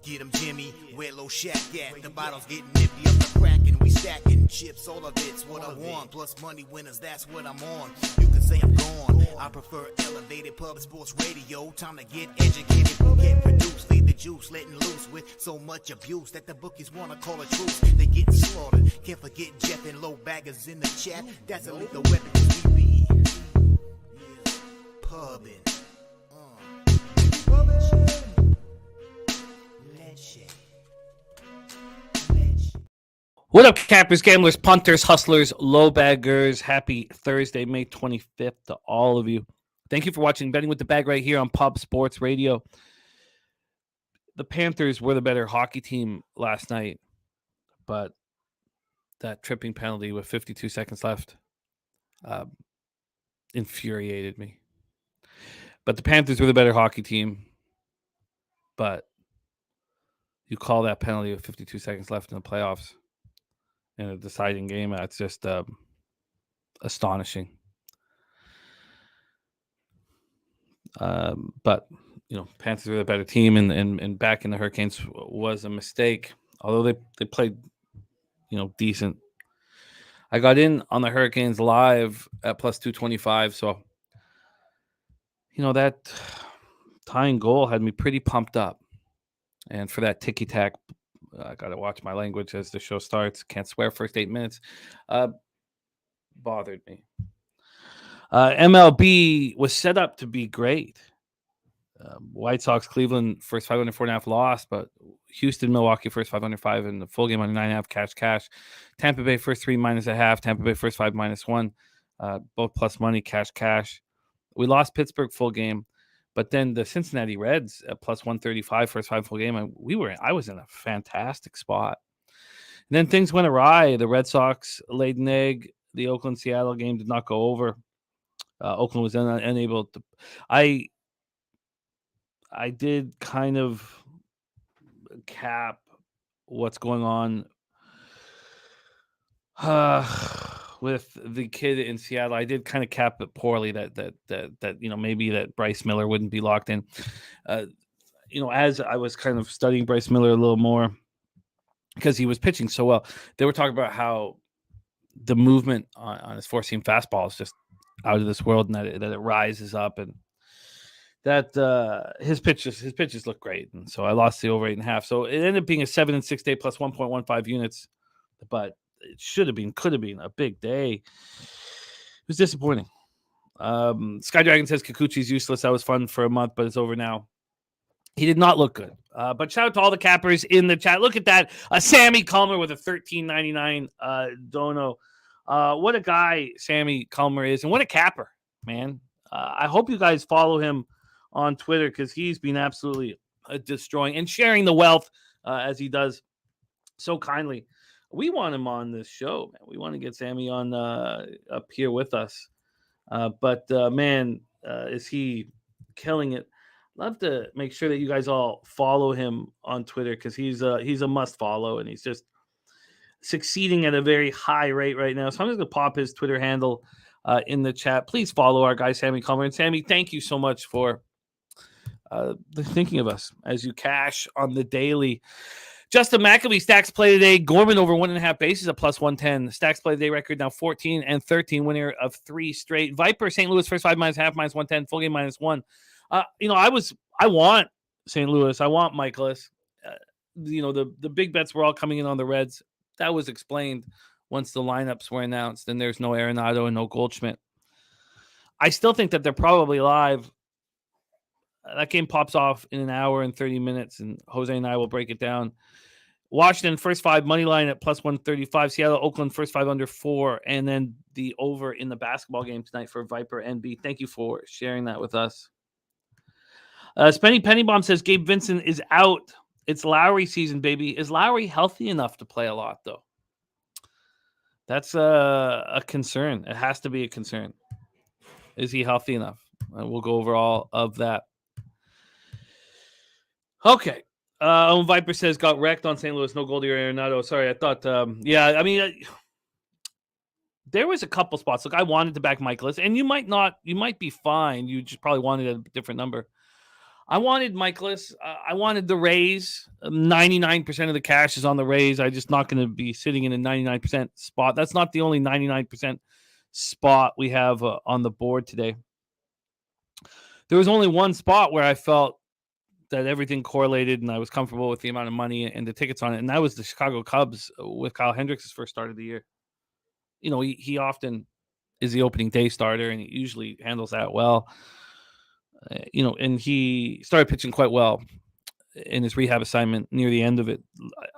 Get 'em Jimmy, where low shack at? The bottle's getting empty up the crack and we stacking chips. All of it's what I want, plus money winners, that's what I'm on. You can say I'm gone. I prefer elevated public sports radio. Time to get educated, get produced, leave the juice, letting loose with so much abuse that the bookies wanna call a truce. They getting slaughtered. Can't forget Jeff and low baggers in the chat. That's a lethal weapon 'cause we be pubbing. What up, cappers, gamblers, punters, hustlers, low baggers? Happy Thursday, May 25th to all of you. Thank you for watching Betting with the Bag right here on Pub Sports Radio. The Panthers were the better hockey team last night, but that tripping penalty with 52 seconds left infuriated me. But the Panthers were the better hockey team, but you call that penalty with 52 seconds left in the playoffs in a deciding game. That's just astonishing. But, you know, Panthers were the better team, and back in the Hurricanes was a mistake. Although they played, you know, decent. I got in on the Hurricanes live at plus 225, so, you know, that tying goal had me pretty pumped up. And for that ticky-tack, I got to watch my language as the show starts. Can't swear first 8 minutes. Bothered me. MLB was set up to be great. White Sox, Cleveland, first 5 under 4.5 lost, but Houston, Milwaukee, first 5 under 5 in the full game under 9.5 cash. Tampa Bay, first 3 minus a half. Tampa Bay, first 5 minus 1. Both plus money, cash. We lost Pittsburgh full game. But then the Cincinnati Reds at plus 135, first 5 full game, I was in a fantastic spot. And then things went awry. The Red Sox laid an egg. The Oakland-Seattle game did not go over. Oakland was unable to. I did kind of cap what's going on with the kid in Seattle. I did kind of cap it poorly that you know, maybe that Bryce Miller wouldn't be locked in. You know, as I was kind of studying Bryce Miller a little more because he was pitching so well, they were talking about how the movement on his four-seam fastball is just out of this world, and that it rises up, and that his pitches look great. And so I lost the over 8.5. So it ended up being a 7 and 6 day plus 1.15 units, but it could have been a big day. It was disappointing. Sky Dragon says Kikuchi's useless. That was fun for a month, but it's over now. He did not look good. But shout out to all the cappers in the chat. Look at that. Sammy Culmer with a $13.99 dono. What a guy Sammy Culmer is, and what a capper, man. I hope you guys follow him on Twitter because he's been absolutely destroying and sharing the wealth as he does so kindly. We want him on this show, man. We want to get Sammy on up here with us. But man, is he killing it. Love to make sure that you guys all follow him on Twitter because he's a must follow, and he's just succeeding at a very high rate right now. So I'm just going to pop his Twitter handle in the chat. Please follow our guy, Sammy Culmer. And Sammy, thank you so much for thinking of us as you cash on the daily. Justin McAbee, stacks play today. Gorman over 1.5 bases at plus 110. Stacks play today record now 14 and 13, winner of 3 straight. Viper, St. Louis, first 5 minus half, minus 110, full game minus 1. You know, I want St. Louis. I want Michaelis. You know, the big bets were all coming in on the Reds. That was explained once the lineups were announced, and there's no Arenado and no Goldschmidt. I still think that they're probably live. That game pops off in an hour and 30 minutes, and Jose and I will break it down. Washington, first 5 money line at plus 135. Seattle, Oakland, first 5 under 4. And then the over in the basketball game tonight for Viper NB. Thank you for sharing that with us. Spenny Pennybomb says Gabe Vincent is out. It's Lowry season, baby. Is Lowry healthy enough to play a lot, though? That's a concern. It has to be a concern. Is he healthy enough? We'll go over all of that. Okay. Viper says got wrecked on St. Louis. No Goldie or Arenado. Sorry, I thought. I mean, there was a couple spots. Look, I wanted to back Michaelis, and you might not. You might be fine. You just probably wanted a different number. I wanted Michaelis. I wanted the Rays. 99% of the cash is on the Rays. I'm just not going to be sitting in a 99% spot. That's not the only 99% spot we have on the board today. There was only one spot where I felt that everything correlated and I was comfortable with the amount of money and the tickets on it, and that was the Chicago Cubs with Kyle Hendricks' first start of the year. You know, he often is the opening day starter, and he usually handles that well. You know, and he started pitching quite well in his rehab assignment near the end of it.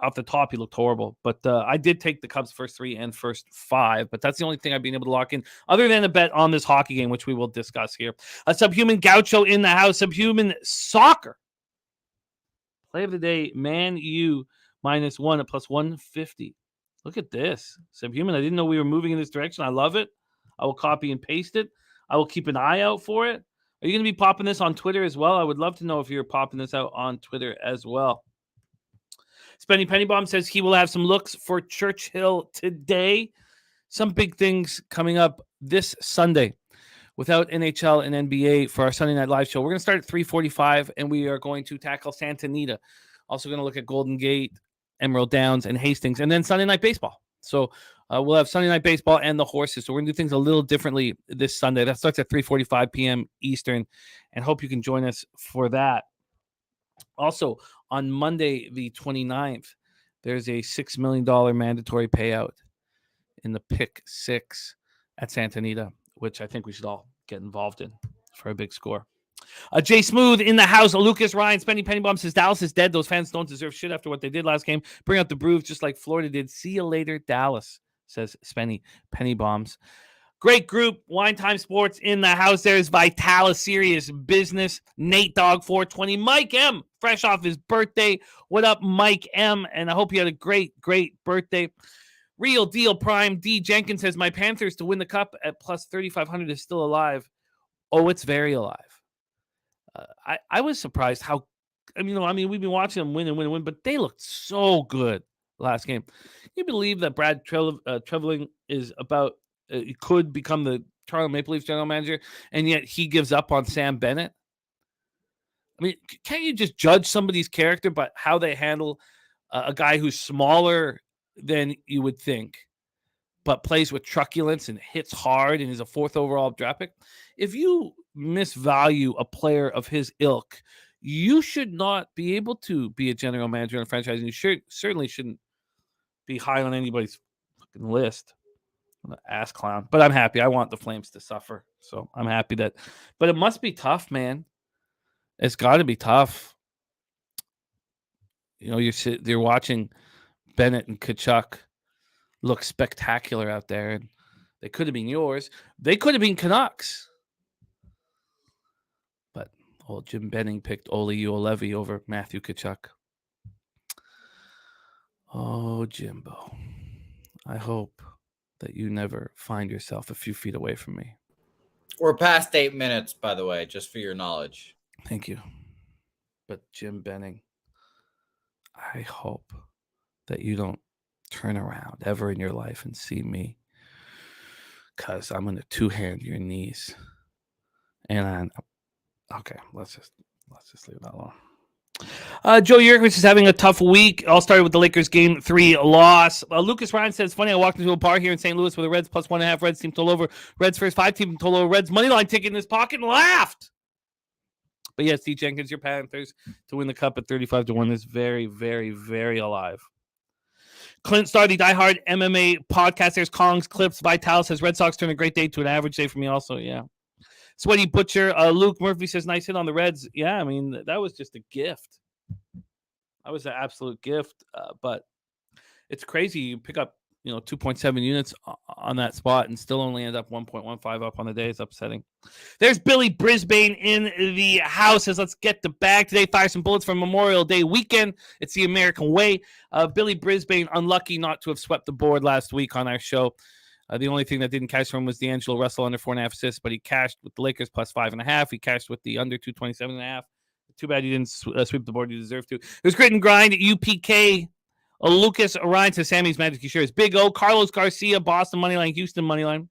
Off the top, he looked horrible. But I did take the Cubs first 3 and first 5. But that's the only thing I've been able to lock in, other than a bet on this hockey game, which we will discuss here. A Subhuman Gaucho in the house. Subhuman Soccer. Play of the day, Man U -1 at +150. Look at this. Subhuman, I didn't know we were moving in this direction. I love it. I will copy and paste it. I will keep an eye out for it. Are you going to be popping this on Twitter as well? I would love to know if you're popping this out on Twitter as well. Spenny Pennybomb says he will have some looks for Churchill today. Some big things coming up this Sunday without NHL and NBA for our Sunday Night Live show. We're going to start at 3:45, and we are going to tackle Santa Anita. Also going to look at Golden Gate, Emerald Downs, and Hastings, and then Sunday Night Baseball. So we'll have Sunday Night Baseball and the horses. So we're going to do things a little differently this Sunday. That starts at 3:45 p.m. Eastern, and hope you can join us for that. Also, on Monday, the 29th, there's a $6 million mandatory payout in the Pick 6 at Santa Anita, which I think we should all get involved in for a big score. Jay Smooth in the house. Lucas Ryan, Spenny Pennybomb says Dallas is dead. Those fans don't deserve shit after what they did last game. Bring out the Braves just like Florida did. See you later, Dallas, says Spenny Pennybombs. Great group. Wine Time Sports in the house. There's Vitalis Serious Business. Nate Dog 420. Mike M, fresh off his birthday. What up, Mike M? And I hope you had a great birthday. Real Deal Prime. D Jenkins says my Panthers to win the cup at plus 3,500 is still alive. Oh, it's very alive. I was surprised how, we've been watching them win, but they looked so good last game. Can you believe that Brad Treveling is about, could become the Toronto Maple Leafs general manager, and yet he gives up on Sam Bennett? I mean, can't you just judge somebody's character by how they handle a guy who's smaller than you would think, but plays with truculence and hits hard and is a 4th overall draft pick? If you misvalue a player of his ilk, you should not be able to be a general manager in a franchise, and you certainly shouldn't be high on anybody's fucking list. I'm an ass clown, but I'm happy. I want the Flames to suffer, so I'm happy that. But it must be tough, man. It's got to be tough. You know, you're watching Bennett and Tkachuk look spectacular out there, and they could have been yours. They could have been Canucks. But old Jim Benning picked Oli Uolevi over Matthew Tkachuk. Oh, Jimbo. I hope that you never find yourself a few feet away from me. We're past 8 minutes, by the way, just for your knowledge. Thank you. But Jim Benning, I hope that you don't turn around ever in your life and see me, because I'm going to two-hand your knees. And okay, let's just leave that alone. Joe Yurkovich is having a tough week. All started with the Lakers game 3 loss. Lucas Ryan says, funny, I walked into a bar here in St. Louis with the Reds plus 1.5. Reds team total over. Reds first 5 team total over. Reds money line ticket in his pocket and laughed. But yes, D. Jenkins, your Panthers to win the cup at 35-1 is very, very, very alive. Clint Starr, the diehard MMA podcast. There's Collins Clips. Vitalis says Red Sox turn a great day to an average day for me also. Yeah. Sweaty Butcher. Luke Murphy says nice hit on the Reds. Yeah, I mean, that was just a gift. That was an absolute gift. But it's crazy. You pick up, 2.7 units on that spot and still only end up 1.15 up on the day. It's upsetting. There's Billy Brisbane in the house. Says, let's get the bag today. Fire some bullets for Memorial Day weekend. It's the American way. Billy Brisbane, unlucky not to have swept the board last week on our show. The only thing that didn't cash for him was D'Angelo Russell under 4.5 assists, but he cashed with the Lakers plus 5.5. He cashed with the under 227.5. Too bad he didn't sweep the board. He deserved to. It was Grit and Grind at UPK. Lucas Orion to Sammy's Magic. He sure is. Big O. Carlos Garcia, Boston moneyline, Houston moneyline.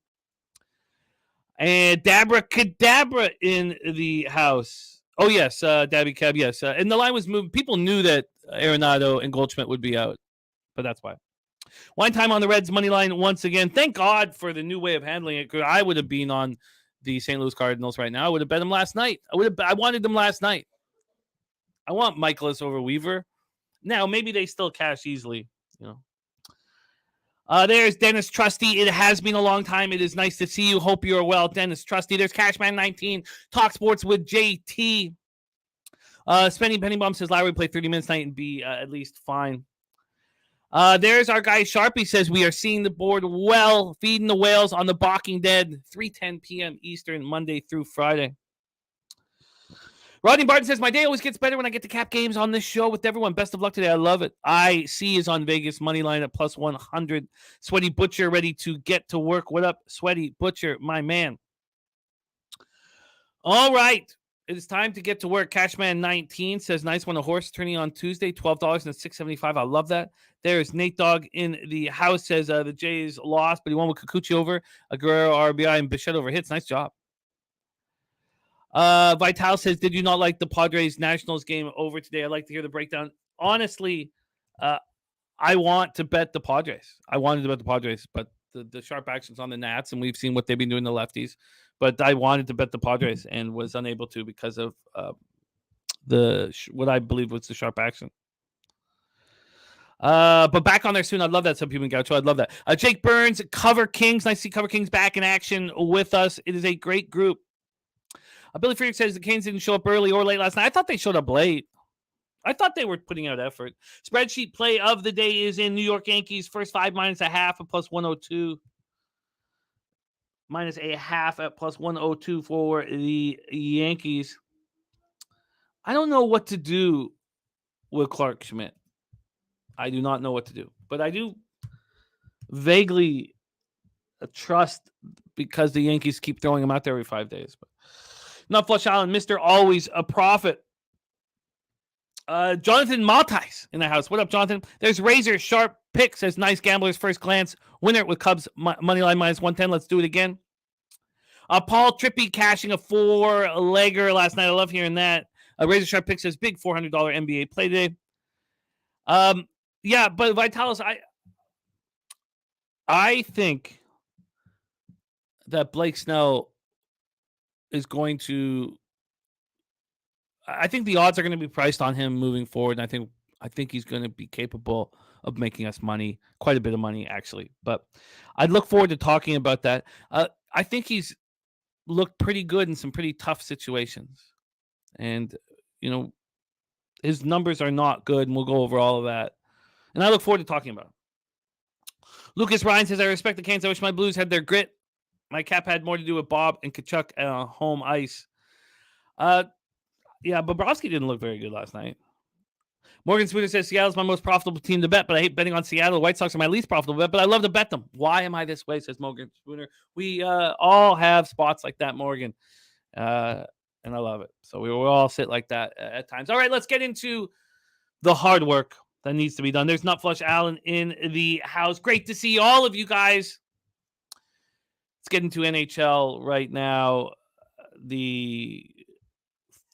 And Dabra Cadabra in the house. Oh, yes, Dabby Cab, yes. And the line was moving. People knew that Arenado and Goldschmidt would be out, but that's why. Wine time on the Reds money line once again. Thank God for the new way of handling it. I would have been on the St. Louis Cardinals right now. I would have bet them last night. I wanted them last night. I want Michaelis over Weaver. Now, maybe they still cash easily, you know. There's Dennis Trusty. It has been a long time. It is nice to see you. Hope you're well, Dennis Trusty. There's Cashman19. Talk Sports with JT. Spenny Pennybomb says Lowry play 30 minutes tonight and be at least fine. There's our guy Sharpie says we are seeing the board well, feeding the whales on the Balking Dead, 3:10 p.m. Eastern, Monday through Friday. Rodney Barton says, my day always gets better when I get to cap games on this show with everyone. Best of luck today. I love it. IC is on Vegas money line at plus 100. Sweaty Butcher ready to get to work. What up, Sweaty Butcher, my man? All right. It is time to get to work. Cashman19 says, nice one. A horse turning on Tuesday, $12 and $6.75. I love that. There's Nate Dogg in the house says the Jays lost, but he won with Kikuchi over, a Guerrero RBI, and Bichette over hits. Nice job. Vital says, did you not like the Padres Nationals game over today? I'd like to hear the breakdown. Honestly, I want to bet the Padres. I wanted to bet the Padres, but the sharp action's on the Nats, and we've seen what they've been doing to lefties. But I wanted to bet the Padres and was unable to because of what I believe was the sharp action. But back on there soon. I'd love that, Subhuman Gaucho. I'd love that. Jake Burns, Cover Kings. Nice to see Cover Kings back in action with us. It is a great group. Billy Friedrich says the Canes didn't show up early or late last night. I thought they showed up late. I thought they were putting out effort. Spreadsheet play of the day is in New York Yankees. First 5 minus a half at plus 102. Minus a half at plus 102 for the Yankees. I don't know what to do with Clark Schmidt. I do not know what to do. But I do vaguely trust because the Yankees keep throwing him out there every 5 days. But not Flush Island, Mr. Always a Profit. Jonathan Maltais in the house. What up, Jonathan? There's Razor Sharp Pick says nice gamblers first glance winner with Cubs money line minus 110. Let's do it again. Paul Trippy cashing a 4-legger last night. I love hearing that. Razor Sharp Pick says big $400 NBA play today. Yeah, but Vitalis, I think that Blake Snell is going to. I think the odds are going to be priced on him moving forward, and I think he's going to be capable of making us money, quite a bit of money actually. But I'd look forward to talking about that. I think he's looked pretty good in some pretty tough situations, and his numbers are not good, and we'll go over all of that. And I look forward to talking about it. Lucas Ryan says, I respect the Canes. I wish my Blues had their grit. My cap had more to do with Bob and Kachuk home ice. Yeah, Bobrovsky didn't look very good last night. Morgan Spooner says, Seattle's my most profitable team to bet, but I hate betting on Seattle. The White Sox are my least profitable bet, but I love to bet them. Why am I this way, says Morgan Spooner. We all have spots like that, Morgan. And I love it. So we will all sit like that at times. All right, let's get into the hard work that needs to be done. There's Nut Flush Allen in the house. Great to see all of you guys. Let's get into NHL right now. The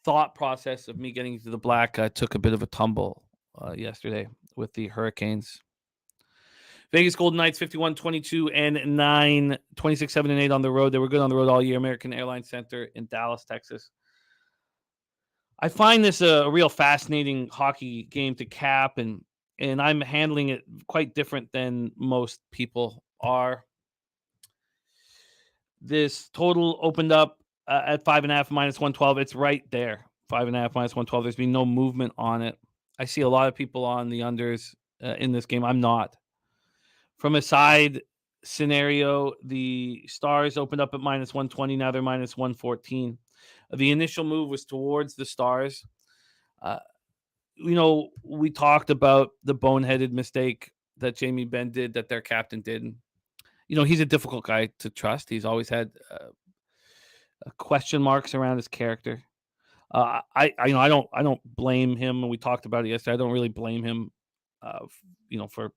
thought process of me getting to the black took a bit of a tumble yesterday with the Hurricanes. Vegas Golden Knights 51-22-9, 26-7-8 on the road. They were good on the road all year. American Airlines Center in Dallas, Texas. I find this a real fascinating hockey game to cap, and I'm handling it quite different than most people are. This total opened up at 5.5 minus 112. It's right there. 5.5 minus 112. There's been no movement on it. I see a lot of people on the unders in this game. I'm not. From a side scenario, the Stars opened up at minus 120. Now they're minus 114. The initial move was towards the Stars. We talked about the boneheaded mistake that Jamie Benn did, that their captain did. He's a difficult guy to trust. He's always had question marks around his character. I don't blame him, and we talked about it yesterday. I don't really blame him, for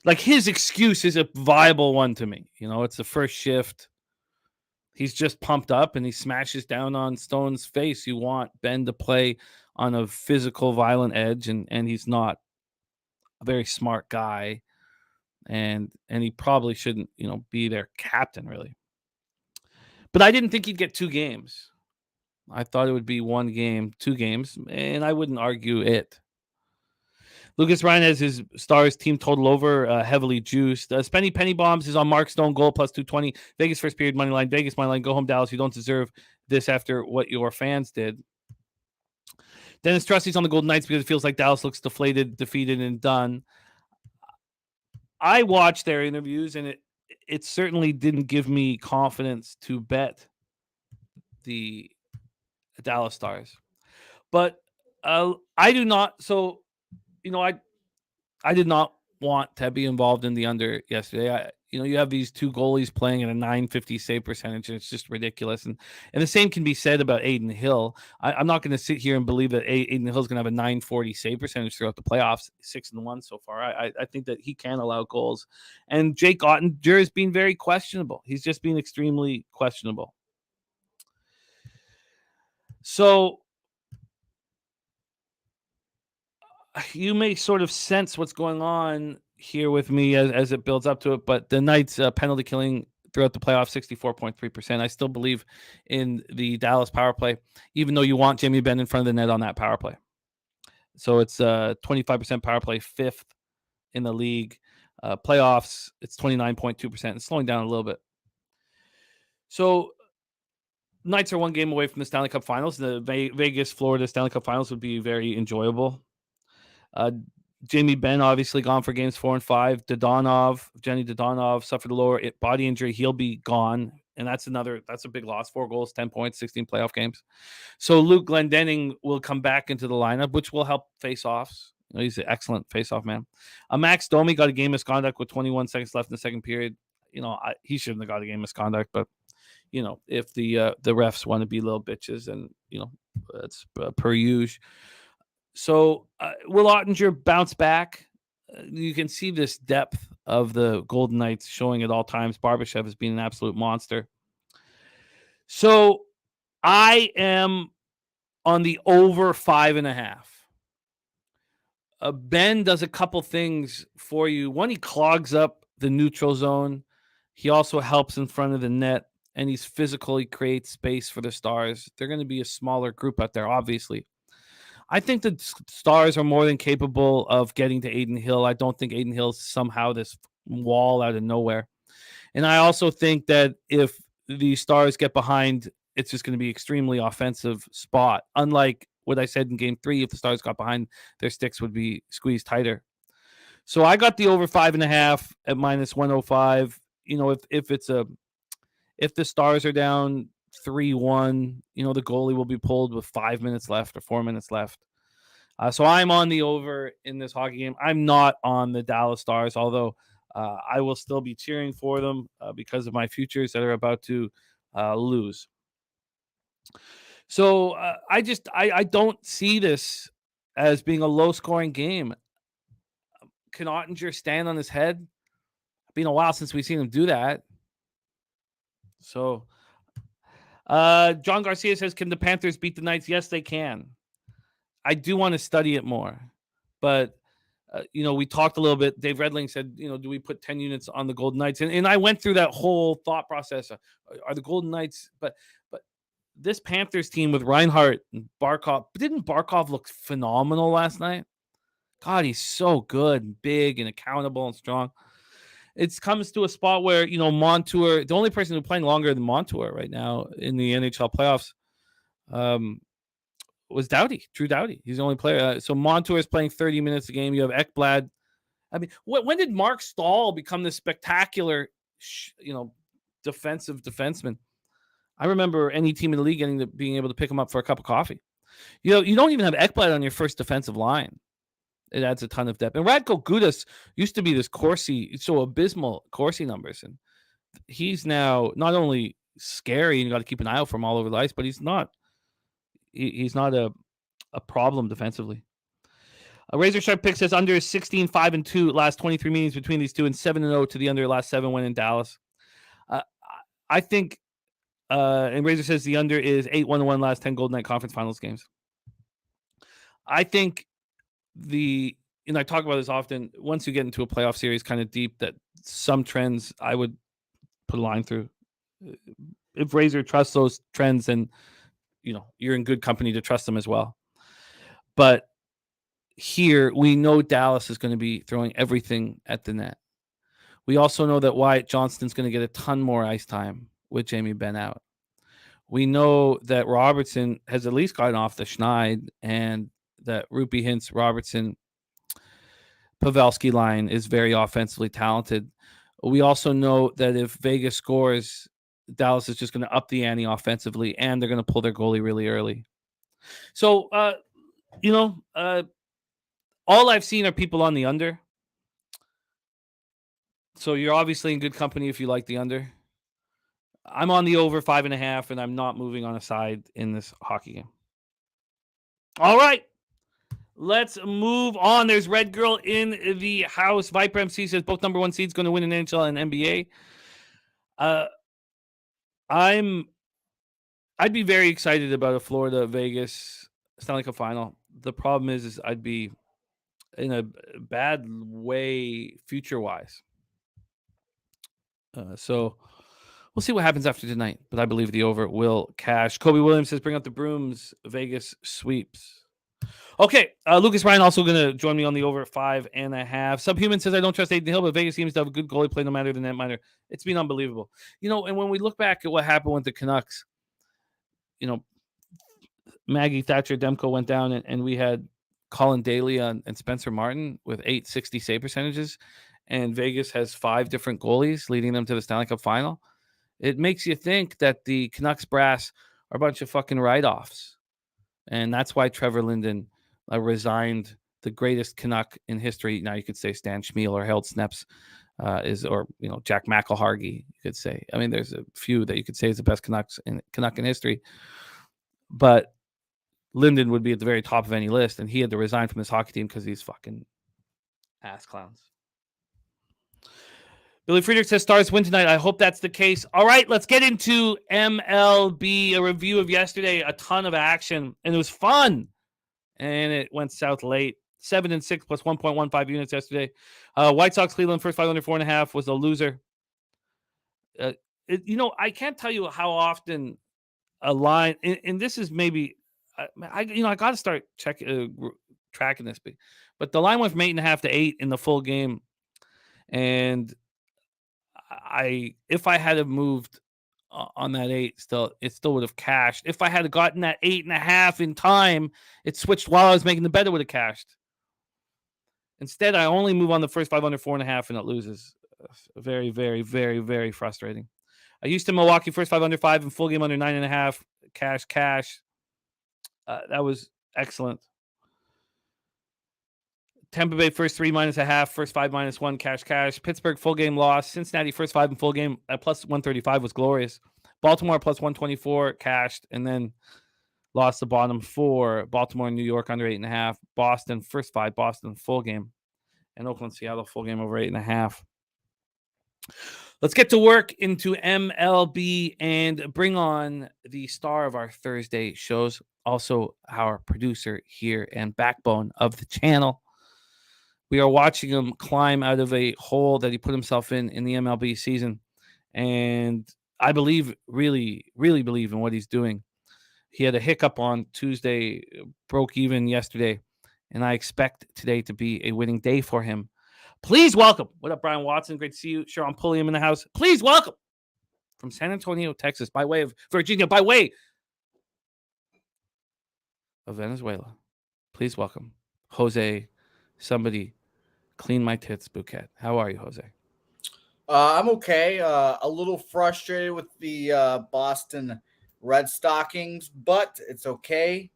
like his excuse is a viable one to me. It's the first shift. He's just pumped up and he smashes down on Stone's face. You want Ben to play on a physical, violent edge, and he's not a very smart guy, and he probably shouldn't, be their captain really. But I didn't think he'd get 2 games. I thought it would be 1 game, 2 games, and I wouldn't argue it. Lucas Ryan has his Stars team total over, heavily juiced. Spenny Penny Bombs is on Mark Stone, goal plus 220. Vegas first period money line. Vegas money line. Go home, Dallas. You don't deserve this after what your fans did. Dennis Trusty's on the Golden Knights because it feels like Dallas looks deflated, defeated, and done. I watched their interviews, and it certainly didn't give me confidence to bet the Dallas Stars. But I do not. So, I did not want to be involved in the under yesterday. You have these 2 goalies playing at a .950 save percentage, and it's just ridiculous. And the same can be said about Adin Hill. I'm not going to sit here and believe that Adin Hill is going to have a .940 save percentage throughout the playoffs, 6-1 so far. I think that he can allow goals. And Jake Ottinger has been very questionable. He's just been extremely questionable. So you may sort of sense what's going on here with me as it builds up to it, but the Knights penalty killing throughout the playoffs, 64.3%. I still believe in the Dallas power play, even though you want Jamie Benn in front of the net on that power play. So it's 25% power play, 5th in the league. Playoffs, it's 29.2%. It's slowing down a little bit. So Knights are 1 game away from the Stanley Cup Finals. The Vegas, Florida Stanley Cup Finals would be very enjoyable. Jamie Benn obviously gone for games 4 and 5. Jenny Dodonov suffered a lower body injury. He'll be gone, and that's a big loss. 4 goals, 10 points, 16 playoff games. So Luke Glendening will come back into the lineup, which will help face-offs. He's an excellent face-off man. Max Domi got a game misconduct with 21 seconds left in the second period. He shouldn't have got a game misconduct, but if the refs want to be little bitches, and that's per usual. So will Ottinger bounce back? You can see this depth of the Golden Knights showing at all times. Barbashev has been an absolute monster. So I am on the over 5.5. Ben does a couple things for you. One, he clogs up the neutral zone. He also helps in front of the net, and he's physical. He creates space for the Stars. They're going to be a smaller group out there, obviously. I think the Stars are more than capable of getting to Adin Hill. I don't think Adin Hill's somehow this wall out of nowhere. And I also think that if the Stars get behind, it's just going to be extremely offensive spot. Unlike what I said in Game 3, if the Stars got behind, their sticks would be squeezed tighter. So I got the over 5.5 at -105. If the Stars are down 3-1, the goalie will be pulled with 5 minutes left or 4 minutes left. So I'm on the over in this hockey game. I'm not on the Dallas Stars, although I will still be cheering for them because of my futures that are about to lose. So I don't see this as being a low-scoring game. Can Ottinger stand on his head? It's been a while since we've seen him do that. So John Garcia says, can the Panthers beat the Knights? Yes, they can. I do want to study it more. But, we talked a little bit. Dave Redling said, do we put 10 units on the Golden Knights? And I went through that whole thought process. Are the Golden Knights... But this Panthers team with Reinhart and Barkov... Didn't Barkov look phenomenal last night? God, he's so good and big and accountable and strong. It comes to a spot where, Montour, the only person who's playing longer than Montour right now in the NHL playoffs was Doughty, Drew Doughty. He's the only player. So Montour is playing 30 minutes a game. You have Ekblad. I mean, when did Mark Stahl become this spectacular, defensive defenseman? I remember any team in the league being able to pick him up for a cup of coffee. You don't even have Ekblad on your first defensive line. It adds a ton of depth. And Radko Gudas used to be this Corsi, so abysmal Corsi numbers. And he's now not only scary, and you got to keep an eye out for him all over the ice, but he's not a problem defensively. Razor Sharp Pick says under 16, 5-2 last 23 meetings between these two, and 7-0 to the under last 7 when in Dallas. I think And Razor says the under is 8-1-1 last 10 Golden Knight Conference Finals games. I think I talk about this often, once you get into a playoff series kind of deep, that some trends I would put a line through. If Razor trusts those trends, then you're in good company to trust them as well. But here we know Dallas is going to be throwing everything at the net. We also know that Wyatt Johnston's going to get a ton more ice time with Jamie Benn out. We know that Robertson has at least gotten off the schneid, and that Rupi Hintz, Robertson, Pavelski line is very offensively talented. We also know that if Vegas scores, Dallas is just going to up the ante offensively, and they're going to pull their goalie really early. So, all I've seen are people on the under. So you're obviously in good company if you like the under. I'm on the over 5.5, and I'm not moving on a side in this hockey game. All right. Let's move on. There's Red Girl in the house. Viper MC says both number one seeds going to win in NHL and NBA. I'd be very excited about a Florida Vegas Stanley Cup final. The problem is I'd be in a bad way future wise. So we'll see what happens after tonight, but I believe the over will cash. Kobe Williams says bring up the brooms. Vegas sweeps. Okay, Lucas Ryan also going to join me on the over at 5.5. Subhuman says I don't trust Aiden Hill, but Vegas seems to have a good goalie play no matter the net minor. It's been unbelievable. And when we look back at what happened with the Canucks, Maggie Thatcher Demko went down, and we had Colin Daly and Spencer Martin with 860 save percentages, and Vegas has 5 different goalies leading them to the Stanley Cup final. It makes you think that the Canucks brass are a bunch of fucking write-offs. And that's why Trevor Linden resigned, the greatest Canuck in history. Now you could say Stan Schmiel or Harold Sneps or Jack McElhargy, you could say. I mean, there's a few that you could say is the best Canuck in history. But Linden would be at the very top of any list, and he had to resign from this hockey team because he's fucking ass clowns. Billy Friedrich says Stars win tonight. I hope that's the case. All right, let's get into MLB, a review of yesterday. A ton of action, and it was fun. And it went south late. 7-6 plus 1.15 units yesterday. White Sox Cleveland first 5 under 4.5 was a loser. I can't tell you how often a line, and this is maybe, I got to start tracking this, but the line went from 8.5 to 8 in the full game, and if I had moved on that 8, it still would have cashed. If I had gotten that 8.5 in time, it switched while I was making the bet, it would have cashed. Instead, I only move on the first 5 under 4.5, and it loses. Very, very, very, very frustrating. I used to Milwaukee first 5 under 5 and full game under 9.5. Cash. That was excellent. Tampa Bay first 3 -0.5, first 5 -1, cash. Pittsburgh full game loss. Cincinnati first 5 and full game at plus 135 was glorious. Baltimore plus 124 cashed, and then lost the bottom 4. Baltimore and New York under 8.5. Boston first 5, Boston full game, and Oakland Seattle full game over 8.5. Let's get to work into MLB and bring on the star of our Thursday shows, also our producer here and backbone of the channel. We are watching him climb out of a hole that he put himself in the MLB season. And I really, really believe in what he's doing. He had a hiccup on Tuesday, broke even yesterday, and I expect today to be a winning day for him. Please welcome. What up, Brian Watson? Great to see you. Sharon Pulliam in the house. Please welcome from San Antonio, Texas, by way of Virginia, by way of Venezuela. Please welcome Jose, somebody clean my tits, Bouquett. How are you, Jose? I'm okay. A little frustrated with the Boston Red Stockings, but it's okay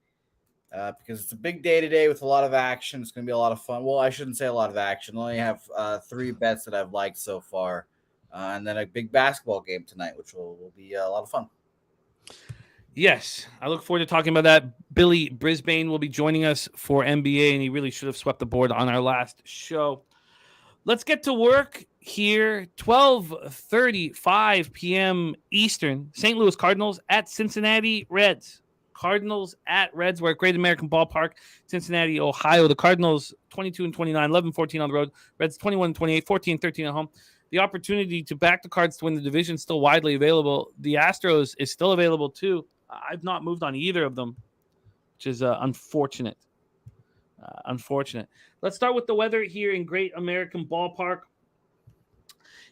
because it's a big day today with a lot of action. It's going to be a lot of fun. Well, I shouldn't say a lot of action. I only have 3 bets that I've liked so far, and then a big basketball game tonight, which will be a lot of fun. Yes, I look forward to talking about that. Billy Brisbane will be joining us for NBA, and he really should have swept the board on our last show. let's get to work here. 12:35 p.m. Eastern. St. Louis Cardinals at Cincinnati Reds. Cardinals at Reds. We're at Great American Ballpark, Cincinnati, Ohio. The Cardinals 22-29, 11-14 on the road. Reds 21-28, 14-13 at home. The opportunity to back the Cards to win the division is still widely available. The Astros is still available too. I've not moved on either of them, which is unfortunate. Unfortunate. Let's start with the weather here in Great American Ballpark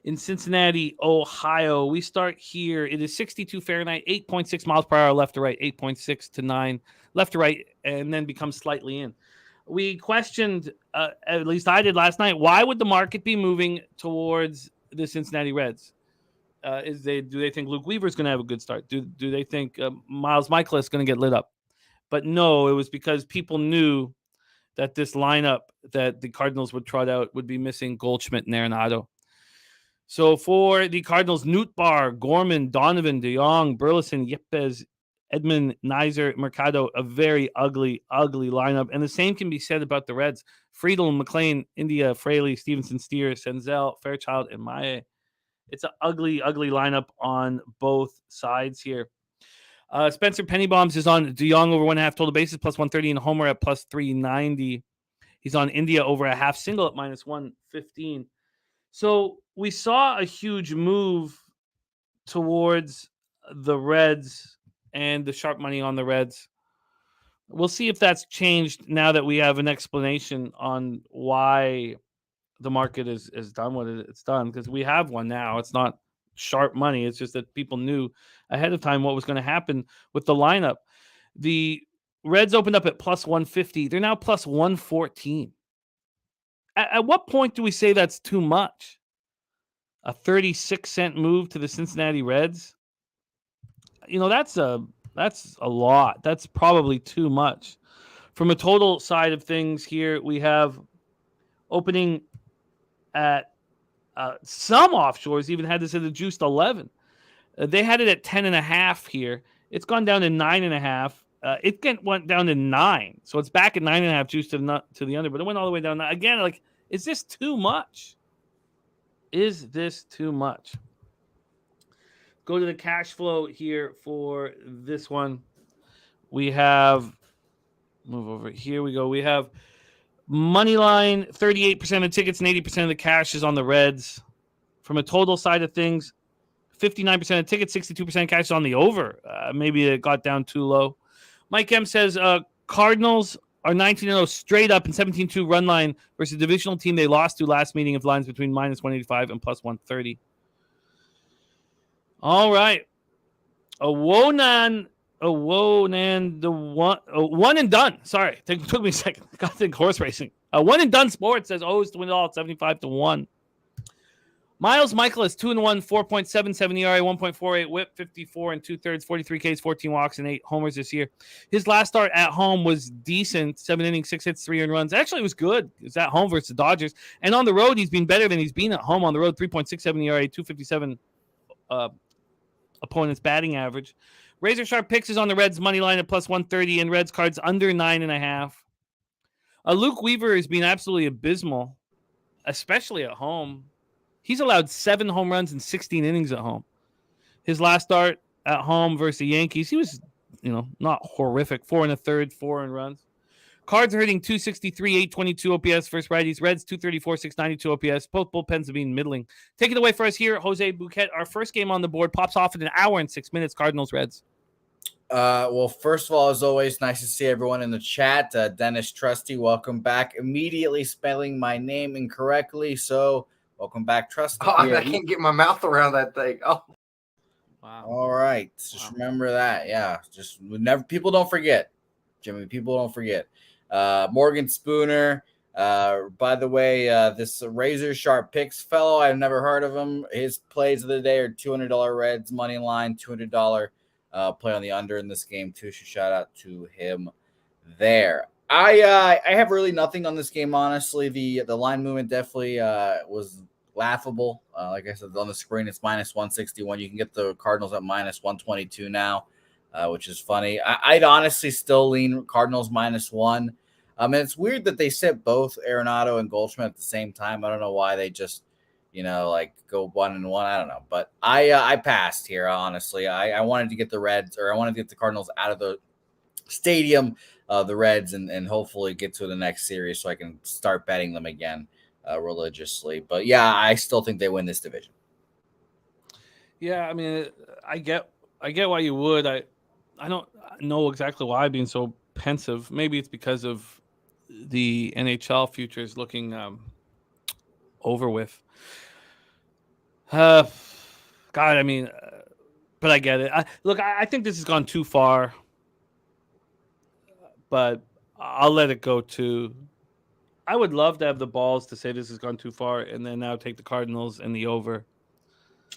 in Cincinnati, Ohio. We start here. It is 62 Fahrenheit, 8.6 miles per hour left to right, 8.6 to 9 left to right, and then becomes slightly in. We questioned, at least I did last night, why would the market be moving towards the Cincinnati Reds? Do they think Luke Weaver is going to have a good start? Do they think Miles Michaelis is going to get lit up? But no, it was because people knew that this lineup that the Cardinals would trot out would be missing Goldschmidt and Arenado. So for the Cardinals, Nootbaar, Gorman, Donovan, DeYoung, Burleson, Yepes, Edmund, Nizer, Mercado, a very ugly, ugly lineup. And the same can be said about the Reds. Friedel, McLean, India, Fraley, Stevenson, Steer, Senzel, Fairchild, and Maye. It's an ugly, ugly lineup on both sides here. Spencer Pennybombs is on DeYoung over 1.5 total bases, plus 130, and Homer at plus 390. He's on India over a half single at minus 115. So we saw a huge move towards the Reds and the sharp money on the Reds. We'll see if that's changed now that we have an explanation on why the market is done what it's done, because we have one now. It's not sharp money. It's just that people knew ahead of time what was going to happen with the lineup. The Reds opened up at plus 150. They're now plus 114. At what point do we say that's too much? A 36-cent move to the Cincinnati Reds? You know, that's a lot. That's probably too much. From a total side of things here, we have opening at some offshores even had this at a juiced 11. They had it at 10.5 here. It's gone down to 9.5. It went down to 9, so it's back at 9.5 juice to the under, but it went all the way down. Again, like, is this too much? Is this too much? Go to the cash flow here for this one. We have move over. Here we go. We have money line, 38% of tickets and 80% of the cash is on the Reds. From a total side of things, 59% of tickets, 62% cash is on the over. Maybe it got down too low. Mike M says Cardinals are 19-0 straight up and 17-2 run line versus a divisional team they lost to last meeting of lines between minus 185 and plus 130. All right. A one and done. Sorry, it took me a second. I got to think horse racing. One and done sports says O's to win it all at 75-1. Miles Michaelis 2-1, 4.77 ERA, 1.48 WHIP, 54 2/3, 43 Ks, 14 walks, and 8 homers this year. His last start at home was decent, 7 innings, 6 hits, 3 earned runs. Actually, it was good. It was at home versus the Dodgers, and on the road, he's been better than he's been at home. On the road, 3.67 ERA, 257 opponent's batting average. Razor Sharp Picks is on the Reds money line at plus 130, and Reds cards under 9.5. Luke Weaver has been absolutely abysmal, especially at home. He's allowed 7 home runs in 16 innings at home. His last start at home versus the Yankees, he was, not horrific. 4 1/3, 4 earned runs. Cards are hitting 263, 822 OPS versus righties. Reds 234, 692 OPS. Both bullpens have been middling. Take it away for us here, Jose Bouquett. Our first game on the board pops off in 1 hour and 6 minutes. Cardinals Reds. Well, first of all, as always, nice to see everyone in the chat. Dennis Trusty, welcome back. Immediately spelling my name incorrectly, so welcome back, Trusty. Oh, I can't get my mouth around that thing. Oh, wow. All right, just remember that. Yeah, just never. People don't forget, Jimmy. People don't forget. Morgan Spooner. By the way, this Razor Sharp Picks fellow, I've never heard of him. His plays of the day are $200 Reds money line, $200 play on the under in this game too. So shout out to him there. I have really nothing on this game, honestly. The line movement definitely was laughable. Like I said, on the screen, it's minus 161. You can get the Cardinals at minus 122 now, which is funny. I'd honestly still lean Cardinals minus 1. It's weird that they sit both Arenado and Goldschmidt at the same time. I don't know why they just, like go 1-1. I don't know, but I passed here. Honestly, I wanted to get the Reds, or I wanted to get the Cardinals out of the stadium, the Reds, and hopefully get to the next series so I can start betting them again religiously. But yeah, I still think they win this division. Yeah, I mean, I get why you would. I don't know exactly why I'm being so pensive. Maybe it's because of the NHL futures looking over with. God, I mean, but I get it. I think this has gone too far, but I'll let it go too. I would love to have the balls to say this has gone too far, and then now take the Cardinals and the over.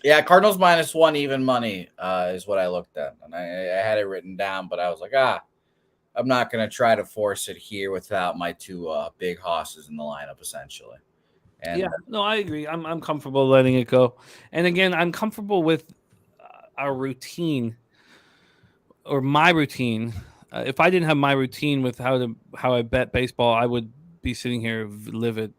Yeah, Cardinals -1 even money is what I looked at, and I had it written down, but I was like, I'm not going to try to force it here without my two big hosses in the lineup, essentially. And yeah, no, I agree. I'm comfortable letting it go, and again, I'm comfortable with our routine or my routine. If I didn't have my routine with how I bet baseball, I would be sitting here livid,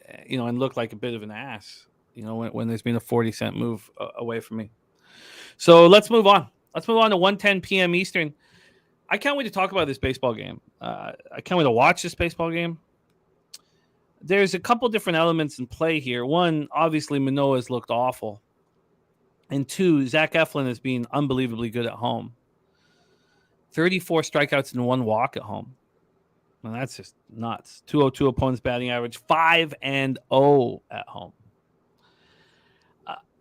and look like a bit of an ass. When there's been a 40-cent move away from me. So let's move on. Let's move on to 1:10 p.m. Eastern. I can't wait to talk about this baseball game. I can't wait to watch this baseball game. There's a couple different elements in play here. One, obviously, Manoah's looked awful. And two, Zach Eflin has been unbelievably good at home. 34 strikeouts and 1 walk at home. Well, that's just nuts. 202 opponents batting average, 5-0 at home.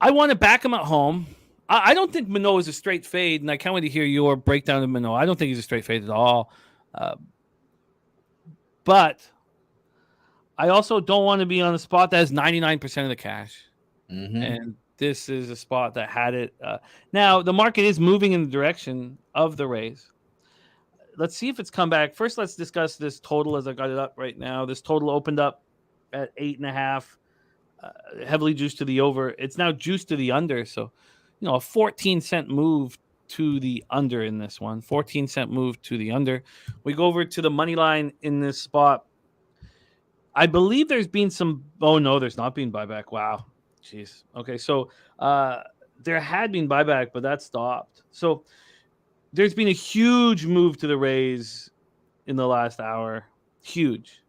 I want to back him at home. I don't think Manoah is a straight fade, and I can't wait to hear your breakdown of Manoah. I don't think he's a straight fade at all. But I also don't want to be on a spot that has 99% of the cash. Mm-hmm. And this is a spot that had it. Now, the market is moving in the direction of the Rays. Let's see if it's come back. First, let's discuss this total as I got it up right now. This total opened up at 8.5. Heavily juiced to the over. It's now juiced to the under. So, a 14-cent move to the under in this one. 14-cent move to the under. We go over to the money line in this spot. I believe there's been some. Oh, no, there's not been buyback. Wow. Jeez. Okay, so there had been buyback, but that stopped. So there's been a huge move to the Rays in the last hour. Huge.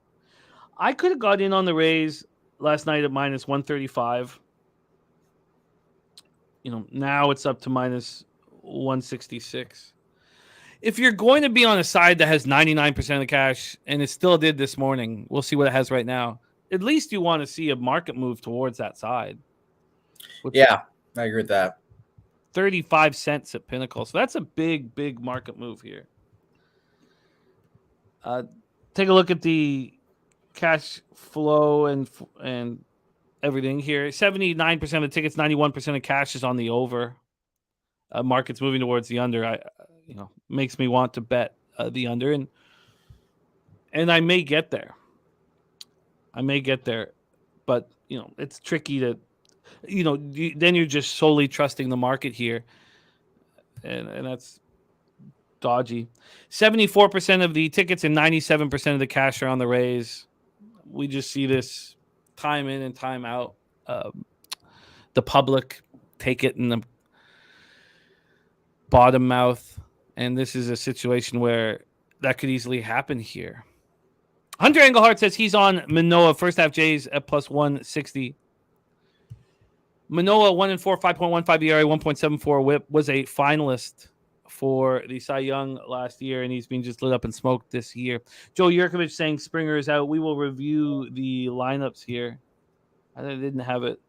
I could have got in on the Rays last night at -135. Now it's up to -166. If you're going to be on a side that has 99% of the cash, and it still did this morning, we'll see what it has right now. At least you want to see a market move towards that side. Yeah, I agree with that. 35 cents at Pinnacle. So that's a big, big market move here. Take a look at the cash flow and everything here. 79% of the tickets, 91% of cash is on the over. Market's moving towards the under. Makes me want to bet the under, and I may get there. But it's tricky to, then you're just solely trusting the market here, and that's dodgy. 74% of the tickets and 97% of the cash are on the Rays. We just see this time in and time out. The public take it in the bottom mouth, and this is a situation where that could easily happen here. Hunter Engelhardt says he's on Manoah first half Jays at +160. Manoah 1-4, 5.15 ERA, 1.74 WHIP, was a finalist for the Cy Young last year, and he's been just lit up and smoked this year. Joe Yurkovich saying Springer is out. We will review the lineups here. I didn't have it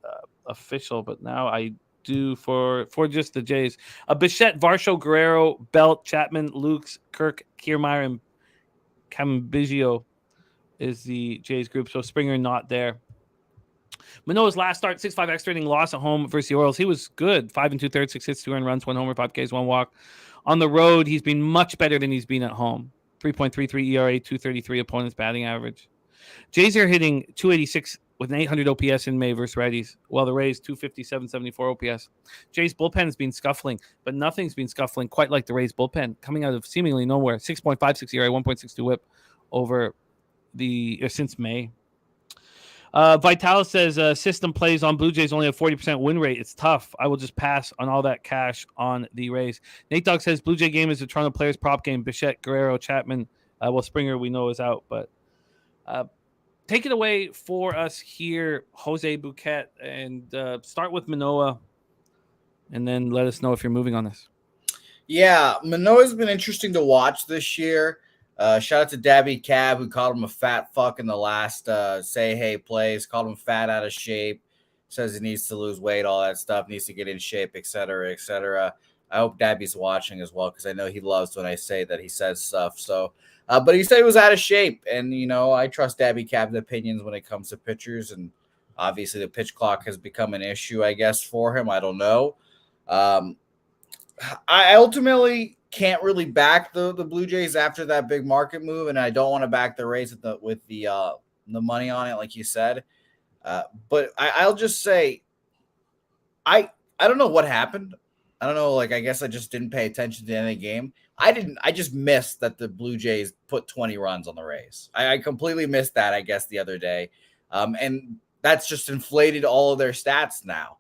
official, but now I do for just the Jays. Bichette, Varsho, Guerrero, Belt, Chapman, Lukes, Kirk, Kiermaier, and Cambigio is the Jays group. So Springer not there. Manoah's last start, 6.5 extra inning loss at home versus the Orioles. He was good. 5 2/3, 6 hits, 2 earned runs, 1 homer, 5 Ks, 1 walk. On the road, he's been much better than he's been at home. 3.33 ERA, 2.33 opponent's batting average. Jays are hitting 286 with an 800 OPS in May versus righties, while the Rays 257, 74 OPS. Jays bullpen has been scuffling, but nothing's been scuffling quite like the Rays bullpen, coming out of seemingly nowhere. 6.56 ERA, 1.62 WHIP, since May. Vitalis says system plays on Blue Jays only have 40% win rate. It's tough. I will just pass on all that cash on the Rays. Nate Dogg says Blue Jay game is a Toronto players prop game. Bichette, Guerrero, Chapman. Springer we know is out, but take it away for us here, Jose Bouquett, and start with Manoah, and then let us know if you're moving on this. Yeah, Manoah's been interesting to watch this year. Shout out to Dabby Cab, who called him a fat fuck in the last Say Hey plays, called him fat, out of shape, says he needs to lose weight, all that stuff, needs to get in shape, etc., etc. I hope Dabby's watching as well, because I know he loves when I say that he says stuff. So, but he said he was out of shape, and, I trust Dabby Cab's opinions when it comes to pitchers, and obviously the pitch clock has become an issue, I guess, for him. I don't know. I ultimately can't really back the Blue Jays after that big market move, and I don't want to back the Rays with the money on it, like you said. But I'll just say, I don't know what happened. I don't know. I guess I just didn't pay attention to any game. I just missed that the Blue Jays put 20 runs on the Rays. I completely missed that, I guess, the other day. And that's just inflated all of their stats now.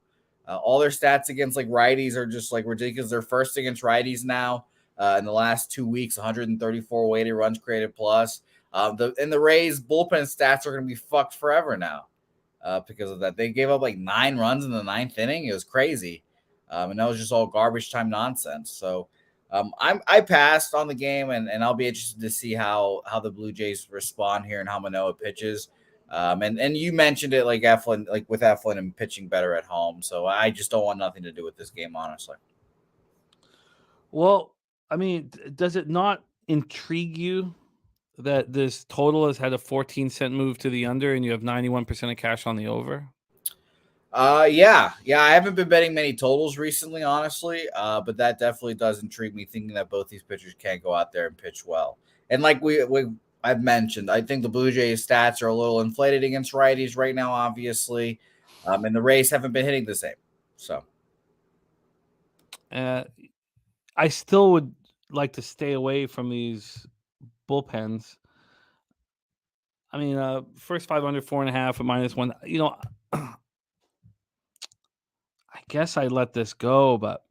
All their stats against righties are just ridiculous. They're first against righties now. In the last 2 weeks, 134 weighted runs created plus. The Rays bullpen stats are going to be fucked forever now because of that. They gave up 9 runs in the 9th inning. It was crazy. And that was just all garbage time nonsense. So I passed on the game, and I'll be interested to see how the Blue Jays respond here and how Manoah pitches. And you mentioned it with Eflin and pitching better at home. So I just don't want nothing to do with this game, honestly. Well, I mean, does it not intrigue you that this total has had a 14-cent move to the under and you have 91% of cash on the over? Yeah. I haven't been betting many totals recently, honestly. But that definitely does intrigue me, thinking that both these pitchers can't go out there and pitch well. And I've mentioned, I think the Blue Jays stats are a little inflated against righties right now, obviously. And the Rays haven't been hitting the same. So I still would like to stay away from these bullpens. I mean, first 5 under 4.5 at -1. I guess I let this go, but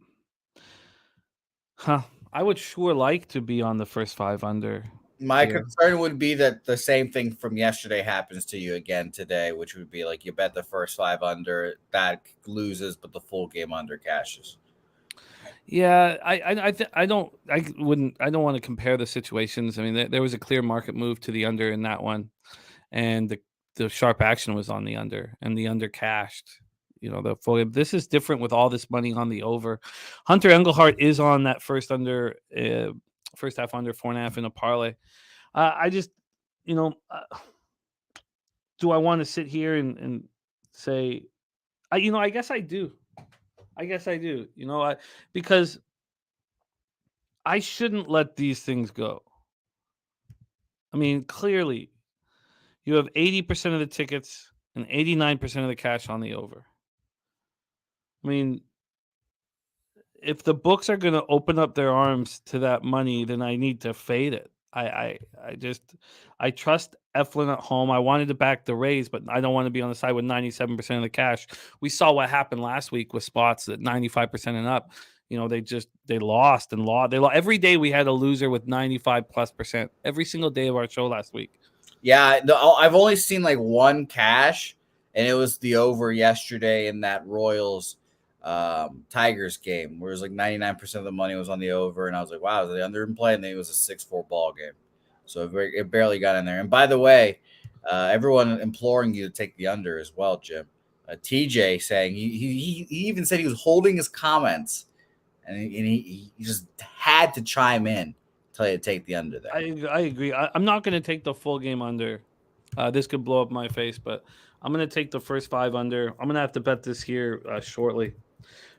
I would sure like to be on the first 5 under. My concern would be that the same thing from yesterday happens to you again today, which would be you bet the first 5 under, that loses, but the full game under cashes. Yeah, I don't want to compare the situations. I mean, there was a clear market move to the under in that one, and the sharp action was on the under, and the under cashed. The full game. This is different with all this money on the over. Hunter Engelhardt is on that first under, first half under 4.5 in a parlay. I just, do I want to sit here and say, I guess I do. Because I shouldn't let these things go. I mean, clearly, you have 80% of the tickets and 89% of the cash on the over. I mean, if the books are going to open up their arms to that money, then I need to fade it. I trust Eflin at home. I wanted to back the Rays, but I don't want to be on the side with 97% of the cash. We saw what happened last week with spots at 95% and up. They lost and lost. Every day we had a loser with 95+%. Every single day of our show last week. Yeah, I've only seen one cash, and it was the over yesterday in that Royals Tigers game, where it was 99% of the money was on the over, and I was like, wow, the under in play, and then it was a 6-4 ball game. So it barely got in there. And by the way, everyone imploring you to take the under as well, Jim. TJ saying he even said he was holding his comments, and he just had to chime in, tell you to take the under there. I agree. I'm not going to take the full game under. This could blow up my face, but I'm going to take the first 5 under. I'm going to have to bet this here shortly.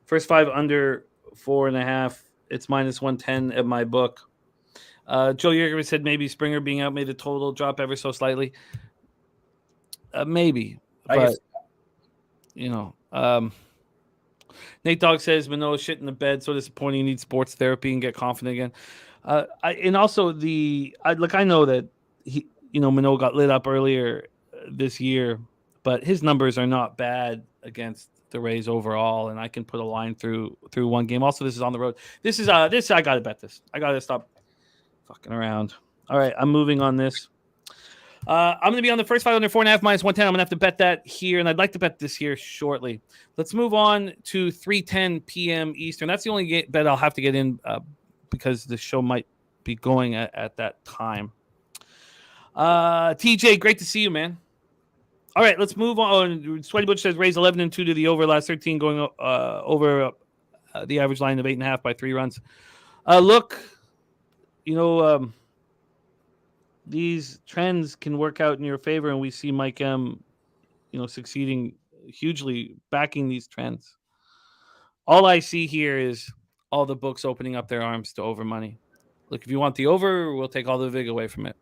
First 5 under 4.5. It's -110 at my book. Joe Yerger said maybe Springer being out made the total drop ever so slightly. Maybe, but Nate Dogg says Manoah shit in the bed, so disappointing. You need sports therapy and get confident again. I know that Manoah got lit up earlier this year, but his numbers are not bad against the Rays overall, and I can put a line through one game. Also, this is on the road. This I gotta bet this. I gotta stop fucking around. All right, I'm moving on this. I'm going to be on the first fight under 4.5 minus 110. I'm going to have to bet that here, and I'd like to bet this here shortly. Let's move on to 3:10 p.m. Eastern. That's the only bet I'll have to get in because the show might be going at that time. TJ, great to see you, man. All right, let's move on. Sweaty Butch says Rays 11-2 to the over, last 13 going over the average line of 8.5 by 3 runs. Look, these trends can work out in your favor, and we see Mike M, succeeding hugely, backing these trends. All I see here is all the books opening up their arms to over money. Look, if you want the over, we'll take all the vig away from it.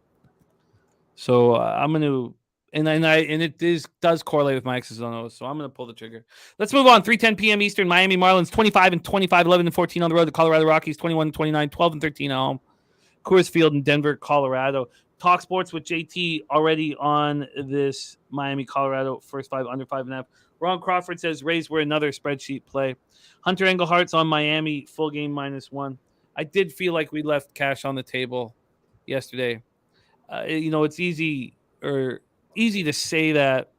So I'm going to, and it does correlate with my X's and O's, so I'm going to pull the trigger. Let's move on. 3:10 p.m. Eastern. Miami Marlins 25-25, 11-14 on the road. The Colorado Rockies 21-29, 12-13 at home. Coors Field in Denver, Colorado. Talk Sports with JT already on this Miami, Colorado first 5 under 5.5. Ron Crawford says Rays were another spreadsheet play. Hunter Englehart's on Miami, full game -1. I did feel like we left cash on the table yesterday. It's easy to say that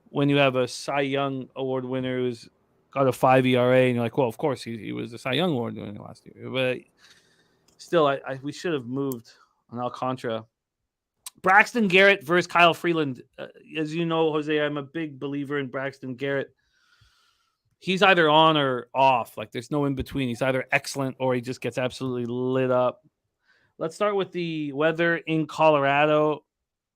when you have a Cy Young Award winner who's got a 5 ERA, and you're like, well, of course he was a Cy Young Award winner last year. But still, we should have moved on Alcantara. Braxton Garrett versus Kyle Freeland. As you know, Jose, I'm a big believer in Braxton Garrett. He's either on or off. Like, there's no in between. He's either excellent or he just gets absolutely lit up. Let's start with the weather in Colorado.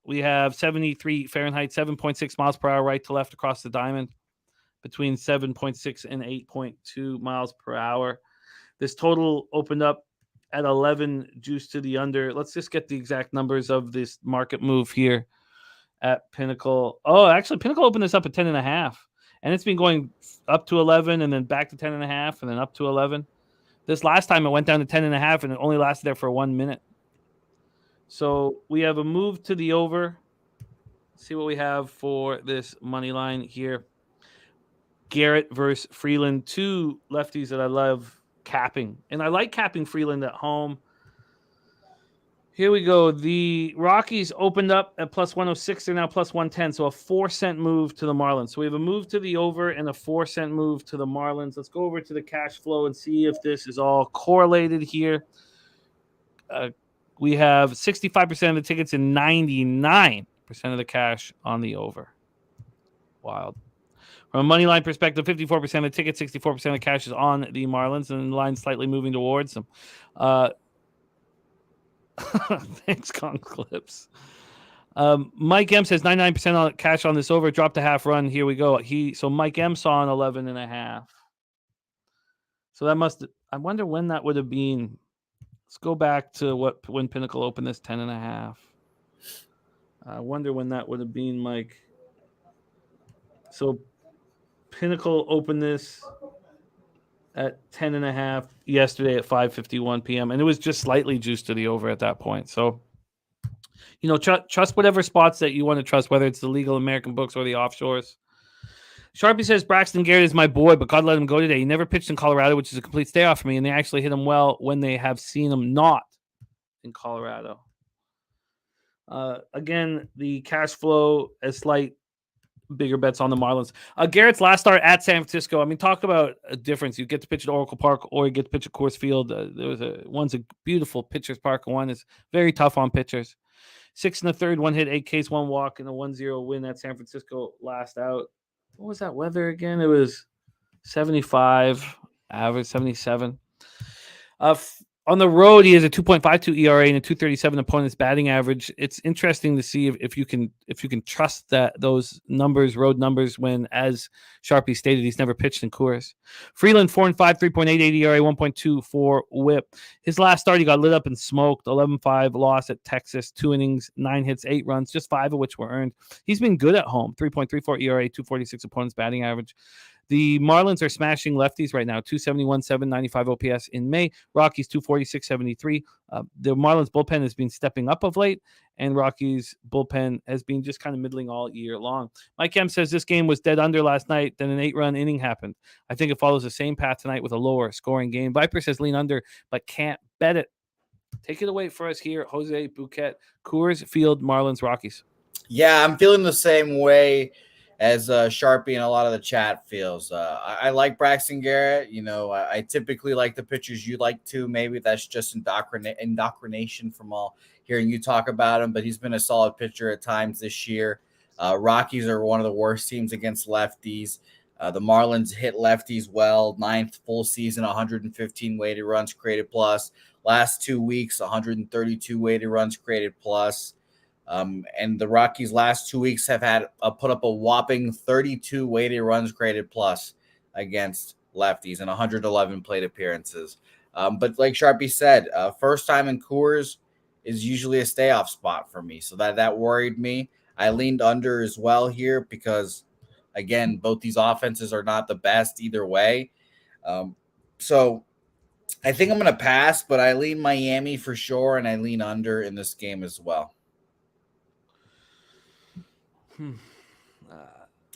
We have 73 Fahrenheit, 7.6 miles per hour right to left across the diamond, between 7.6 and 8.2 miles per hour. This total opened up at 11, juice to the under. Let's just get the exact numbers of this market move here at Pinnacle. Oh, actually, Pinnacle opened this up at 10.5, and it's been going up to 11 and then back to 10.5 and then up to 11. This last time it went down to 10.5 and it only lasted there for 1 minute. So we have a move to the over. Let's see what we have for this money line here. Garrett versus Freeland, two lefties that I love capping. And I like capping Freeland at home. Here we go. The Rockies opened up at plus 106. They're now plus 110. So a 4-cent move to the Marlins. So we have a move to the over and a 4-cent move to the Marlins. Let's go over to the cash flow and see if this is all correlated here. We have 65% of the tickets and 99% of the cash on the over. Wild. From a money line perspective, 54% of the tickets, 64% of the cash is on the Marlins, and the line slightly moving towards them. Thanks, Con Clips. Mike M says 99% on cash on this over. Dropped a half run. Here we go. So Mike M saw an 11.5. So that I wonder when that would have been. Let's go back to when Pinnacle opened this 10.5. I wonder when that would have been, Mike. So Pinnacle opened this at 10.5 yesterday at 5:51 p.m. and it was just slightly juiced to the over at that point. So, trust whatever spots that you want to trust, whether it's the legal American books or the offshores. Sharpie says Braxton Garrett is my boy, but God let him go today. He never pitched in Colorado, which is a complete stay off for me, and they actually hit him well when they have seen him not in Colorado. Again, the cash flow is slight. Bigger bets on the Marlins. Garrett's last start at San Francisco. I mean, talk about a difference. You get to pitch at Oracle Park or you get to pitch at Coors Field. One's a beautiful pitcher's park, and one is very tough on pitchers. 6 1/3, 1 hit, 8 Ks, 1 walk, and a 1-0 win at San Francisco last out. What was that weather again? It was 75, average 77. On the road, he has a 2.52 ERA and a 2.37 opponent's batting average. It's interesting to see if you can trust those numbers, road numbers, when, as Sharpie stated, he's never pitched in Coors. Freeland 4-5, 3.88 ERA, 1.24 WHIP. His last start, he got lit up and smoked. 11-5 loss at Texas, 2 innings, 9 hits, 8 runs, just 5 of which were earned. He's been good at home. 3.34 ERA, 2.46 opponent's batting average. The Marlins are smashing lefties right now, 271, 795 OPS in May. Rockies 246, 73. The Marlins bullpen has been stepping up of late, and Rockies bullpen has been just kind of middling all year long. Mike M says this game was dead under last night, then an 8-run inning happened. I think it follows the same path tonight with a lower scoring game. Viper says lean under, but can't bet it. Take it away for us here, Jose Bouquett. Coors Field, Marlins, Rockies. Yeah, I'm feeling the same way as Sharpie and a lot of the chat feels. I like Braxton Garrett. You know, I typically like the pitchers you like too. Maybe that's just indoctrination from all hearing you talk about him, but he's been a solid pitcher at times this year. Rockies are one of the worst teams against lefties. The Marlins hit lefties well. 9th full season, 115 weighted runs created plus. Last 2 weeks, 132 weighted runs created plus. And the Rockies' last 2 weeks have had put up a whopping 32 weighted runs created plus against lefties and 111 plate appearances. But like Sharpie said, first time in Coors is usually a stay-off spot for me. So that worried me. I leaned under as well here because, again, both these offenses are not the best either way. So I think I'm going to pass, but I lean Miami for sure, and I lean under in this game as well. And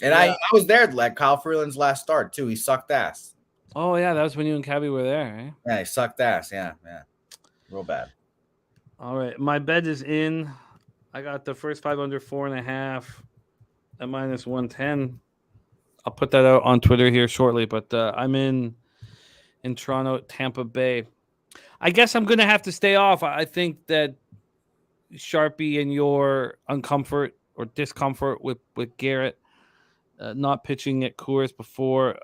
I was there at Kyle Freeland's last start, too. He sucked ass. Oh, yeah, that was when you and Cabby were there, right? Yeah, he sucked ass. Yeah. Real bad. All right, my bet is in. I got the first 5 under 4.5 at minus 110. I'll put that out on Twitter here shortly, but I'm in Toronto, Tampa Bay. I guess I'm going to have to stay off. I think that Sharpie and your uncomfort or discomfort with Garrett not pitching at Coors before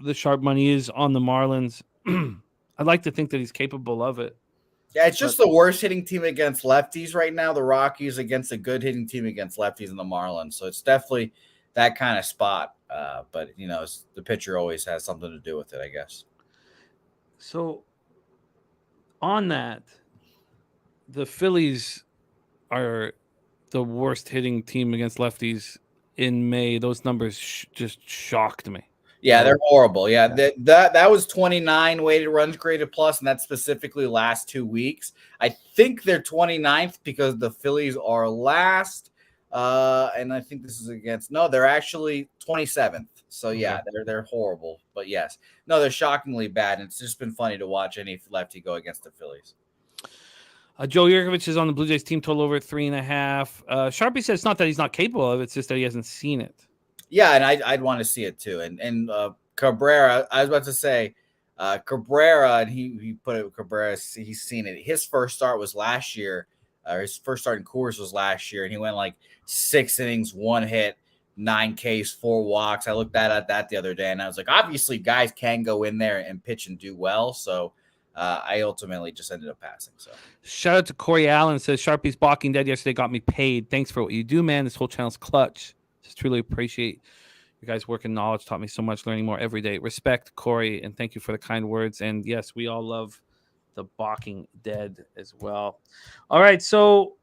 the sharp money is on the Marlins. I'd like to think that he's capable of it. Yeah, it's just the worst hitting team against lefties right now. The Rockies against a good hitting team against lefties and the Marlins. So it's definitely that kind of spot. But, you know, the pitcher always has something to do with it, I guess. So on that, the Phillies are the worst hitting team against lefties in May. Those numbers just shocked me. Yeah, they're horrible. Yeah, that was 29 weighted runs created plus, and that's specifically last 2 weeks. I think they're 29th because the Phillies are last, and I think this is they're actually 27th. So yeah, they're horrible. But yes, no, they're shockingly bad, and it's just been funny to watch any lefty go against the Phillies. Joe Yurkovich is on the Blue Jays team total over 3.5. Sharpie says it's not that he's not capable of it, it's just that he hasn't seen it. Yeah, and I'd want to see it too. And Cabrera, I was about to say Cabrera, and he put it. Cabrera, he's seen it. His first start was last year. His first start in Coors was last year, and he went like 6 innings, 1 hit, 9 Ks, 4 walks. I looked at that the other day, and I was like, obviously, guys can go in there and pitch and do well. So I ultimately just ended up passing. So shout out to Corey Allen, says Sharpie's balking dead yesterday got me paid. Thanks for what you do, man. This whole channel's clutch. Just truly appreciate you guys' work and knowledge. Taught me so much, learning more every day. Respect, Corey, and thank you for the kind words. And yes, we all love the balking dead as well. All right, so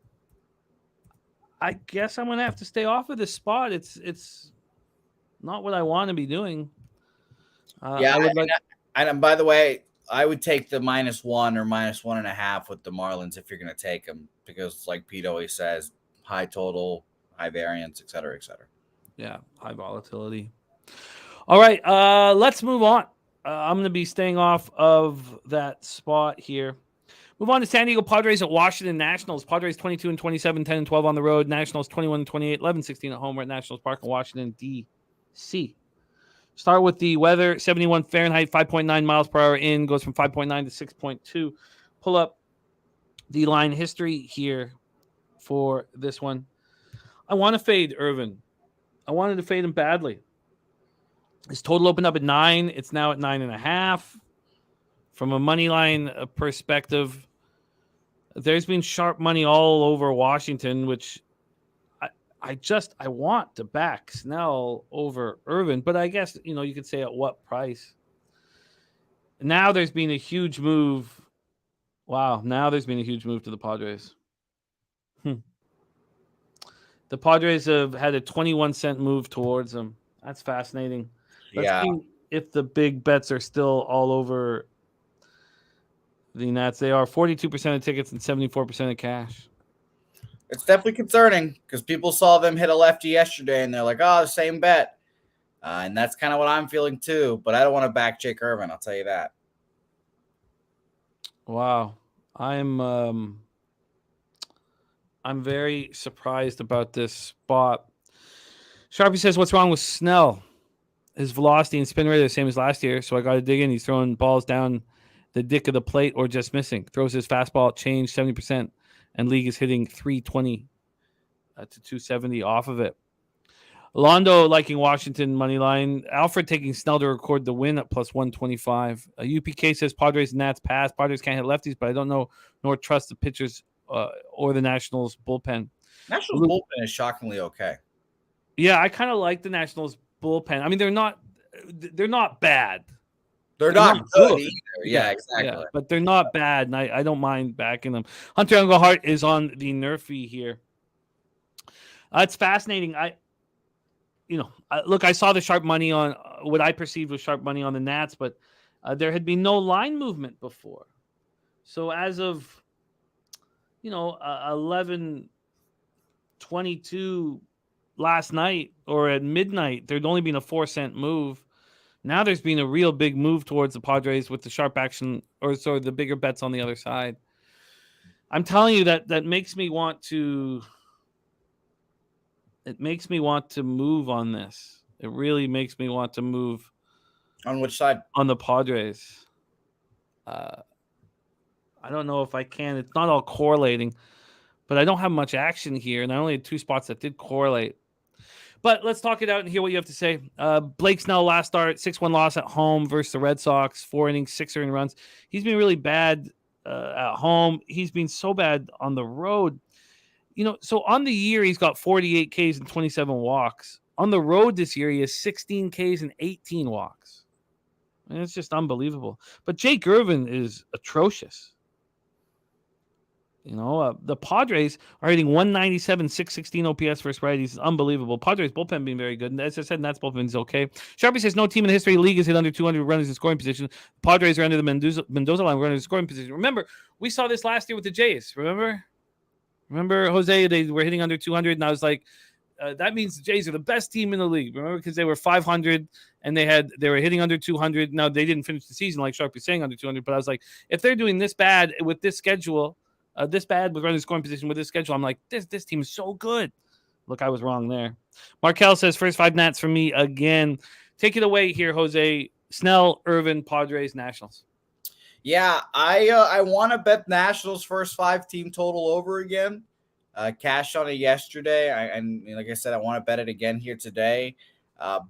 I guess I'm gonna have to stay off of this spot. It's not what I want to be doing. Yeah, and by the way, I would take the -1 or -1.5 with the Marlins if you're going to take them, because like Pete always says, high total, high variance, et cetera, et cetera. Yeah, high volatility. All right, let's move on. I'm going to be staying off of that spot here. Move on to San Diego Padres at Washington Nationals. Padres 22-27, 10-12 on the road. Nationals 21-28, 11-16 at home. We're at Nationals Park in Washington, D.C. Start with the weather, 71 Fahrenheit, 5.9 miles per hour in, goes from 5.9 to 6.2. Pull up the line history here for this one. I want to fade Irvin. I wanted to fade him badly. His total opened up at 9. It's now at 9.5. From a money line perspective, there's been sharp money all over Washington, which I want to back Snell over Irvin, but I guess, you could say at what price. Now there's been a huge move. Wow. Now there's been a huge move to the Padres. The Padres have had a 21-cent move towards them. That's fascinating. Yeah. see if the big bets are still all over the Nats. They are 42% of tickets and 74% of cash. It's definitely concerning because people saw them hit a lefty yesterday and they're like, oh, same bet. And that's kind of what I'm feeling too. But I don't want to back Jake Irvin. I'll tell you that. Wow. I'm very surprised about this spot. Sharpie says, what's wrong with Snell? His velocity and spin rate are the same as last year, so I got to dig in. He's throwing balls down the dick of the plate or just missing. Throws his fastball at change 70%, and league is hitting 320 to 270 off of it. Londo liking Washington money line. Alfred taking Snell to record the win at plus 125. UPK says Padres and Nats pass. Padres can't hit lefties, but I don't know nor trust the pitchers or the Nationals bullpen. Nationals bullpen is shockingly okay. Yeah, I kind of like the Nationals bullpen. I mean, they're not bad. They're not good either. Yeah, exactly. Yeah, but they're not bad, and I don't mind backing them. Hunter Engelhart is on the Nerfy here. It's fascinating. Look, I saw the sharp money on what I perceived was sharp money on the Nats, but there had been no line movement before. So as of 11:22 last night or at midnight, there'd only been a 4-cent move. Now there's been a real big move towards the Padres with the sharp action, or sort of the bigger bets on the other side. I'm telling you that makes me want to. It makes me want to move on this. It really makes me want to move. On which side? On the Padres. I don't know if I can. It's not all correlating, but I don't have much action here, and I only had 2 spots that did correlate. But let's talk it out and hear what you have to say. Blake Snell last start, 6-1 loss at home versus the Red Sox, 4 innings, 6 earned runs. He's been really bad at home. He's been so bad on the road. So on the year, he's got 48 Ks and 27 walks. On the road this year, he has 16 Ks and 18 walks. And it's just unbelievable. But Jake Irvin is atrocious. The Padres are hitting 197, 616 OPS versus righties. It's unbelievable. Padres bullpen being very good. And as I said, Nats bullpen is okay. Sharpie says no team in the history of the league has hit under 200 runners in scoring position. The Padres are under the Mendoza line runners in scoring position. Remember, we saw this last year with the Jays. Remember, Jose? They were hitting under 200, and I was like, that means the Jays are the best team in the league. Remember, because they were 500 and they were hitting under 200. Now they didn't finish the season like Sharpie saying under 200, but I was like, if they're doing this bad with this schedule. This bad with running scoring position with this schedule. I'm like, this team is so good. Look, I was wrong there. Markel says first 5 Nats for me again. Take it away here, Jose. Snell, Irvin, Padres, Nationals. Yeah, I want to bet Nationals first 5 team total over again. Cashed on it yesterday. And like I said, I want to bet it again here today.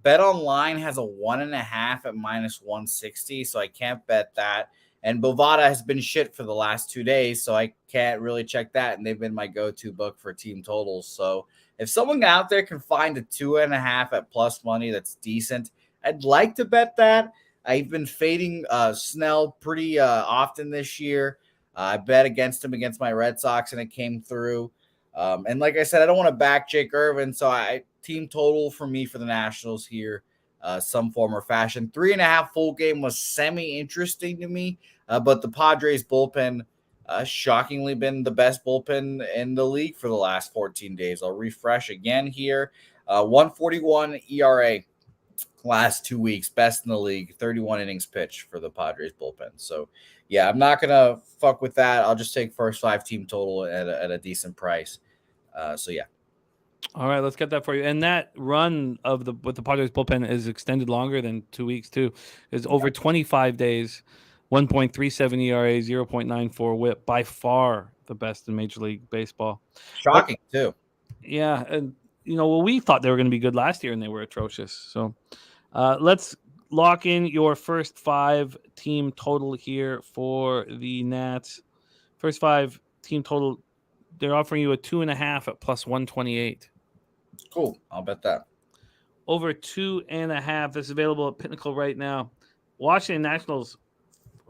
Bet Online has a 1.5 at minus 160, so I can't bet that. And Bovada has been shit for the last 2 days, so I can't really check that. And they've been my go-to book for team totals. So if someone out there can find a 2.5 at plus money that's decent, I'd like to bet that. I've been fading Snell pretty often this year. I bet against him against my Red Sox, and it came through. And like I said, I don't want to back Jake Irvin, so team total for me for the Nationals here. Some form or fashion. 3.5 full game was semi-interesting to me, but the Padres bullpen shockingly been the best bullpen in the league for the last 14 days. I'll refresh again here. 141 ERA last 2 weeks, best in the league. 31 innings pitched for the Padres bullpen. So, yeah, I'm not going to fuck with that. I'll just take first 5 team total at a decent price. Yeah. All right, let's get that for you. And that run with the Padres bullpen is extended longer than 2 weeks too. It's over 25 days, 1.37 ERA, 0.94 WHIP, by far the best in Major League Baseball. Shocking too. Yeah, and we thought they were going to be good last year, and they were atrocious. So let's lock in your first 5 team total here for the Nats. First 5 team total. They're offering you a 2.5 at plus 128. Cool. I'll bet that. Over 2.5. This is available at Pinnacle right now. Washington Nationals.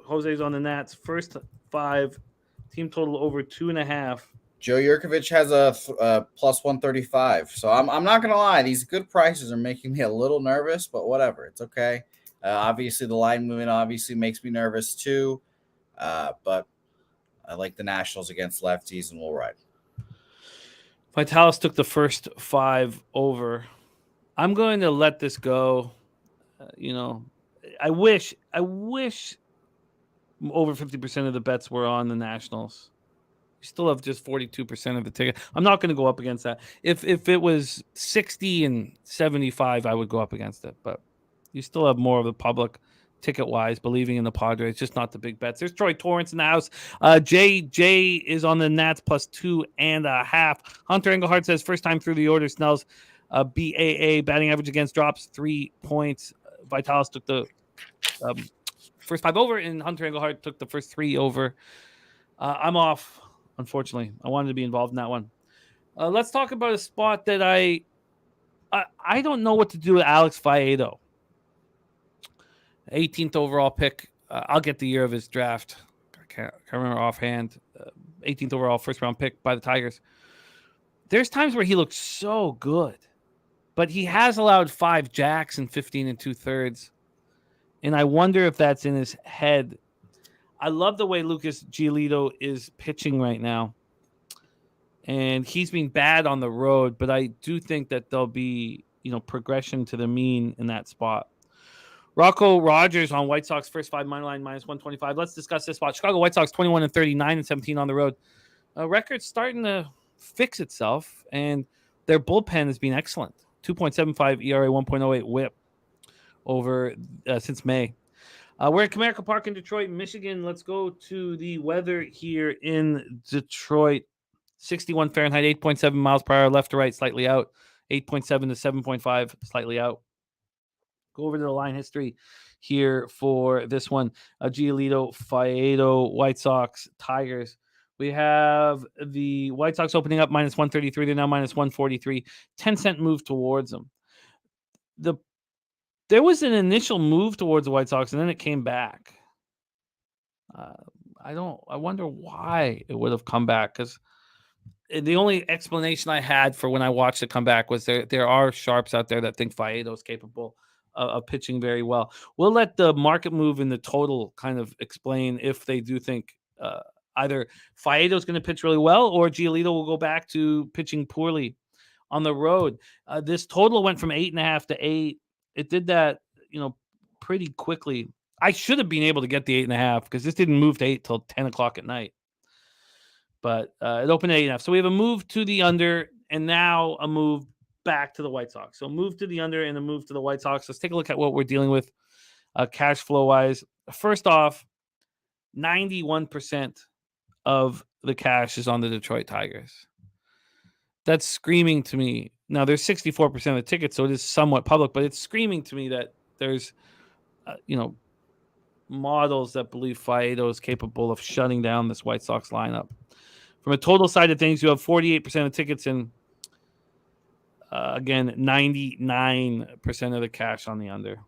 Jose's on the Nats. First 5 team total over 2.5. Joe Yurkovich has a plus 135. So I'm not gonna lie, these good prices are making me a little nervous, but whatever, it's okay. Obviously, the line movement obviously makes me nervous too, but I like the Nationals against lefties, and we'll ride. Vitalis took the first 5 over. I'm going to let this go. I wish over 50% of the bets were on the Nationals. You still have just 42% of the ticket. I'm not going to go up against that. If it was 60 and 75, I would go up against it. But you still have more of the public ticket-wise believing in the Padres, just not the big bets. There's Troy Torrance in the house. Jay is on the Nats plus 2.5. Hunter Engelhardt says first time through the order. Snell's BAA batting average against drops 3 points. Vitalis took the first 5 over, and Hunter Engelhardt took the first 3 over. I'm off, unfortunately. I wanted to be involved in that one. Let's talk about a spot that I don't know what to do with Alex Faedo. 18th overall pick. I'll get the year of his draft. I can't remember offhand. 18th overall first round pick by the Tigers. There's times where he looks so good, but he has allowed 5 jacks and 15 2/3. And I wonder if that's in his head. I love the way Lucas Giolito is pitching right now. And he's been bad on the road, but I do think that there'll be, progression to the mean in that spot. Rocco Rogers on White Sox first 5 money line minus 125. Let's discuss this spot. Chicago White Sox 21 and 39 and 17 on the road. Record's starting to fix itself, and their bullpen has been excellent. 2.75 ERA, 1.08 WHIP over since May. We're at Comerica Park in Detroit, Michigan. Let's go to the weather here in Detroit. 61 Fahrenheit, 8.7 miles per hour, left to right, slightly out. 8.7 to 7.5, slightly out. Go over to the line history here for this one. Giolito, Faedo, White Sox, Tigers. We have the White Sox opening up minus 133. They're now minus 143. 10-cent move towards them. There was an initial move towards the White Sox, and then it came back. I wonder why it would have come back, because the only explanation I had for when I watched it come back was there are sharps out there that think Faedo is capable of pitching very well. We'll let the market move in the total kind of explain if they do think either Faedo is going to pitch really well or Giolito will go back to pitching poorly on the road. This total went from 8.5 to 8. It did that, pretty quickly. I should have been able to get the 8.5 because this didn't move to 8 till 10 o'clock at night. But it opened at 8.5. So we have a move to the under and now a move back to the White Sox. So move to the under and a move to the White Sox. Let's take a look at what we're dealing with cash flow wise. First off, 91% of the cash is on the Detroit Tigers. That's screaming to me. Now, there's 64% of the tickets, so it is somewhat public, but it's screaming to me that there's, models that believe Faedo is capable of shutting down this White Sox lineup. From a total side of things, you have 48% of tickets and, again, 99% of the cash on the under.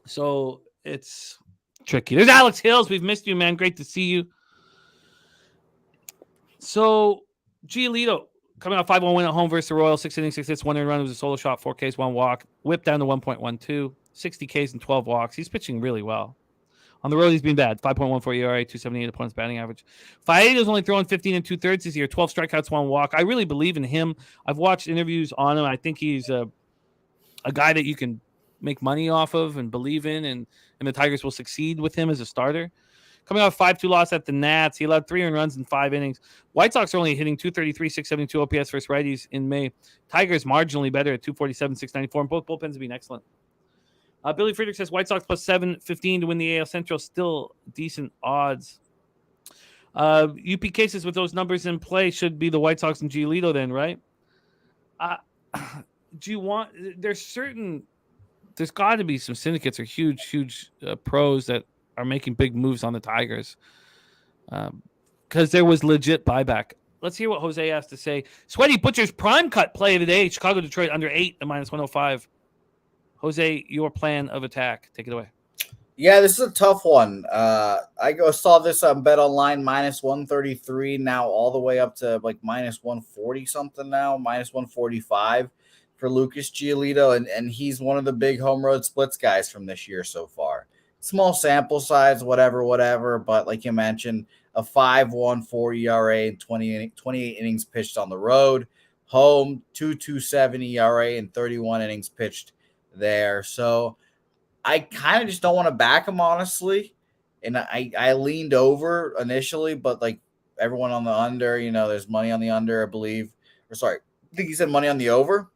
So it's tricky. There's Alex Hills. We've missed you, man. Great to see you. So Giolito coming off 5-1 win at home versus the Royals, 6 innings, 6 hits, 1 earned run. It was a solo shot, 4 Ks, 1 walk. Whipped down to 1.12, 60 Ks and 12 walks. He's pitching really well. On the road, he's been bad. 5.14 ERA, 278 opponent's batting average. Faedo's only throwing 15 2/3 this year, 12 strikeouts, 1 walk. I really believe in him. I've watched interviews on him. I think he's a guy that you can make money off of and believe in, and the Tigers will succeed with him as a starter. Coming off 5-2 loss at the Nats, he allowed 3 earned runs in 5 innings. White Sox are only hitting 233, 672 OPS versus righties in May. Tigers marginally better at 247, 694, and both bullpens have been excellent. Billy Friedrich says White Sox plus 715 to win the AL Central. Still decent odds. UP cases with those numbers in play should be the White Sox and Giolito then, right? Do you want? There's got to be some syndicates or huge pros that are making big moves on the Tigers because there was legit buyback. Let's hear what Jose has to say. Sweaty Butcher's prime cut play of the day. Chicago Detroit under 8 at minus 105. Jose, your plan of attack. Take it away. Yeah, this is a tough one. Saw this on Bet Online -133 now, all the way up to like -140 something now, -145 for Lucas Giolito, and he's one of the big home road splits guys from this year so far. Small sample size, whatever, but like you mentioned, a 5.14 ERA and 28 innings pitched on the road, home 2.27 ERA and 31 innings pitched there. So I kind of just don't want to back him, honestly. And I leaned over initially, but like everyone on the under, there's money on the under, I believe. Or sorry, I think you said money on the over.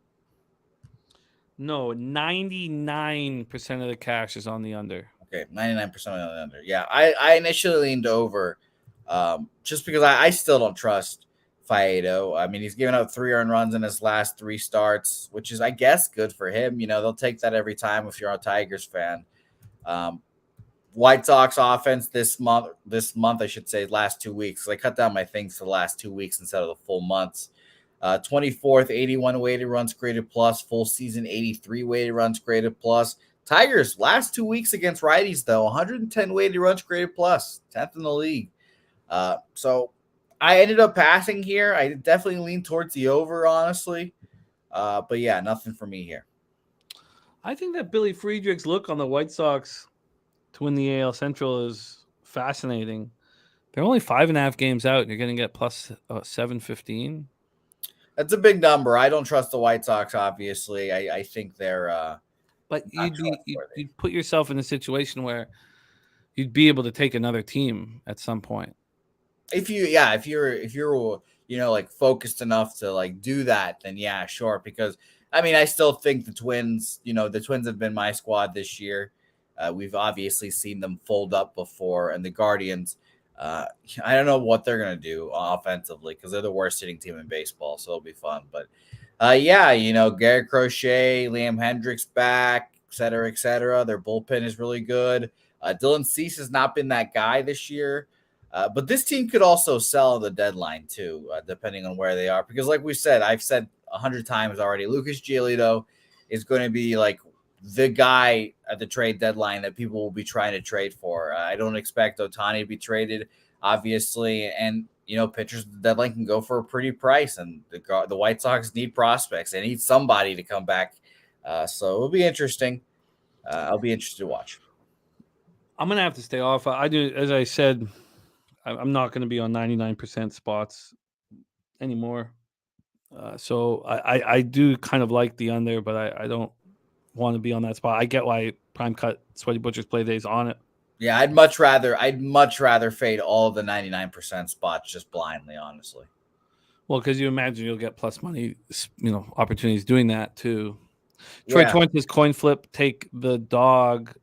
No, 99% of the cash is on the under. Okay, 99% on the under. Yeah, I initially leaned over just because I still don't trust Faedo. I mean, he's given up 3 earned runs in his last 3 starts, which is, I guess, good for him. They'll take that every time if you're a Tigers fan. White Sox offense this month, I should say, last 2 weeks. I cut down my things to the last 2 weeks instead of the full months. 24th, 81 weighted runs created plus, full season 83 weighted runs created plus. Tigers last 2 weeks against righties, though, 110 weighted runs created plus, 10th in the league. So I ended up passing here. I definitely lean towards the over, honestly. But yeah, nothing for me here. I think that Billy Friedrich's look on the White Sox to win the AL Central is fascinating. They're only 5.5 games out, and you're going to get plus 715. That's a big number. I don't trust the White Sox, obviously. I think they're but you'd put yourself in a situation where you'd be able to take another team at some point. If you're like focused enough to like do that, then yeah, sure. Because I mean, I still think the Twins, the Twins have been my squad this year. We've obviously seen them fold up before, and the Guardians, I don't know what they're gonna do offensively because they're the worst hitting team in baseball, so it'll be fun. But Garrett Crochet, Liam Hendricks back, et cetera. Their bullpen is really good. Dylan Cease has not been that guy this year. But this team could also sell the deadline too, depending on where they are. Because like we said, I've said 100 times already, Lucas Giolito is going to be like the guy at the trade deadline that people will be trying to trade for. I don't expect Ohtani to be traded, obviously. And, pitchers at the deadline can go for a pretty price. And the White Sox need prospects. They need somebody to come back. So it'll be interesting. I'll be interested to watch. I'm going to have to stay off. I do, as I said, I'm not going to be on 99% spots anymore. So I do kind of like the under, but I don't want to be on that spot. I get why Prime Cut Sweaty Butcher's play days on it. Yeah, I'd much rather fade all of the 99% spots just blindly, honestly. Well, because you imagine you'll get plus money, opportunities doing that too. Troy Torrance's coin flip, take the dog.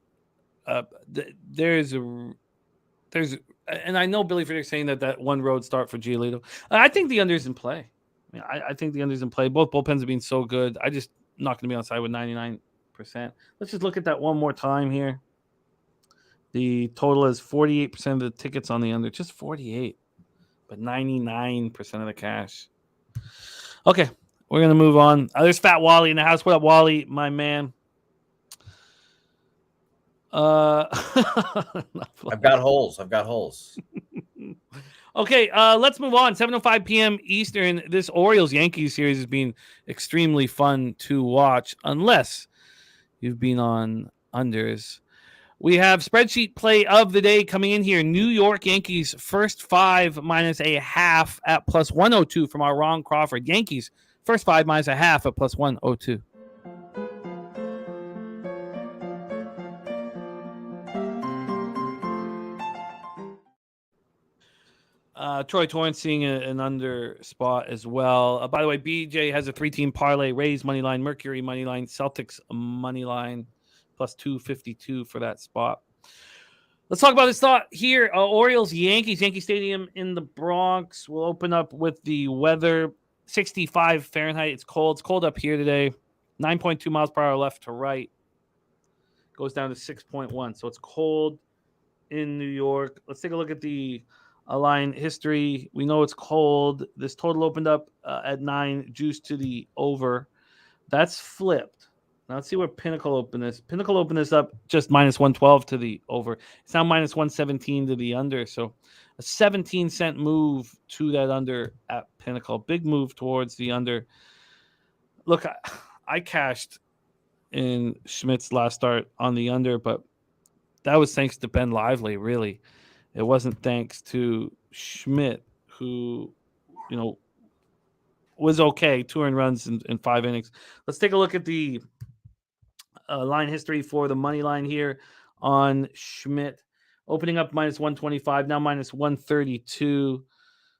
There's, and I know Billy Friedrich saying that one road start for Giolito. I think the under's in play. I think the under's in play. Both bullpens have been so good. I just not going to be on side with 99%. Let's just look at that one more time here. The total is 48% of the tickets on the under, just 48, but 99% of the cash. Okay, we're going to move on. There's Fat Wally in the house. What up, Wally, my man? I've got holes. Okay, let's move on. 7:05 p.m. Eastern. This Orioles-Yankees series has been extremely fun to watch, unless you've been on unders. We have spreadsheet play of the day coming in here. New York Yankees first 5 minus a half at plus 102 from our Ron Crawford. Yankees first 5 minus a half at plus 102. Troy Torrance seeing an under spot as well. By the way, BJ has a 3-team parlay: Rays money line, Mercury money line, Celtics money line, plus 252 for that spot. Let's talk about this thought here. Orioles, Yankees, Yankee Stadium in the Bronx will open up with the weather. 65 Fahrenheit. It's cold. It's cold up here today. 9.2 miles per hour left to right. Goes down to 6.1. So it's cold in New York. Let's take a look at the line history. We know it's cold. This total opened up at 9, juice to the over. That's flipped. Now let's see where Pinnacle opened this. Pinnacle opened this up just minus 112 to the over. It's now minus 117 to the under. So a 17-cent move to that under at Pinnacle. Big move towards the under. Look, I cashed in Schmidt's last start on the under, but that was thanks to Ben Lively, really. It wasn't thanks to Schmidt, who, was okay, 2 earned runs in 5 innings. Let's take a look at the line history for the money line here on Schmidt. Opening up minus 125, now minus 132.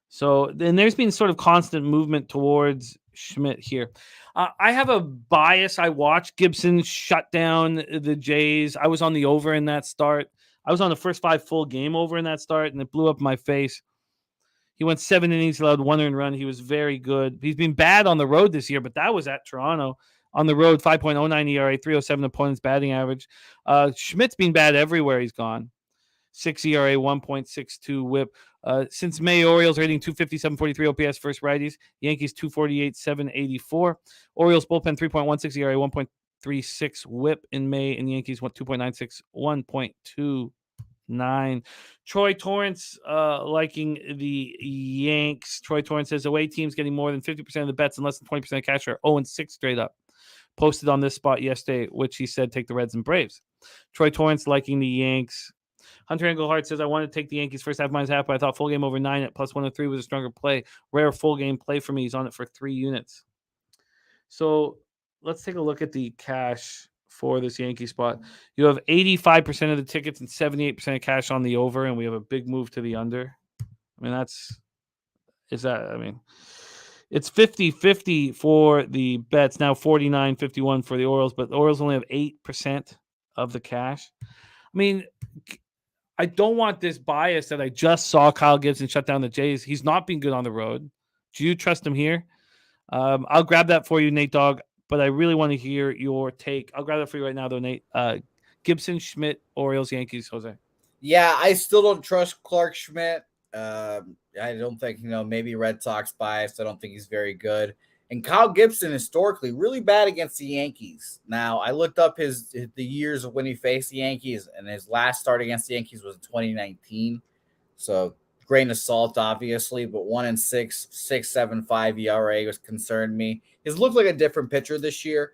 So then there's been sort of constant movement towards Schmidt here. I have a bias. I watched Gibson shut down the Jays. I was on the over in that start. I was on the first 5 full game over in that start, and it blew up my face. He went 7 innings, allowed 1 earned run. He was very good. He's been bad on the road this year, but that was at Toronto. On the road, 5.09 ERA, 307 opponent's batting average. Schmidt's been bad everywhere he's gone. 6 ERA, 1.62 whip. Since May, Orioles rating 257.43 OPS versus righties. Yankees 248.784. Orioles bullpen 3.16 ERA, 1.36 whip in May, and Yankees went 2.96, 1.29. Troy Torrance liking the Yanks. Troy Torrance says away teams getting more than 50% of the bets and less than 20% of cash are 0-6 straight up. Posted on this spot yesterday, which he said take the Reds and Braves. Troy Torrance liking the Yanks. Hunter Engelhardt says, I wanted to take the Yankees first half minus half, but I thought full game over 9 at plus 103 was a stronger play. Rare full game play for me. He's on it for 3 units. So let's take a look at the cash for this Yankee spot. You have 85% of the tickets and 78% of cash on the over, and we have a big move to the under. I mean, it's 50-50 for the bets, now 49-51 for the Orioles, but the Orioles only have 8% of the cash. I mean, I don't want this bias that I just saw Kyle Gibson shut down the Jays. He's not been good on the road. Do you trust him here? I'll grab that for you, Nate Dogg, but I really want to hear your take. I'll grab that for you right now, though, Nate. Gibson, Schmidt, Orioles, Yankees, Jose. Yeah, I still don't trust Clark Schmidt. I don't think, maybe Red Sox biased. I don't think he's very good. And Kyle Gibson, historically, really bad against the Yankees. Now, I looked up the years of when he faced the Yankees, and his last start against the Yankees was in 2019. So, grain of salt, obviously, but 1-6, 6.75 ERA was concerned me. He's looked like a different pitcher this year.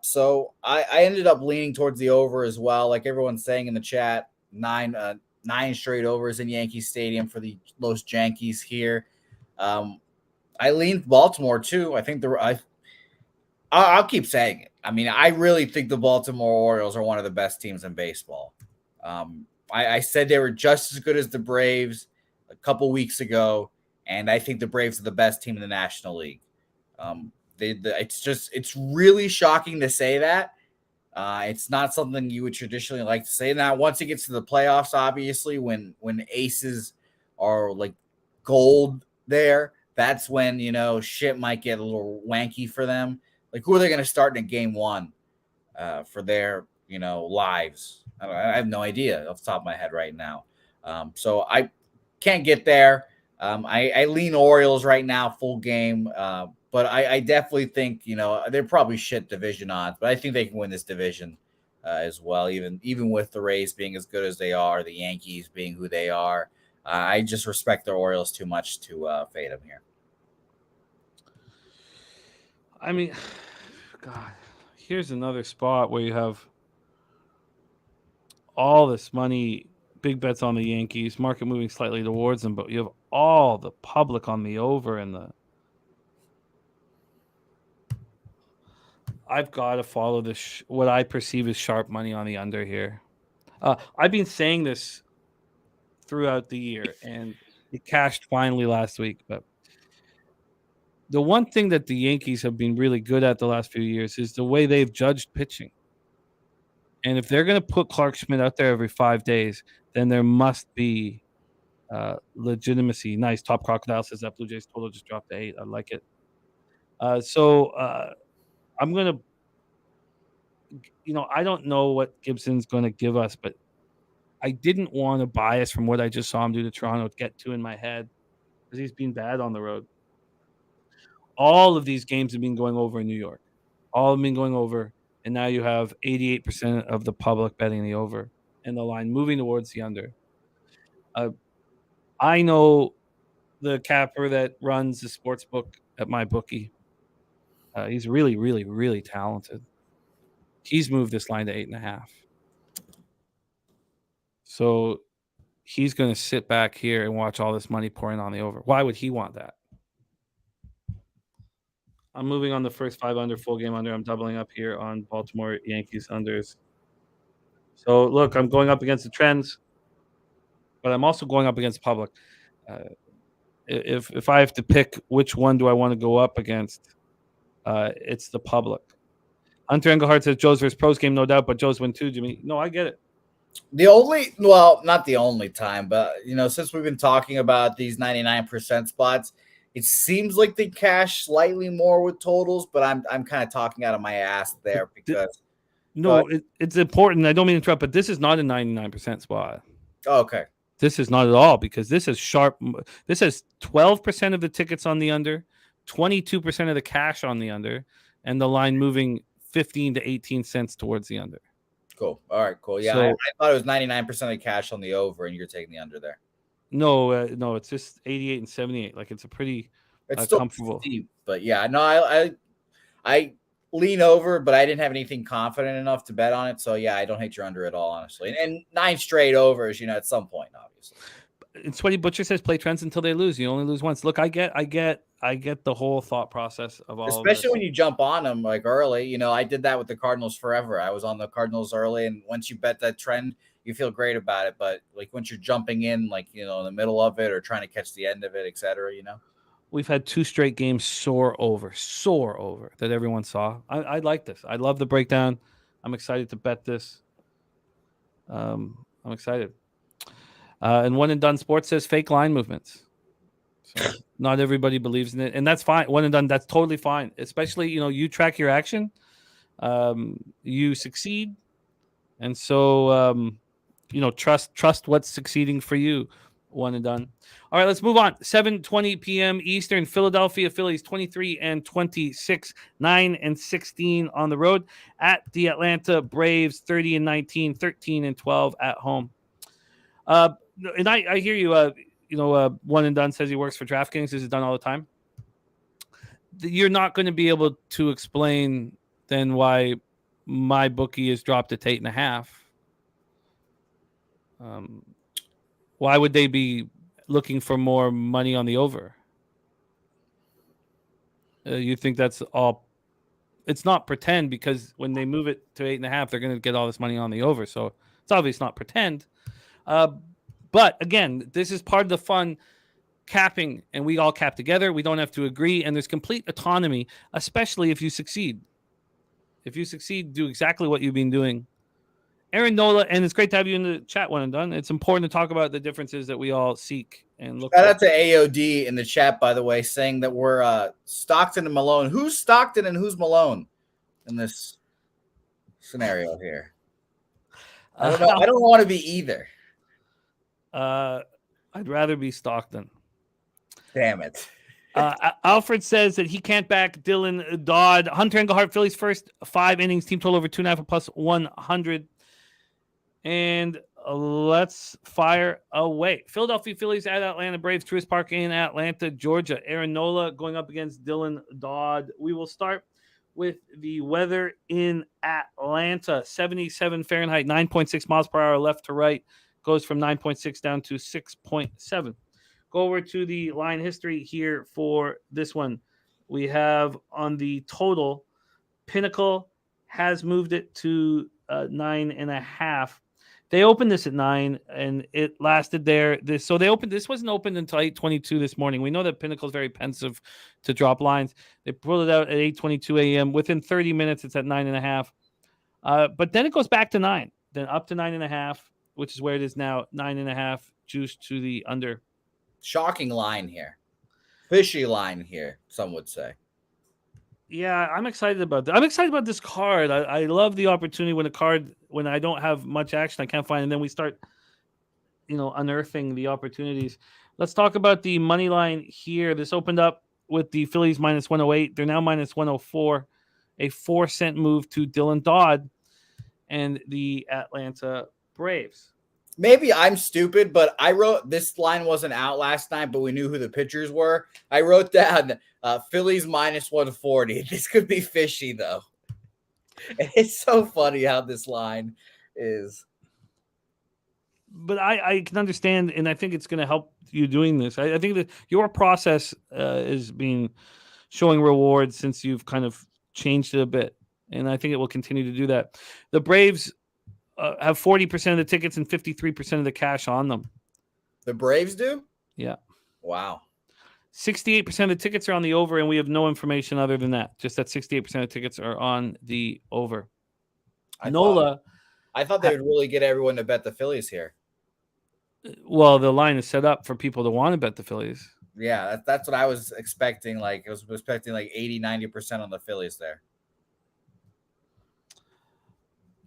So, I ended up leaning towards the over as well. Like everyone's saying in the chat, 9 straight overs in Yankee Stadium for the Los Yankees here. I leaned Baltimore too. I think I'll keep saying it. I mean, I really think the Baltimore Orioles are one of the best teams in baseball. I said they were just as good as the Braves a couple weeks ago, and I think the Braves are the best team in the National League. It's really shocking to say that. It's not something you would traditionally like to say. Now, once it gets to the playoffs, obviously, when aces are like gold there, that's when, shit might get a little wanky for them. Like, who are they going to start in game 1 for their, lives? I have no idea off the top of my head right now. So I can't get there. I lean Orioles right now, full game. But I definitely think, they're probably shit division odds, but I think they can win this division as well, even with the Rays being as good as they are, the Yankees being who they are. I just respect the Orioles too much to fade them here. I mean, God, here's another spot where you have all this money, big bets on the Yankees, market moving slightly towards them, but you have all the public on the over and I've got to follow this, what I perceive as sharp money on the under here. I've been saying this throughout the year, and it cashed finally last week. But the one thing that the Yankees have been really good at the last few years is the way they've judged pitching. And if they're going to put Clark Schmidt out there every 5 days, then there must be legitimacy. Nice. Top Crocodile says that Blue Jays total just dropped to 8. I like it. I'm going to, I don't know what Gibson's going to give us, but I didn't want to bias from what I just saw him do to Toronto to get to in my head because he's been bad on the road. All of these games have been going over in New York. All have been going over and now you have 88% of the public betting the over, and the line moving towards the under. I know the capper that runs the sports book at my bookie. He's really, really, really talented. He's moved this line to 8.5. So he's going to sit back here and watch all this money pouring on the over. Why would he want that? I'm moving on the first 5 under, full game under. I'm doubling up here on Baltimore Yankees unders. So look, I'm going up against the trends, but I'm also going up against public. If I have to pick which one do I want to go up against, it's the public. Hunter Engelhardt says Joe's versus pros game, no doubt, but Joe's win too, Jimmy. No, I get it. Not the only time, but since we've been talking about these 99% spots, it seems like they cash slightly more with totals, but I'm kind of talking out of my ass there because it's important. I don't mean to interrupt, but this is not a 99% spot. Okay. This is not at all, because this is sharp. This has 12% of the tickets on the under, 22% of the cash on the under, and the line moving 15 to 18 cents towards the under. Cool. All right, cool. Yeah, I thought it was 99% of cash on the over, and you're taking the under there. No, it's just 88 and 78. Like, it's a pretty still comfortable. Steep, but yeah, no, I lean over, but I didn't have anything confident enough to bet on it. So yeah, I don't hate your under at all, honestly. And 9 straight overs, at some point, obviously. And Sweaty Butcher says play trends until they lose. You only lose once. Look, I get the whole thought process of all. Especially when you jump on them like early. I did that with the Cardinals forever. I was on the Cardinals early, and once you bet that trend, you feel great about it. But like once you're jumping in, like in the middle of it or trying to catch the end of it, etc. We've had 2 straight games soar over that everyone saw. I like this. I love the breakdown. I'm excited to bet this. I'm excited. And One and Done Sports says fake line movements. So not everybody believes in it, and that's fine. One and done, that's totally fine. Especially, you track your action, you succeed, and so trust what's succeeding for you. One and done. All right, let's move on. 7:20 p.m. Eastern. Philadelphia Phillies 23-26, 9-16 on the road at the Atlanta Braves 30-19, 13-12 at home. And I hear you. One and Done says he works for DraftKings. This is done all the time. You're not going to be able to explain then why my bookie is dropped to 8.5. Why would they be looking for more money on the over? You think that's all? It's not pretend, because when they move it to 8.5, they're going to get all this money on the over. So it's obviously not pretend. But again, this is part of the fun, capping, and we all cap together. We don't have to agree, and there's complete autonomy, especially if you succeed. If you succeed, do exactly what you've been doing. Aaron Nola, and it's great to have you in the chat, One and Done. It's important to talk about the differences that we all seek and look Shout out to AOD in the chat, by the way, saying that we're Stockton and Malone. Who's Stockton and who's Malone in this scenario here? I don't know. I don't want to be either. I'd rather be Stockton. Damn it. Alfred says that he can't back Dylan Dodd. Hunter Engelhardt, Phillies first 5 innings, team total over 2.5 plus 100. And let's fire away. Philadelphia Phillies at Atlanta Braves, Truist Park in Atlanta, Georgia. Aaron Nola going up against Dylan Dodd. We will start with the weather in Atlanta. 77 Fahrenheit, 9.6 miles per hour left to right. Goes from 9.6 down to 6.7. Go over to the line history here for this one. We have on the total, Pinnacle has moved it to 9.5. They opened this at 9, and it lasted there. This wasn't opened until 8:22 this morning. We know that Pinnacle is very pensive to drop lines. They pulled it out at 8:22 a.m. Within 30 minutes, it's at 9.5. But then it goes back to 9, then up to 9.5, which is where it is now. 9.5 juice to the under. Shocking line here. Fishy line here, some would say. Yeah, I'm excited about that. I'm excited about this card. I love the opportunity when I don't have much action, I can't find, and then we start, unearthing the opportunities. Let's talk about the money line here. This opened up with the Phillies minus 108. They're now minus 104. a 4-cent move to Dylan Dodd and the Atlanta Braves. Maybe I'm stupid, but I wrote this line wasn't out last night, but we knew who the pitchers were. I wrote down Phillies minus 140. This could be fishy, though. It's so funny how this line is. But I can understand, and I think it's going to help you doing this. I think that your process is showing rewards since you've kind of changed it a bit, and I think it will continue to do that. The Braves have 40% of the tickets and 53% of the cash on them. The Braves do? Yeah. Wow. 68% of the tickets are on the over, and we have no information other than that. Just that 68% of the tickets are on the over. I thought they would really get everyone to bet the Phillies here. Well, the line is set up for people to want to bet the Phillies. Yeah, that's what I was expecting. Like, I was expecting like 80, 90% on the Phillies there.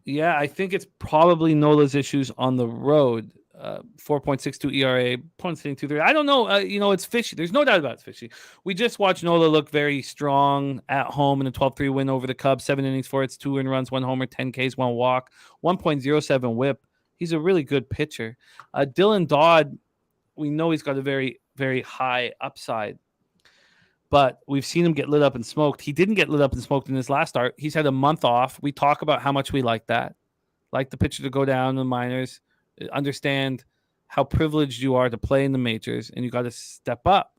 Yeah, I think it's probably Nola's issues on the road. 4.62 ERA, 0.23. I don't know. It's fishy. There's no doubt about it's fishy. We just watched Nola look very strong at home in a 12-3 win over the Cubs. 7 innings for it, 2 earned runs, 1 homer, 10 Ks, 1 walk, 1.07 whip. He's a really good pitcher. Dylan Dodd, we know he's got a very, very high upside, but we've seen him get lit up and smoked. He didn't get lit up and smoked in his last start. He's had a month off. We talk about how much we like that. Like the pitcher to go down in the minors, understand how privileged you are to play in the majors, and you got to step up.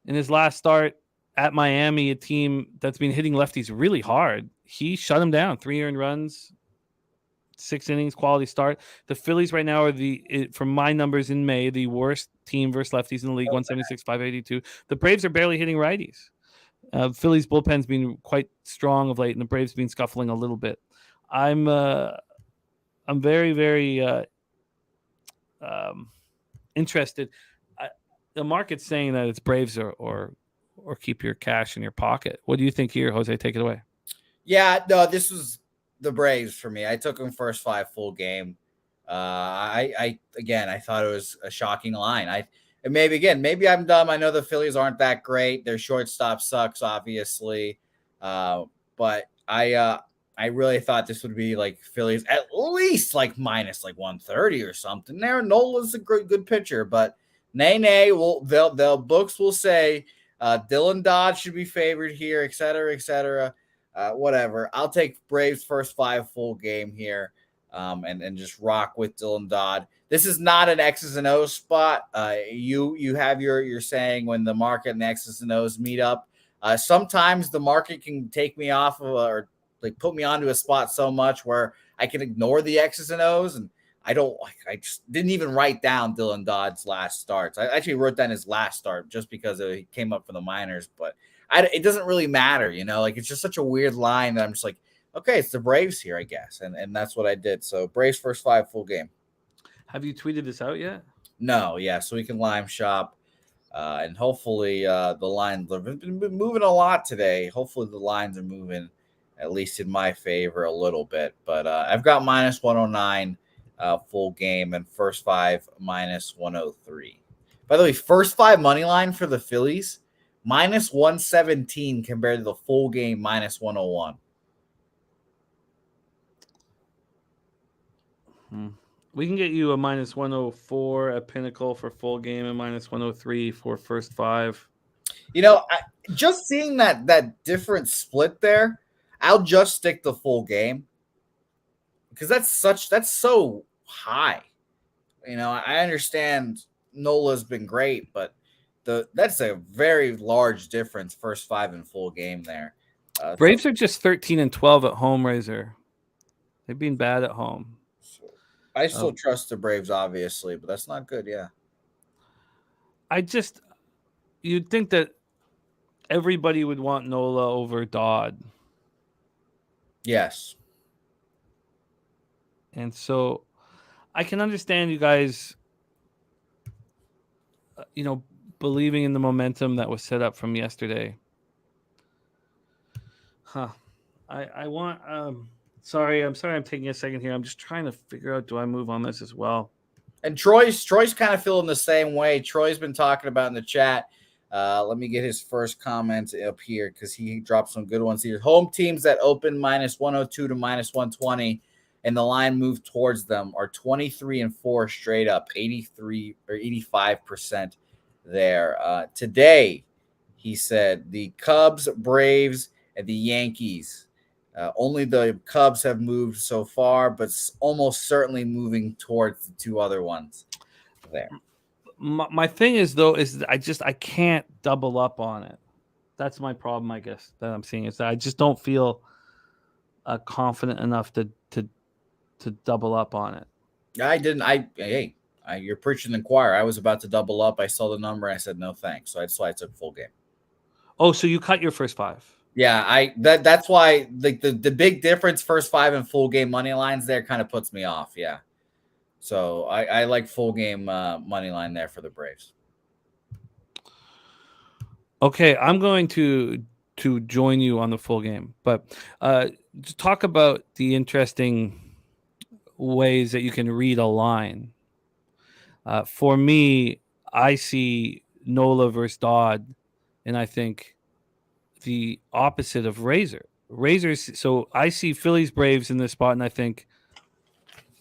In his last start at Miami, a team that's been hitting lefties really hard, he shut him down. 3 earned runs, 6 innings, quality start. The Phillies right now are from my numbers in May, the worst team versus lefties in the league, 176, 582. The Braves are barely hitting righties. Phillies bullpen's been quite strong of late, and the Braves been scuffling a little bit. I'm very, very interested. The market's saying that it's Braves or keep your cash in your pocket. What do you think here, Jose? Take it away. Yeah, no, this was the Braves for me. I took them first 5 full game. I thought it was a shocking line. Maybe I'm dumb. I know the Phillies aren't that great. Their shortstop sucks, obviously. But I really thought this would be like Phillies at least like minus like 130 or something. There, Nola's a good pitcher, but nay. Well, the books will say Dylan Dodd should be favored here, et cetera, et cetera. Whatever. I'll take Braves first 5 full game here, and just rock with Dylan Dodd. This is not an X's and O's spot. You have your saying when the market and the X's and O's meet up. Sometimes the market can take me off of or like put me onto a spot so much where I can ignore the X's and O's, and I just didn't even write down Dylan Dodd's last starts. I actually wrote down his last start just because he came up for the minors, but it doesn't really matter, like it's just such a weird line that I'm just like, okay, it's the Braves here, I guess. And that's what I did. So Braves first 5 full game. Have you tweeted this out yet? No. Yeah. So we can lime shop. And hopefully the lines have been moving a lot today. Hopefully the lines are moving at least in my favor a little bit, but I've got minus 109 full game and first 5 minus 103. By the way, first 5 money line for the Phillies, minus 117 compared to the full game minus 101. We can get you a minus 104 at Pinnacle for full game and minus 103 for first 5. Just seeing that different split there, I'll just stick the full game because that's so high. I understand Nola's been great, but that's a very large difference. First 5 in full game there. Braves are just 13-12 at home, Razor. They've been bad at home. I still trust the Braves, obviously, but that's not good. Yeah. You'd think that everybody would want Nola over Dodd. Yes. And so I can understand you guys, believing in the momentum that was set up from yesterday. I'm sorry I'm taking a second here. I'm just trying to figure out, do I move on this as well? And Troy's kind of feeling the same way. Troy's been talking about in the chat. Let me get his first comment up here because he dropped some good ones here. Home teams that open -102 to -120 and the line moved towards them are 23-4 straight up, 83 or 85% there. Today, he said the Cubs, Braves, and the Yankees. Only the Cubs have moved so far, but almost certainly moving towards the two other ones there. My thing is though is I can't double up on it. That's my problem, I guess, that I'm seeing is that I just don't feel confident enough to double up on it. I didn't. You're preaching to the choir. I was about to double up. I saw the number. And I said no thanks. So that's why I took full game. Oh, so you cut your first 5? Yeah, that's why the big difference first 5 and full game money lines there kind of puts me off. Yeah. So I like full game money line there for the Braves. Okay, I'm going to join you on the full game, but to talk about the interesting ways that you can read a line. For me, I see Nola versus Dodd, and I think the opposite of Razors. So I see Phillies Braves in this spot, and I think,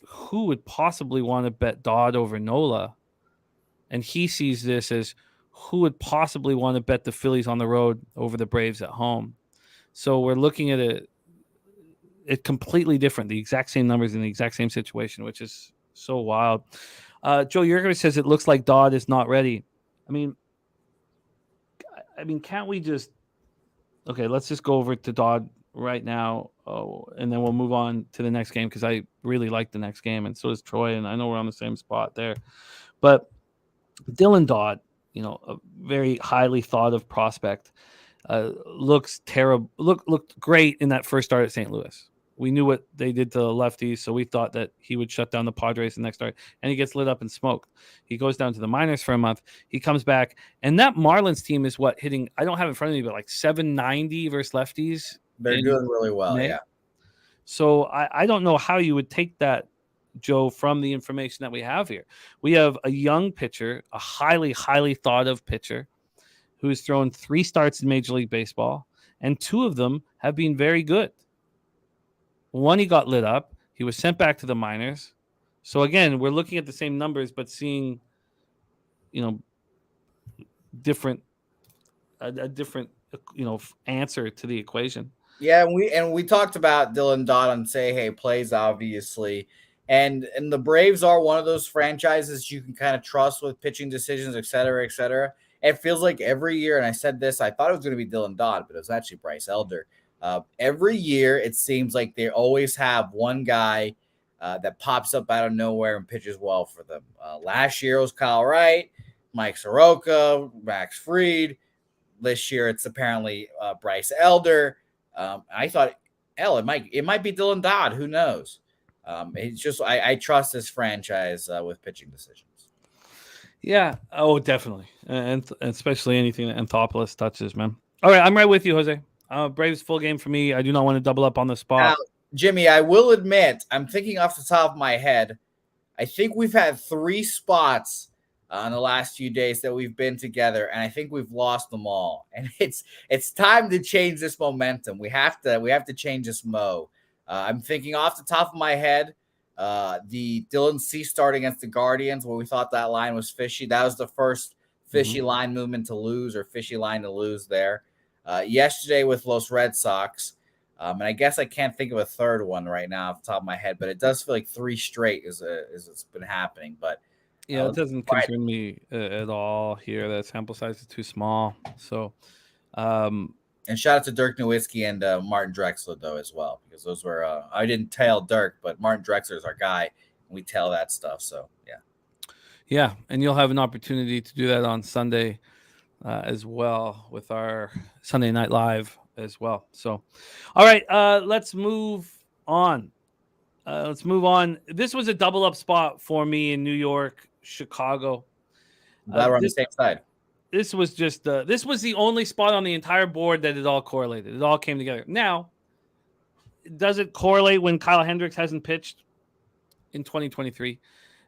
who would possibly want to bet Dodd over Nola? And he sees this as, who would possibly want to bet the Phillies on the road over the Braves at home? So we're looking at it completely different, the exact same numbers in the exact same situation, which is so wild. Joe Yerger says it looks like Dodd is not ready. I mean, can't we just... Okay, let's just go over to Dodd right now, and then we'll move on to the next game because I really like the next game, and so does Troy, and I know we're on the same spot there. But Dylan Dodd, a very highly thought of prospect, looks terrible. Looked great in that first start at St. Louis. We knew what they did to the lefties, so we thought that he would shut down the Padres the next start, and he gets lit up and smoked. He goes down to the minors for a month. He comes back, and that Marlins team is hitting, I don't have it in front of me, but like 790 versus lefties. They're doing really well, May. yeah. So I don't know how you would take that, Joe, from the information that we have here. We have a young pitcher, a highly, highly thought of pitcher, who's thrown 3 starts in Major League Baseball, and 2 of them have been very good. One, he got lit up. He was sent back to the minors. So again, we're looking at the same numbers, but seeing, different, a different, answer to the equation. Yeah, and we talked about Dylan Dodd on Say Hey Plays, obviously. And the Braves are one of those franchises you can kind of trust with pitching decisions, et cetera, et cetera. It feels like every year, and I said this, I thought it was going to be Dylan Dodd, but it was actually Bryce Elder. Every year, it seems like they always have one guy that pops up out of nowhere and pitches well for them. Last year, it was Kyle Wright, Mike Soroka, Max Fried. This year, it's apparently Bryce Elder. I thought, it might be Dylan Dodd. Who knows? It's just I trust this franchise with pitching decisions. Yeah. Oh, definitely, and especially anything that Anthopoulos touches, man. All right, I'm right with you, Jose. Braves full game for me. I do not want to double up on the spot. Now, Jimmy, I will admit, I'm thinking off the top of my head. I think we've had 3 spots in the last few days that we've been together, and I think we've lost them all. And it's time to change this momentum. We have to change this mo. I'm thinking off the top of my head, the Dylan C start against the Guardians, where we thought that line was fishy. That was the first fishy line movement to lose, or fishy line to lose there. Yesterday with Los Red Sox, and I guess I can't think of a third one right now off the top of my head, but it does feel like 3 straight is it's been happening. But yeah, it doesn't concern me at all here. That sample size is too small. So, and shout out to Dirk Nowitzki and Martin Drexler though as well, because those were I didn't tail Dirk, but Martin Drexler is our guy, and we tail that stuff. So yeah, and you'll have an opportunity to do that on Sunday as well with our Sunday Night Live as well. So, all right, let's move on. This was a double up spot for me in New York, Chicago. Glad we're on the same side. This was just this was the only spot on the entire board that it all correlated. It all came together. Now, does it correlate when Kyle Hendricks hasn't pitched in 2023?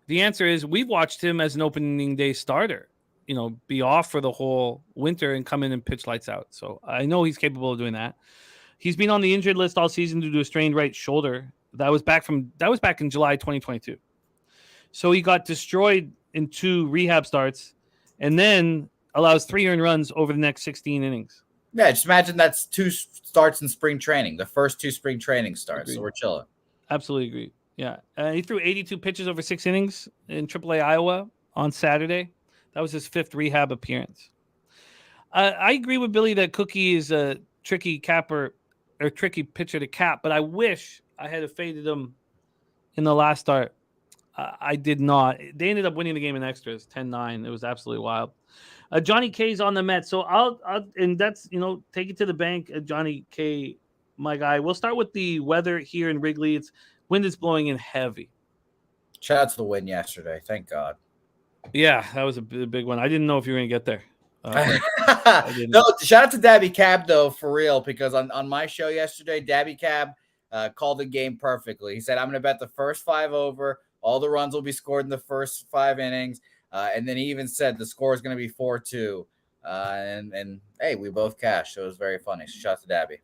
The answer is we've watched him as an opening day starter be off for the whole winter and come in and pitch lights out. So I know he's capable of doing that. He's been on the injured list all season due to a strained right shoulder. That was back in July 2022. So he got destroyed in 2 rehab starts, and then allows 3 earned runs over the next 16 innings. Yeah, just imagine that's 2 starts in spring training, the first 2 spring training starts. Agreed. So we're chilling. Absolutely agree. Yeah, he threw 82 pitches over 6 innings in AAA Iowa on Saturday. That was his 5th rehab appearance. I agree with Billy that Cookie is a tricky pitcher to cap, but I wish I had faded him in the last start. I did not. They ended up winning the game in extras, 10-9. It was absolutely wild. Johnny K's on the Mets, so I'll and that's take it to the bank. Johnny K, my guy. We'll start with the weather here in Wrigley. Wind is blowing in heavy. Shout out to the win yesterday. Thank God. Yeah, that was a big one. I didn't know if you were going to get there. No, shout out to Dabby Cab, though, for real, because on my show yesterday, Dabby Cab called the game perfectly. He said, I'm going to bet the first 5 over. All the runs will be scored in the first 5 innings. And then he even said the score is going to be 4-2. And hey, we both cashed. So it was very funny. So shout out to Dabby.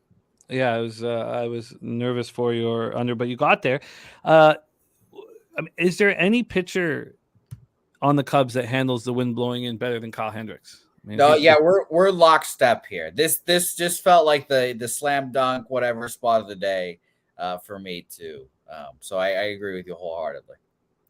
Yeah, I was nervous for your under, but you got there. Is there any pitcher on the Cubs that handles the wind blowing in better than Kyle Hendricks? No, yeah, we're lockstep here. This just felt like the slam dunk, whatever spot of the day for me too. So I agree with you wholeheartedly.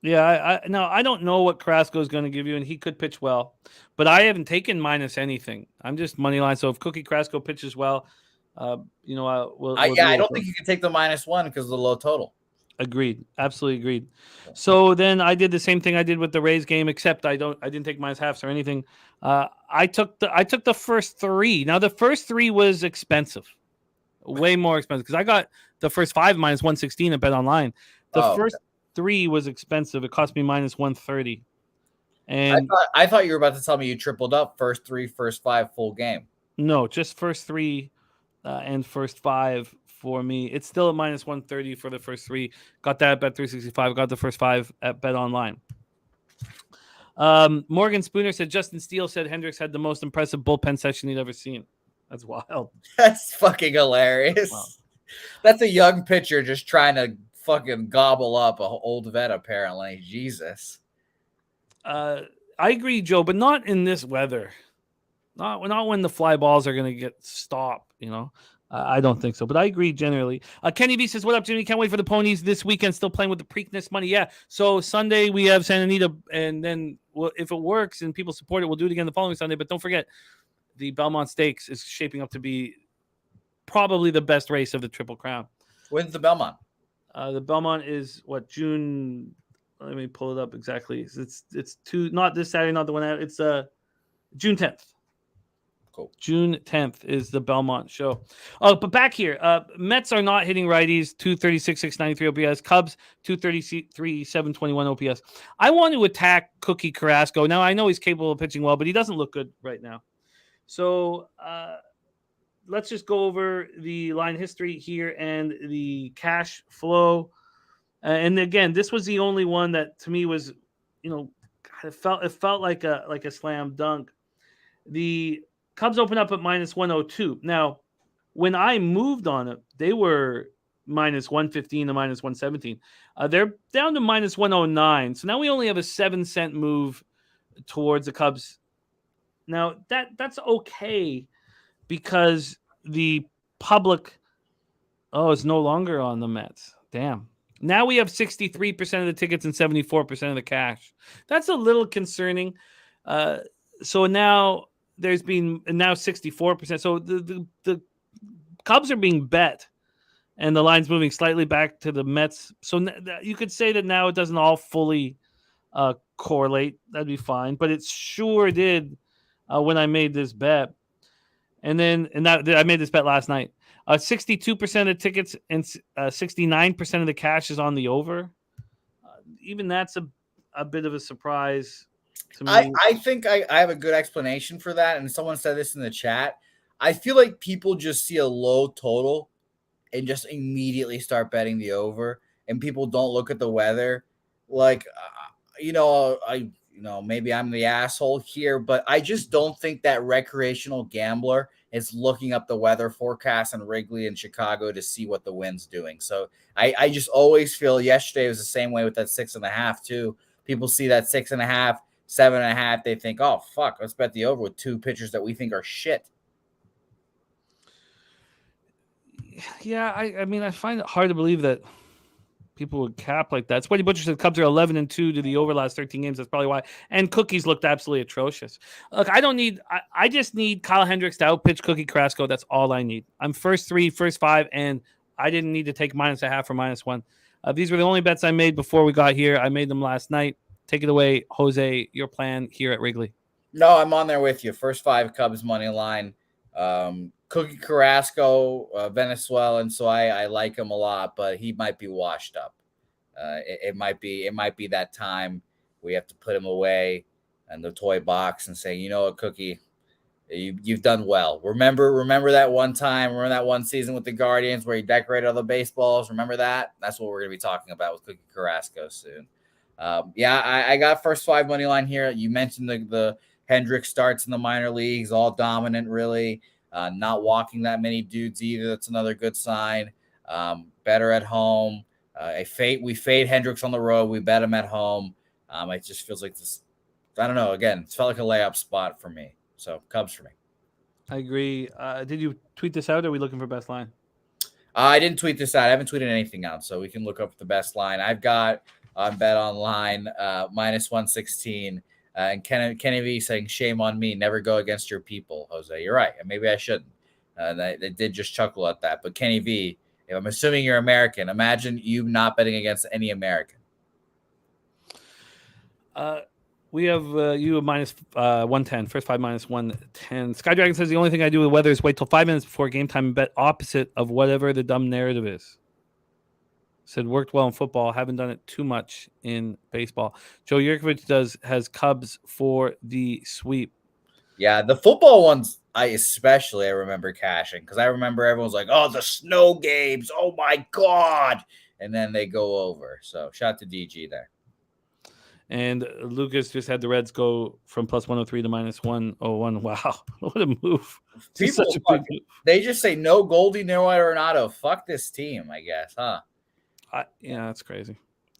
Yeah, I don't know what Carrasco is going to give you, and he could pitch well, but I haven't taken minus anything. I'm just money line. So if Cookie Carrasco pitches well, I don't think you can take the -1 because of the low total. Agreed. Absolutely agreed. So then I did the same thing I did with the Rays game, except I didn't take -halves or anything. I took the first 3. Now the first 3 was expensive, way more expensive because I got the first 5 -116 at Bet Online. The first 3 was expensive. It cost me -130. And I thought you were about to tell me you tripled up first 3, first 5 full game. No, just first 3 and first 5. For me, it's still at -130 for the first 3. Got that at Bet 365. Got the first 5 at Bet Online. Morgan Spooner said Justin Steele said Hendricks had the most impressive bullpen session he'd ever seen. That's wild. That's fucking hilarious. Wow. That's a young pitcher just trying to fucking gobble up an old vet, apparently. Jesus. I agree, Joe, but not in this weather. Not when the fly balls are going to get stopped, I don't think so, but I agree generally. Kenny B says, what up, Jimmy? Can't wait for the ponies this weekend. Still playing with the Preakness money. Yeah. So Sunday we have Santa Anita, and then if it works and people support it, we'll do it again the following Sunday. But don't forget, the Belmont Stakes is shaping up to be probably the best race of the Triple Crown. When's the Belmont? The Belmont is June. Let me pull it up exactly. It's not this Saturday, not the one out. It's June 10th. Cool. June 10th is the Belmont show. Oh, but back here, Mets are not hitting righties. 236, 693 OPS. Cubs 233, 721 OPS. I want to attack Cookie Carrasco. Now I know he's capable of pitching well, but he doesn't look good right now. So let's just go over the line history here and the cash flow. And again, this was the only one that to me was, it felt like a slam dunk. The Cubs open up at -102. Now, when I moved on it, they were -115 to -117. They're down to -109. So now we only have a 7-cent move towards the Cubs. Now that's okay because the public is no longer on the Mets. Damn. Now we have 63% of the tickets and 74% of the cash. That's a little concerning. So now there's been now 64%. So the Cubs are being bet, and the line's moving slightly back to the Mets. So you could say that now it doesn't all fully correlate. That'd be fine, but it sure did when I made this bet. I made this bet last night. 62% of the tickets and 69% of the cash is on the over. Even that's a bit of a surprise. I think I have a good explanation for that, and someone said this in the chat. I feel like people just see a low total and just immediately start betting the over, and people don't look at the weather. Like, maybe I'm the asshole here, but I just don't think that recreational gambler is looking up the weather forecast in Wrigley and Chicago to see what the wind's doing. So I just always feel yesterday was the same way with that 6.5 too. People see that 6.5, 7.5, they think, oh fuck, let's bet the over with two pitchers that we think are shit. Yeah, I mean, I find it hard to believe that people would cap like that. Sweaty Butcher said Cubs are 11-2 to the over last 13 games. That's probably why. And Cookies looked absolutely atrocious. Look, I just need Kyle Hendricks to outpitch Cookie Carrasco. That's all I need. I'm first 3, first 5, and I didn't need to take -0.5 or -1. These were the only bets I made before we got here. I made them last night. Take it away, Jose, your plan here at Wrigley. No, I'm on there with you. First 5 Cubs money line. Cookie Carrasco, Venezuelan, so I like him a lot, but he might be washed up. It might be that time we have to put him away in the toy box and say, you know what, Cookie, you've done well. Remember that one time, remember that one season with the Guardians where he decorated all the baseballs. Remember that? That's what we're gonna be talking about with Cookie Carrasco soon. I got first 5 money line here. You mentioned the Hendricks starts in the minor leagues, all dominant, really. Not walking that many dudes either. That's another good sign. Better at home. We fade Hendricks on the road. We bet him at home. It just feels like this. I don't know. Again, it felt like a layup spot for me. So Cubs for me. I agree. Did you tweet this out? Or are we looking for best line? I didn't tweet this out. I haven't tweeted anything out, so we can look up the best line. I've got on Bet Online -116. And Kenny V saying, shame on me, never go against your people, Jose. You're right. And maybe I shouldn't. They did just chuckle at that. But Kenny V, if I'm assuming you're American, imagine you not betting against any American. We have you a -110. First 5 -110. Sky Dragon says the only thing I do with weather is wait till 5 minutes before game time and bet opposite of whatever the dumb narrative is. Said worked well in football. Haven't done it too much in baseball. Joe Yurkovich has Cubs for the sweep. Yeah, the football ones, I remember cashing because I remember everyone's like, oh, the snow games. Oh, my God. And then they go over. So shout out to DG there. And Lucas just had the Reds go from +103 to -101. Wow. What a move. They just say no Goldie, no Arenado. Fuck this team, I guess, huh? Yeah, that's crazy.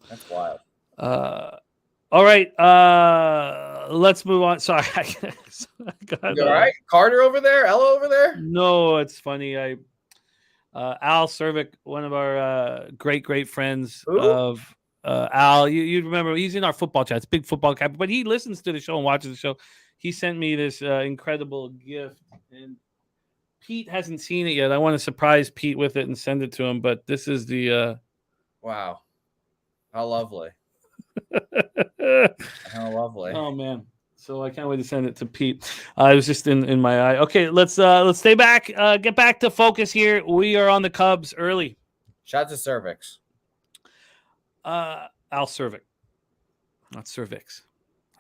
That's wild. All right. Let's move on. Sorry. You all right? Carter over there? Ella over there? No, it's funny. Al Cervic, one of our great friends of Al. You remember he's in our football chats, big football cap, but he listens to the show and watches the show. He sent me this incredible gift, and Pete hasn't seen it yet. I want to surprise Pete with it and send it to him, but this is the wow. How lovely. How lovely. Oh man. So I can't wait to send it to Pete. It was just in my eye. Okay, let's stay back, get back to focus here. We are on the Cubs early. Shout out to Cervix. Al Cervic. Not Cervix.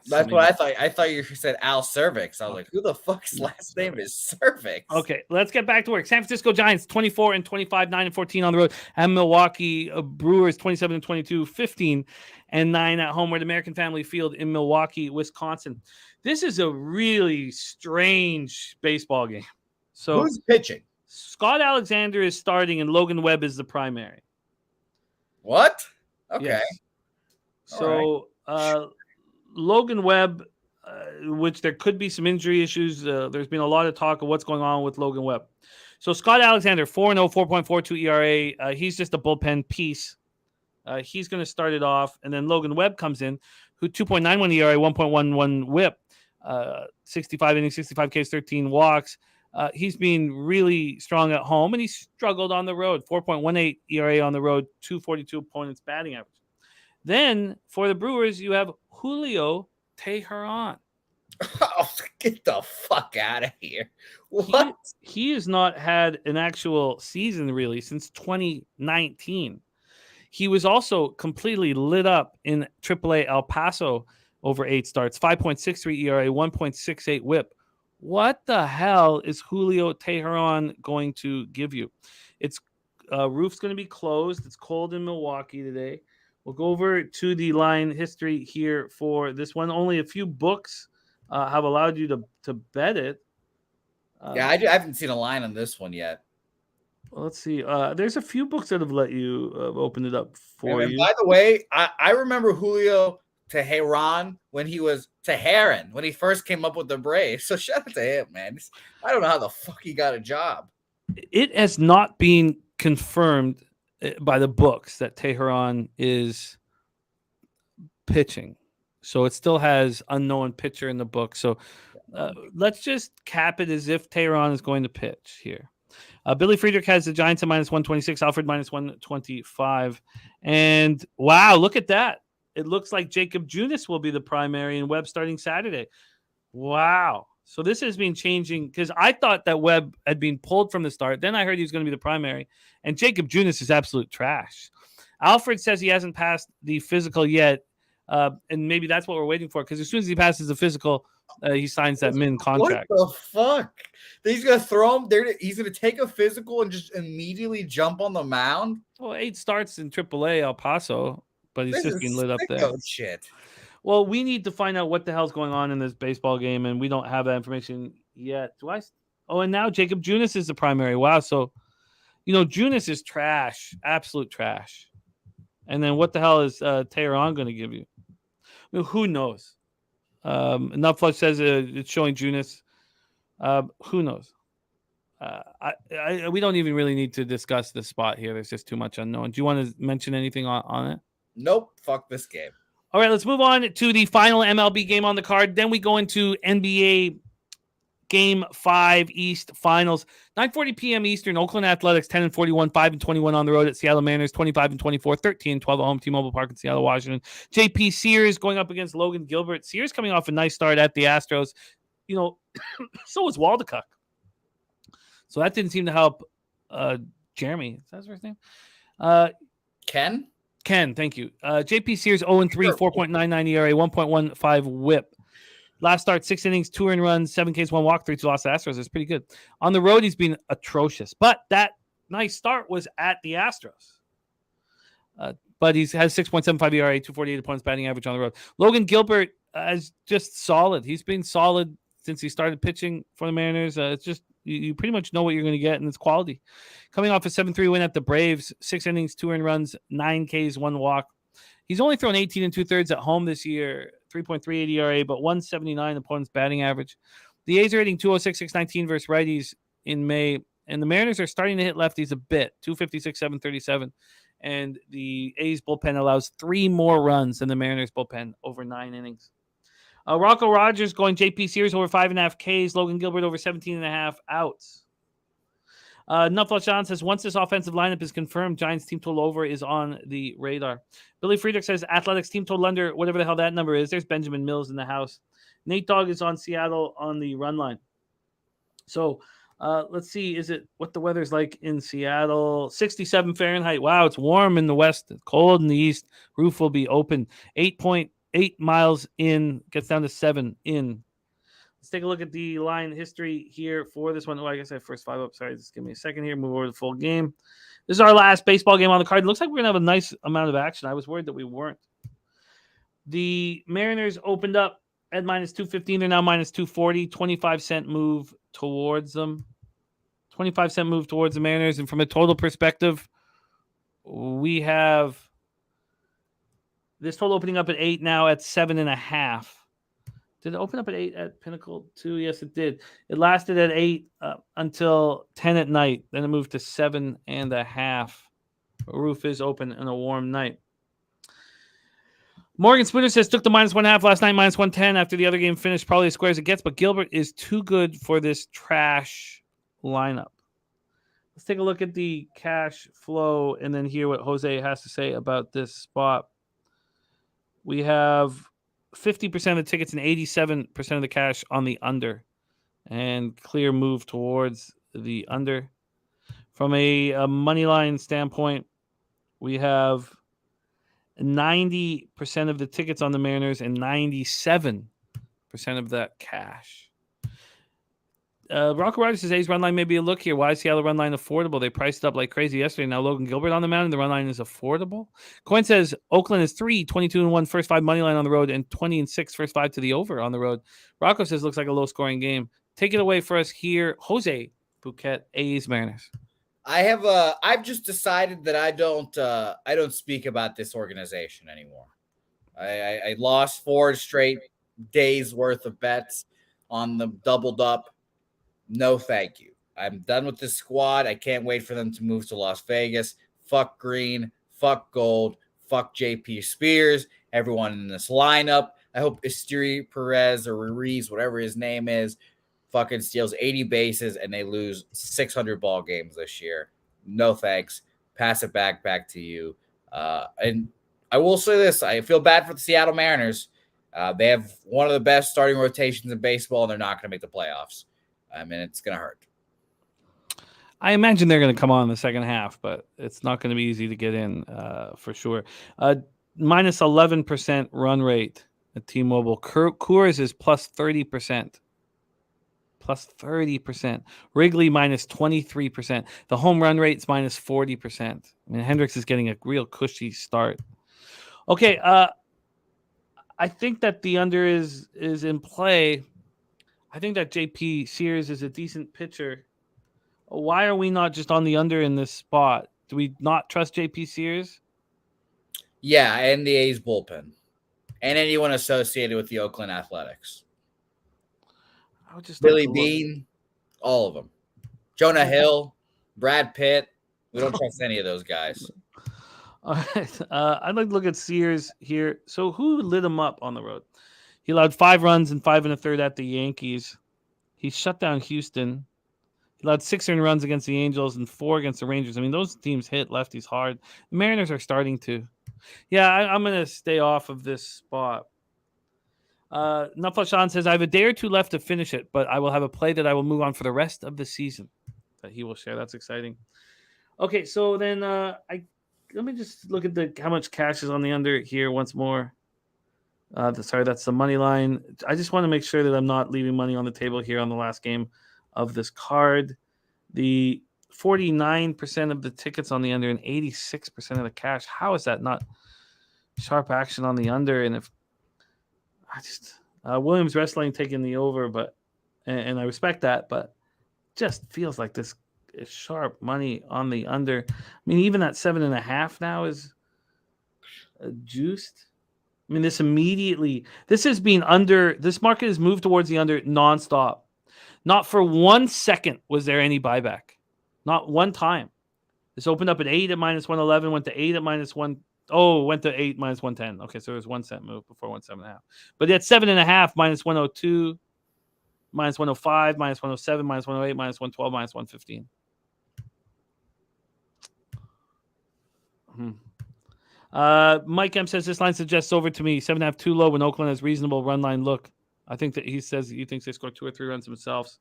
That's what I thought. I thought you said Al Cervix. I was like, who the fuck's last name is Cervix? Okay, let's get back to work. San Francisco Giants 24-25, 9-14 on the road, and Milwaukee Brewers 27-22, 15-9 at home. We're at American Family Field in Milwaukee, Wisconsin. This is a really strange baseball game. So who's pitching? Scott Alexander is starting, and Logan Webb is the primary. What? Okay. Yes. So. Logan Webb, which there could be some injury issues. There's been a lot of talk of what's going on with Logan Webb. So Scott Alexander, 4-0, 4.42 ERA. He's just a bullpen piece. He's going to start it off. And then Logan Webb comes in, who 2.91 ERA, 1.11 whip, 65 innings, 65 Ks, 13 walks. He's been really strong at home, and he struggled on the road. 4.18 ERA on the road, 242 opponents batting average. Then for the Brewers, you have Julio Teheran. Oh, get the fuck out of here. What? He has not had an actual season really since 2019. He was also completely lit up in AAA El Paso over 8 starts, 5.63 ERA, 1.68 whip. What the hell is Julio Teheran going to give you? It's roof's going to be closed. It's cold in Milwaukee today. We'll go over to the line history here for this one. Only a few books have allowed you to bet it. I haven't seen a line on this one yet. Well, let's see. There's a few books that have let you open it up for you. By the way, I remember Julio Teheran when he was Teheran when he first came up with the Braves. So shout out to him, man. I don't know how the fuck he got a job. It has not been confirmed by the books that Teheran is pitching. So it still has unknown pitcher in the book. So let's just cap it as if Teheran is going to pitch here. Billy Friedrich has the Giants at -126, Alfred -125. And wow, look at that. It looks like Jacob Junis will be the primary and Webb starting Saturday. Wow. So this has been changing because I thought that Webb had been pulled from the start. Then I heard he was going to be the primary. And Jacob Junis is absolute trash. Alfred says he hasn't passed the physical yet. And maybe that's what we're waiting for because as soon as he passes the physical, he signs that min contract. What the fuck? He's going to throw him there. He's going to take a physical and just immediately jump on the mound. Well, 8 starts in AAA El Paso, but he's just being lit up there. Shit. Well, we need to find out what the hell's going on in this baseball game, and we don't have that information yet. Oh, and now Jacob Junis is the primary. Wow. So, Junis is trash, absolute trash. And then what the hell is Teheran going to give you? I mean, who knows? Nutflush says it's showing Junis. Who knows? We don't even really need to discuss the spot here. There's just too much unknown. Do you want to mention anything on it? Nope. Fuck this game. All right, let's move on to the final MLB game on the card. Then we go into NBA Game 5 East Finals. 9:40 p.m. Eastern, Oakland Athletics 10-41, 5-21 on the road at Seattle Mariners, 25-24, 13-12 at home, T-Mobile Park in Seattle, Washington. JP Sears going up against Logan Gilbert. Sears coming off a nice start at the Astros. So was Waldekuk. So that didn't seem to help Jeremy. Is that his first name? Ken, thank you. JP Sears 0-3, 4.99 ERA, 1.15 whip. Last start, 6 innings, 2 earned runs, 7 Ks, 1 walk, 3 lost to Astros. It's pretty good. On the road, he's been atrocious. But that nice start was at the Astros. But he has 6.75 ERA, 248 opponents batting average on the road. Logan Gilbert is just solid. He's been solid since he started pitching for the Mariners. It's just you pretty much know what you're going to get, and it's quality. Coming off a 7-3 win at the Braves, 6 innings, 2 earned runs, 9 Ks, 1 walk. He's only thrown 18 2/3 at home this year, 3.38 ERA, but 179 opponents batting average. The A's are hitting 206, 619 versus righties in May, and the Mariners are starting to hit lefties a bit, 256, 737. And the A's bullpen allows 3 more runs than the Mariners bullpen over 9 innings. Rocco Rogers going JP Sears over 5.5 Ks. Logan Gilbert over 17.5 outs. Nutflush John says, once this offensive lineup is confirmed, Giants team total over is on the radar. Billy Friedrich says, Athletics team total under, whatever the hell that number is. There's Benjamin Mills in the house. Nate Dogg is on Seattle on the run line. So let's see, is it what the weather's like in Seattle? 67 Fahrenheit. Wow, it's warm in the west, cold in the east. Roof will be open. 8.8 miles in, gets down to 7 in. Let's take a look at the line history here for this one. Oh, I guess I have first 5 up. Sorry, just give me a second here. Move over to the full game. This is our last baseball game on the card. It looks like we're going to have a nice amount of action. I was worried that we weren't. The Mariners opened up at -215. They're now -240. 25-cent move towards them. 25-cent move towards the Mariners. And from a total perspective, we have this total opening up at 8, now at 7.5. Did it open up at 8 at Pinnacle too? Yes, it did. It lasted at 8 until 10 at night. Then it moved to 7.5. The roof is open on a warm night. Morgan Spooner says, took the -1.5 last night, -110 after the other game finished. Probably as square as it gets, but Gilbert is too good for this trash lineup. Let's take a look at the cash flow and then hear what Jose has to say about this spot. We have 50% of the tickets and 87% of the cash on the under, and clear move towards the under. From a money line standpoint, we have 90% of the tickets on the Mariners and 97% of that cash. Rocco Ryder says A's run line may be a look here. Why is Seattle run line affordable? They priced it up like crazy yesterday. Now Logan Gilbert on the mound, and the run line is affordable. Coin says Oakland is 3-22-1 first 5 money line on the road, and 20-6 first 5 to the over on the road. Rocco says looks like a low scoring game. Take it away for us here, Jose Bouquett, A's Mariners. I've just decided that I don't speak about this organization anymore. I lost 4 straight days worth of bets on the doubled up. No, thank you. I'm done with this squad. I can't wait for them to move to Las Vegas. Fuck Green, fuck Gold, fuck JP Spears, everyone in this lineup. I hope Esteri Perez or Ruiz, whatever his name is, fucking steals 80 bases and they lose 600 ball games this year. No thanks. Pass it back to you. And I will say this. I feel bad for the Seattle Mariners. They have one of the best starting rotations in baseball, and they're not going to make the playoffs. I mean, it's going to hurt. I imagine they're going to come on in the second half, but it's not going to be easy to get in for sure. Minus 11% run rate at T-Mobile. Coors is plus 30%. Plus 30%. Wrigley minus 23%. The home run rate's minus 40%. I mean, Hendricks is getting a real cushy start. Okay, I think that the under is in play. I think that JP Sears is a decent pitcher. Why are we not just on the under in this spot? Do we not trust JP Sears? Yeah, and the A's bullpen. And anyone associated with the Oakland Athletics. I would just Billy Bean, all of them. Jonah Hill, Brad Pitt. We don't trust any of those guys. All right. I'd like to look at Sears here. So who lit him up on the road? He allowed 5 runs and 5 1/3 at the Yankees. He shut down Houston. He allowed 6 earned runs against the Angels and 4 against the Rangers. I mean, those teams hit lefties hard. The Mariners are starting to. Yeah, I'm going to stay off of this spot. Nuffle says, I have a day or two left to finish it, but I will have a play that I will move on for the rest of the season that he will share. That's exciting. Okay, so then let me just look at how much cash is on the under here once more. Sorry, that's the money line. I just want to make sure that I'm not leaving money on the table here on the last game of this card. The 49% of the tickets on the under and 86% of the cash. How is that not sharp action on the under? And if I just Williams Wrestling taking the over, but and I respect that, but just feels like this is sharp money on the under. I mean, even at 7.5 now is juiced. I mean, this has been under. This market has moved towards the under nonstop. Not for 1 second was there any buyback. Not one time. This opened up at 8 at minus 111, went to 8 at minus 1. Oh, went to 8 minus 110. Okay, so there was 1 cent move before 7.5. But at 7.5, minus 102, minus 105, minus 107, minus 108, minus 112, minus 115. Mike M says this line suggests over to me 7.5 too low when Oakland has reasonable run line look. I think that he says he thinks they score 2 or 3 runs themselves.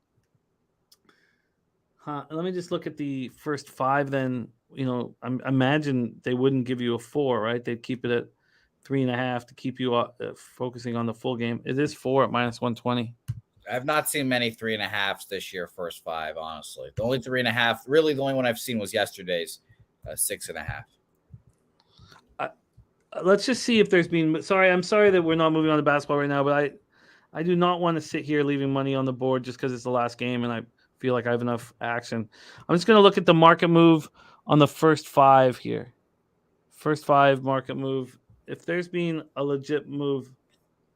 Let me just look at the first 5 then. You know, I imagine they wouldn't give you a 4, right? They'd keep it at 3.5 to keep you focusing on the full game. It is 4 at minus 120. I've not seen many 3.5s this year, first 5, honestly. The only 3.5, really the only one I've seen was yesterday's 6.5. Let's just see if there's been. I'm sorry that we're not moving on to basketball right now, but I do not want to sit here leaving money on the board just because it's the last game and I feel like I have enough action. I'm just going to look at the market move on the first 5 here. First 5 market move. If there's been a legit move,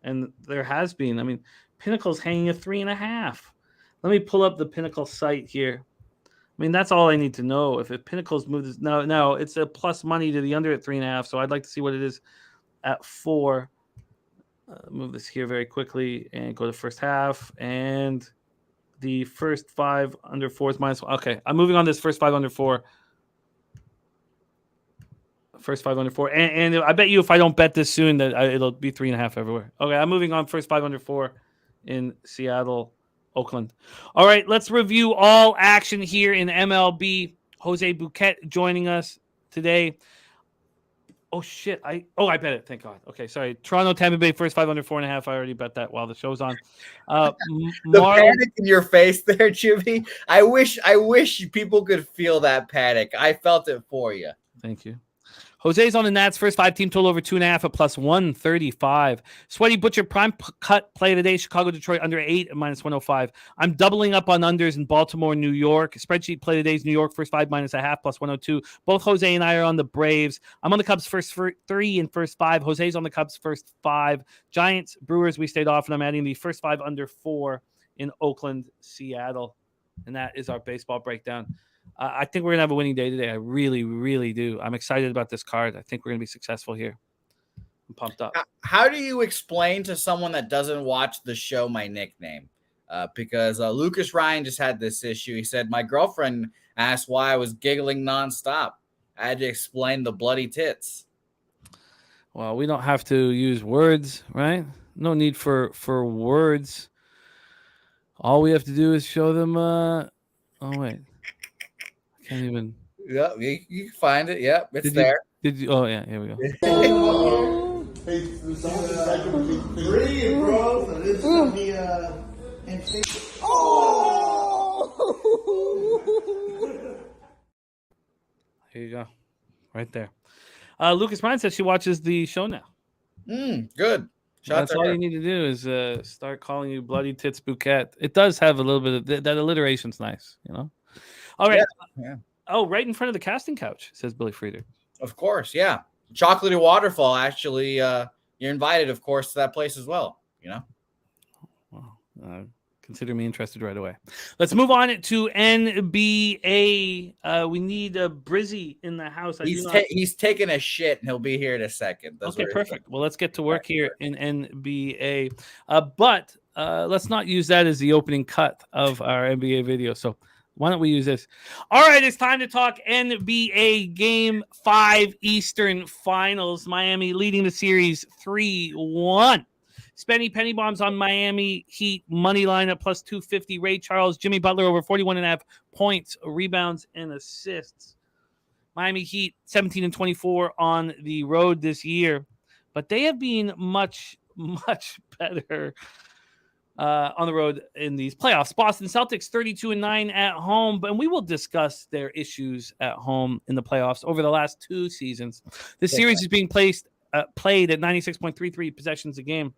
and there has been, I mean, Pinnacle's hanging at 3.5. Let me pull up the Pinnacle site here. I mean, that's all I need to know. If Pinnacle's moved, no, it's a plus money to the under at 3.5. So I'd like to see what it is at 4. Move this here very quickly and go to first half. And the first 5 under 4 is minus 1. Okay, I'm moving on this first 5 under 4. First 5 under 4. And I bet you if I don't bet this soon that it'll be 3.5 everywhere. Okay, I'm moving on first 5 under 4 in Seattle, Oakland. All right, let's review all action here in MLB. Jose Bouquett joining us today. Oh shit! I bet it. Thank God. Okay, sorry. Toronto, Tampa Bay, first 5 under 4.5. I already bet that while the show's on. The Marlins. panic in your face there, Jimmy. I wish people could feel that panic. I felt it for you. Thank you. Jose's on the Nats, first 5 team total over 2.5 at plus 135. Sweaty Butcher prime cut play today. Chicago, Detroit under 8 at minus 105. I'm doubling up on unders in Baltimore, New York. Spreadsheet play today's New York, first 5 minus a half plus 102. Both Jose and I are on the Braves. I'm on the Cubs first 3 and first 5. Jose's on the Cubs first 5. Giants, Brewers, we stayed off, and I'm adding the first 5 under 4 in Oakland, Seattle. And that is our baseball breakdown. I think we're going to have a winning day today. I really, really do. I'm excited about this card. I think we're going to be successful here. I'm pumped up. How do you explain to someone that doesn't watch the show my nickname? Because Lucas Ryan just had this issue. He said, my girlfriend asked why I was giggling nonstop. I had to explain the bloody tits. Well, we don't have to use words, right? No need for words. All we have to do is show them. Oh, wait. Can't even. Yeah, you can find it. Yep, it's there. Did you? Oh yeah, here we go. Hey, there's something between 3 and bro. So this is gonna be Here you go, right there. Lucas Ryan says she watches the show now. Good. That's all you need to do is start calling you Bloody Tits Bouquet. It does have a little bit of that alliteration's nice, you know. All right. Yeah. Oh, right in front of the casting couch, says Billy Frieder. Of course, yeah. Chocolatey Waterfall, actually, you're invited, of course, to that place as well, you know? Well, consider me interested right away. Let's move on to NBA. We need a Brizzy in the house. He's taking a shit, and he'll be here in a second. Okay, perfect. Well, let's get to work here in NBA. But let's not use that as the opening cut of our NBA video. So why don't we use this? All right, it's time to talk NBA Game 5 Eastern Finals. Miami leading the series 3-1. Spenny penny bombs on Miami Heat money line at plus 250. Ray Charles, Jimmy Butler over 41.5 points, rebounds, and assists. Miami Heat 17-24 on the road this year, but they have been much, much better on the road in these playoffs. Boston Celtics 32-9 at home, and we will discuss their issues at home in the playoffs over the last 2 seasons. This series is being played at 96.33 possessions a game,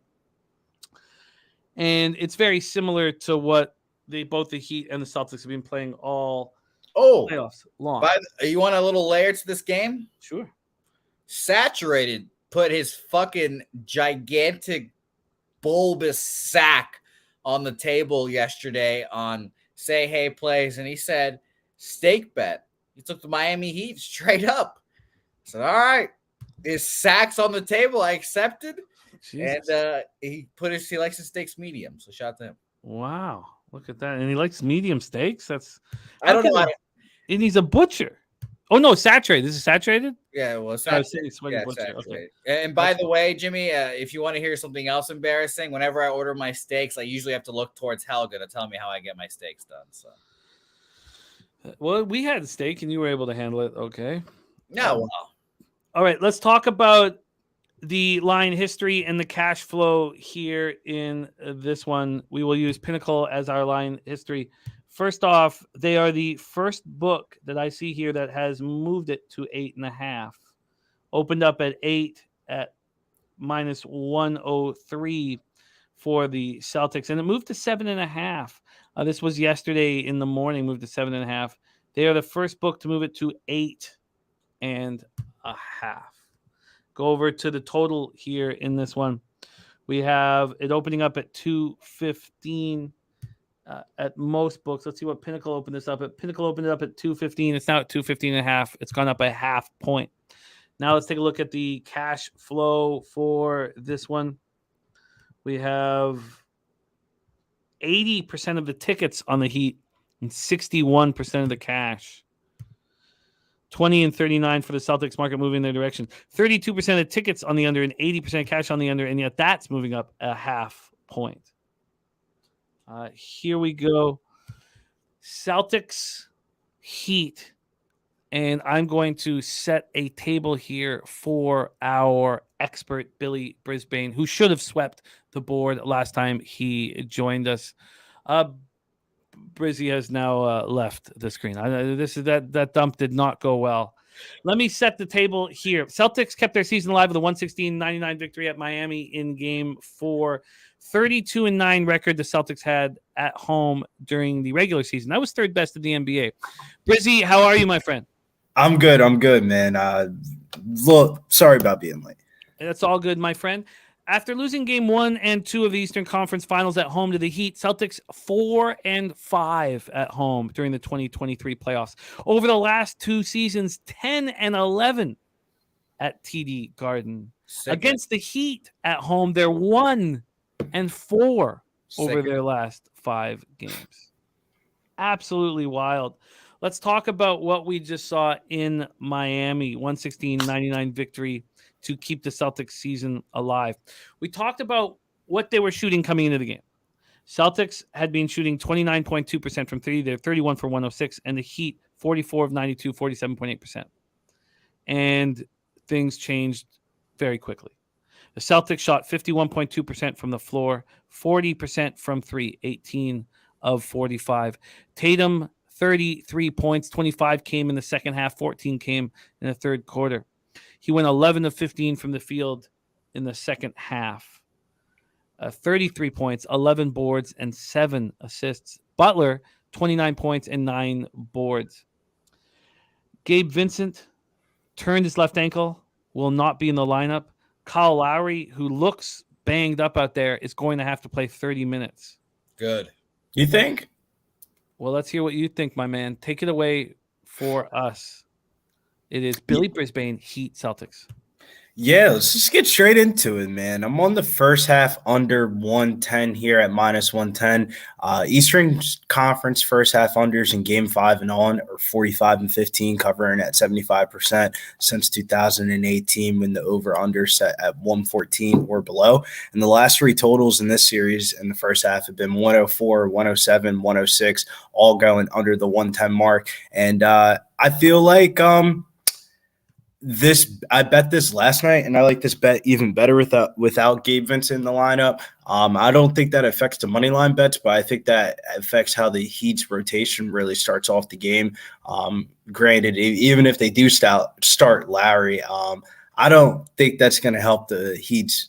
and it's very similar to what both the Heat and the Celtics have been playing all playoffs long. You want a little layer to this game? Sure. Saturated put his fucking gigantic bulbous sack on the table yesterday on Say Hey Plays, and he said, stake bet. He took the Miami Heat straight up. I said, all right. His sack's on the table. I accepted. Jesus. And he likes his steaks medium. So shout out to him. Wow. Look at that. And he likes medium steaks. I don't know. And he's a butcher. Oh, no, saturated. This is saturated? Yeah, well, saturated. Okay. And by the way, Jimmy, if you want to hear something else embarrassing, whenever I order my steaks, I usually have to look towards Helga to tell me how I get my steaks done. So, well, we had steak and you were able to handle it. Okay. Yeah, well. All right, let's talk about the line history and the cash flow here in this one. We will use Pinnacle as our line history. First off, they are the first book that I see here that has moved it to 8.5. Opened up at 8 at minus 103 for the Celtics, and it moved to 7.5. This was yesterday in the morning, moved to 7.5. They are the first book to move it to 8.5. Go over to the total here in this one. We have it opening up at 215. At most books. Let's see what Pinnacle opened this up at. Pinnacle opened it up at 215. It's now at 215.5. It's gone up a half point. Now let's take a look at the cash flow for this one. We have 80% of the tickets on the Heat and 61% of the cash. 20 and 39 for the Celtics market moving in their direction. 32% of tickets on the under and 80% cash on the under, and yet that's moving up a half point. Here we go. Celtics, Heat, and I'm going to set a table here for our expert, Billy Brisbane, who should have swept the board last time he joined us. Brizzy has now left the screen. That dump did not go well. Let me set the table here. Celtics kept their season alive with a 116-99 victory at Miami in Game 4. 32-9 record the Celtics had at home during the regular season. That was third best in the NBA. Brizzy, how are you, my friend? I'm good, man. Look, sorry about being late. That's all good, my friend. After losing Game 1 and 2 of the Eastern Conference Finals at home to the Heat, Celtics 4-5 at home during the 2023 playoffs. Over the last 2 seasons, 10-11 at TD Garden. Against the Heat at home, they're 1-4 over their last 5 games. Absolutely wild. Let's talk about what we just saw in Miami. 116-99 victory to keep the Celtics season alive. We talked about what they were shooting coming into the game. Celtics had been shooting 29.2% from 3. They're 31 for 106, and the Heat 44 of 92, 47.8%. And things changed very quickly. The Celtics shot 51.2% from the floor, 40% from 3, 18 of 45. Tatum, 33 points, 25 came in the second half, 14 came in the third quarter. He went 11 of 15 from the field in the second half. 33 points, 11 boards, and 7 assists. Butler, 29 points and 9 boards. Gabe Vincent turned his left ankle, will not be in the lineup. Kyle Lowry, who looks banged up out there, is going to have to play 30 minutes. Good. You think? Well, let's hear what you think, my man. Take it away for us. It is Billy Brisbane, Heat, Celtics. Yeah, let's just get straight into it, man. I'm on the first half under 110 here at minus 110. Eastern Conference first half unders in Game 5 and on are 45 and 15, covering at 75% since 2018 when the over-under set at 114 or below. And the last 3 totals in this series in the first half have been 104, 107, 106, all going under the 110 mark. And I feel like I bet this last night, and I like this bet even better without Gabe Vincent in the lineup. I don't think that affects the money line bets, but I think that affects how the Heat's rotation really starts off the game. Granted, even if they do start Lowry, I don't think that's going to help the Heat's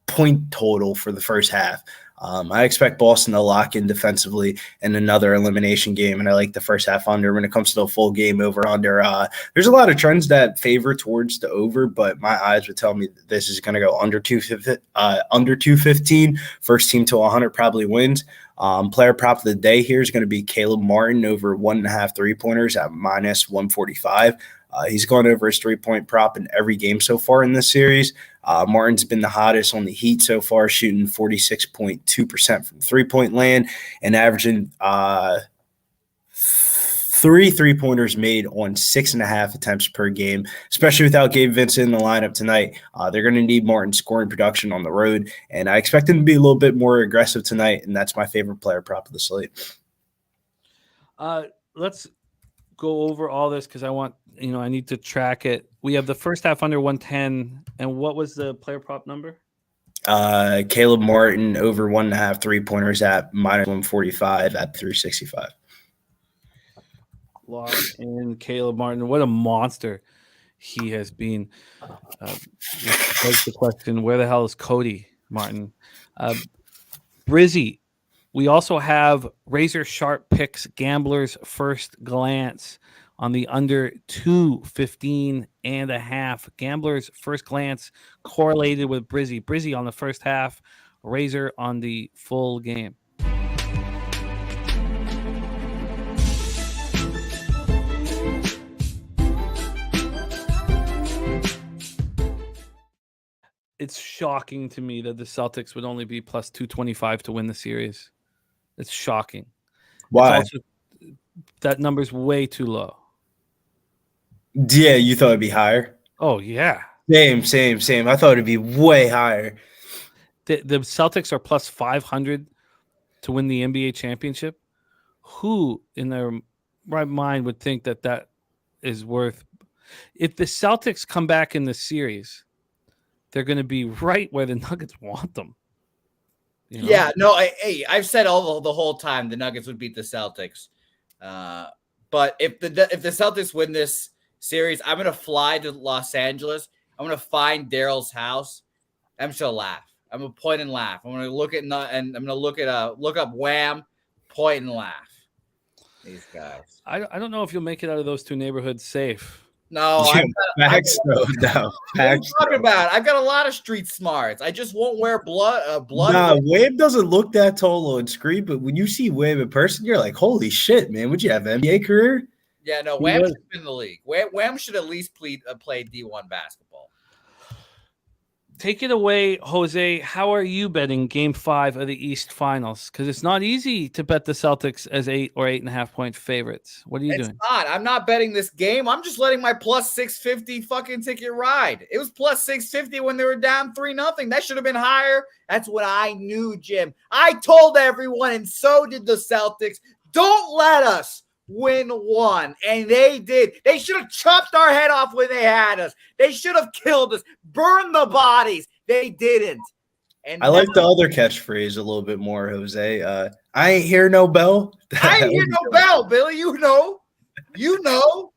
point total for the first half. I expect Boston to lock in defensively in another elimination game, and I like the first half under. When it comes to the full game over under, there's a lot of trends that favor towards the over, but my eyes would tell me that this is going to go under 215. First team to 100 probably wins. Player prop of the day here is going to be Caleb Martin over 1.5 3-pointers at minus 145. He's gone over his 3-point prop in every game so far in this series. Martin's been the hottest on the Heat so far, shooting 46.2% from 3-point land and averaging 3 3-pointers made on 6.5 attempts per game, especially without Gabe Vincent in the lineup tonight. They're going to need Martin scoring production on the road, and I expect him to be a little bit more aggressive tonight, and that's my favorite player prop of the slate. Let's go over all this because I need to track it. We have the first half under 110, and what was the player prop number? Caleb Martin over 1.5 3-pointers at minus 145 at 365. Lock in Caleb Martin. What a monster he has been. Begs the question, where the hell is Cody Martin? Brizzy, we also have razor sharp picks, gamblers first glance on the under 215.5. Gamblers first glance correlated with Brizzy. Brizzy on the first half, razor on the full game. It's shocking to me that the Celtics would only be plus 225 to win the series. It's shocking. Why? That number's way too low. Yeah, you thought it'd be higher? Oh, yeah. Same. I thought it'd be way higher. The Celtics are plus 500 to win the NBA championship. Who in their right mind would think that is worth. If the Celtics come back in the series, they're going to be right where the Nuggets want them. You know? Yeah, no, I've said the whole time the Nuggets would beat the Celtics. But if the Celtics win this series, I'm gonna fly to Los Angeles. I'm gonna find Daryl's house. I'm just gonna laugh. I'm gonna point and laugh. I'm gonna look at and I'm gonna look up Wham, point and laugh. These guys. I don't know if you'll make it out of those two neighborhoods safe. No, Facts though. No, what are you talking about? I've got a lot of street smarts. I just won't wear blood. Nah, Wham doesn't look that tall on screen, but when you see Wham in person, you're like, holy shit, man! Would you have an NBA career? Yeah, no, Wham should be in the league. Wham should at least play D1 basketball. Take it away, Jose. How are you betting Game 5 of the East Finals? Because it's not easy to bet the Celtics as 8 or 8.5 point favorites. What are you doing? It's not. I'm not betting this game. I'm just letting my plus 650 fucking ticket ride. It was plus 650 when they were down 3-0. That should have been higher. That's what I knew, Jim. I told everyone, and so did the Celtics, don't let us win one. And they did. They should have chopped our head off when they had us. They should have killed us, burned the bodies. They didn't. And I like the other catchphrase a little bit more, Jose. I ain't hear no bell. I ain't hear no bell, Billy. You know.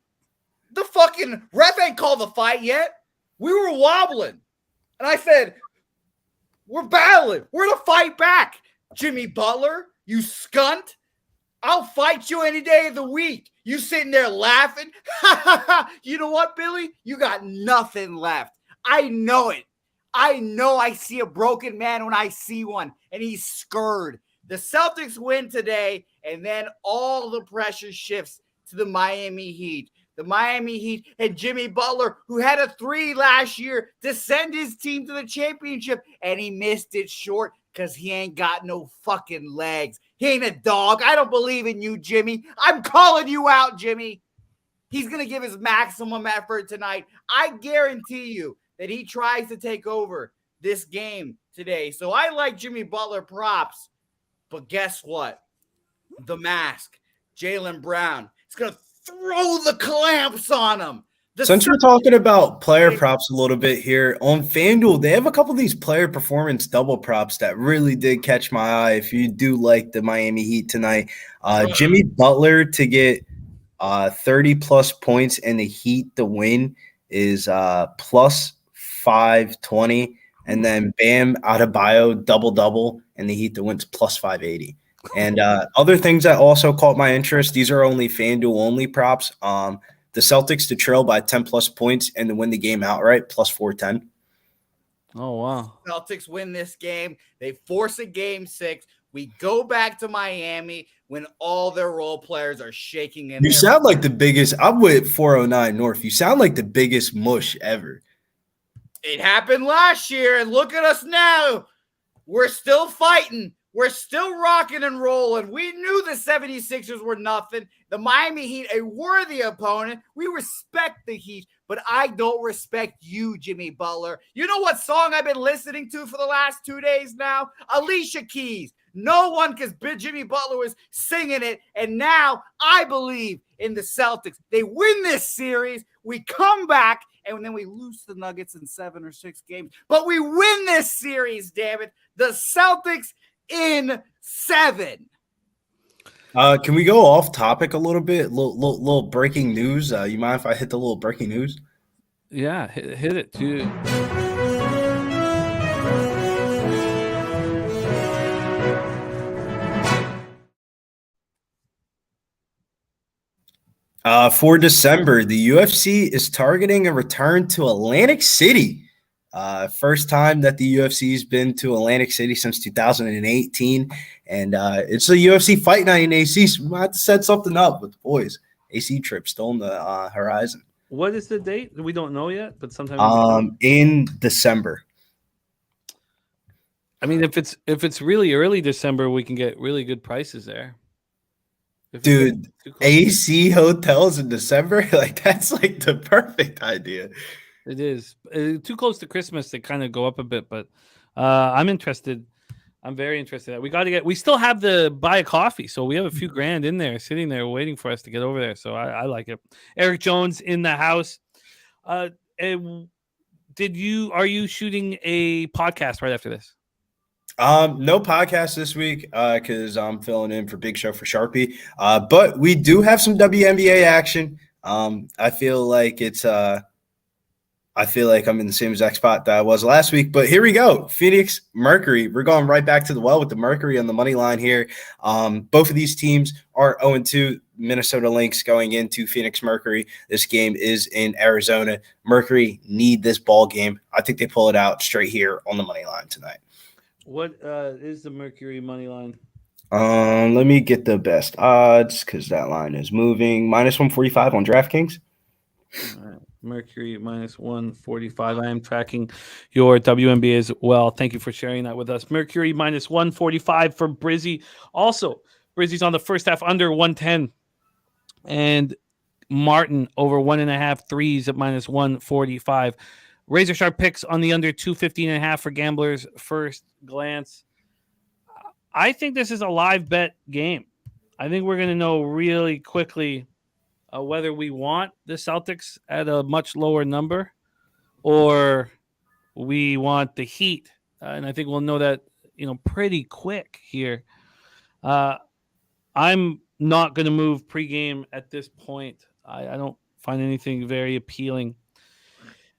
The fucking ref ain't called the fight yet. We were wobbling. And I said, we're battling. We're going to fight back. Jimmy Butler, you skunt. I'll fight you any day of the week. You sitting there laughing. You know what, Billy? You got nothing left. I know it. I know I see a broken man when I see one, and he's scared. The Celtics win today, and then all the pressure shifts to the Miami Heat. The Miami Heat and Jimmy Butler, who had a 3 last year to send his team to the championship, and he missed it short because he ain't got no fucking legs. He ain't a dog. I don't believe in you, Jimmy. I'm calling you out, Jimmy. He's going to give his maximum effort tonight. I guarantee you that he tries to take over this game today. So I like Jimmy Butler props. But guess what? The mask, Jaylen Brown, is going to throw the clamps on him. Since we're talking about player props a little bit here, on FanDuel, they have a couple of these player performance double props that really did catch my eye. If you do like the Miami Heat tonight, Jimmy Butler to get 30-plus points and the Heat to win is plus 520. And then Bam Adebayo double-double and the Heat to win is plus 580. And other things that also caught my interest, these are only FanDuel-only props. The Celtics to trail by 10-plus points and to win the game outright, plus 410. Oh, wow. Celtics win this game. They force a game 6. We go back to Miami when all their role players are shaking in. You sound like the biggest – I'm with 409 North. You sound like the biggest mush ever. It happened last year, and look at us now. We're still fighting. We're still rocking and rolling. We knew the 76ers were nothing. The Miami Heat, a worthy opponent. We respect the Heat, but I don't respect you, Jimmy Butler. You know what song I've been listening to for the last 2 days now? Alicia Keys. No one, because Jimmy Butler was singing it, and now I believe in the Celtics. They win this series. We come back, and then we lose the Nuggets in 7 or 6 games. But we win this series, damn it. The Celtics in 7. Can we go off topic a little bit? Little breaking news. You mind if I hit the little breaking news? Yeah, hit it too. For December, the UFC is targeting a return to Atlantic City. First time that the UFC has been to Atlantic City since 2018. And it's a UFC Fight Night in AC, so we might have to set something up with the boys. AC trip still on the horizon. What is the date? We don't know yet, but sometime in December. I mean, if it's really early December, we can get really good prices there. Dude, AC hotels in December, like that's like the perfect idea. It is too close to Christmas. They kind of go up a bit, but I'm interested. I'm very interested. We still have the buy a coffee, so we have a few grand in there, sitting there, waiting for us to get over there. So I like it. Eric Jones in the house. Are you shooting a podcast right after this? No podcast this week because I'm filling in for Big Show for Sharpie. But we do have some WNBA action. I feel like I'm in the same exact spot that I was last week, but here we go. Phoenix Mercury. We're going right back to the well with the Mercury on the money line here. Both of these teams are 0-2. Minnesota Lynx going into Phoenix Mercury. This game is in Arizona. Mercury need this ball game. I think they pull it out straight here on the money line tonight. What is the Mercury money line? Let me get the best odds because that line is moving. -145 on DraftKings. All right. Mercury -145. I am tracking your WNBA as well. Thank you for sharing that with us. Mercury -145 for Brizzy. Also, Brizzy's on the first half under 110. And Martin over 1.5 threes at -145. Razor sharp picks on the under 215.5 for gamblers first glance. I think this is a live bet game. I think we're going to know really quickly whether we want the Celtics at a much lower number or we want the Heat. And I think we'll know that, pretty quick here. I'm not going to move pregame at this point. I don't find anything very appealing.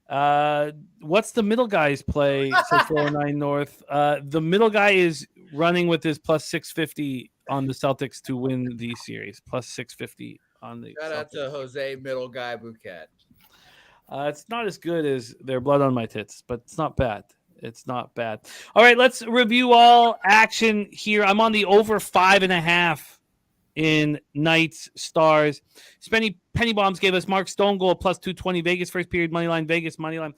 What's the middle guy's play? 409 North. The middle guy is running with his +650 on the Celtics to win the series. +650 on the Shout out to Jose Middle Guy Bouquet. It's not as good as their blood on my tits, but it's not bad. It's not bad. All right, let's review all action here. I'm on the over 5.5 in Knights Stars. Penny Bombs gave us Mark Stone goal +220. Vegas first period money line. Vegas money line.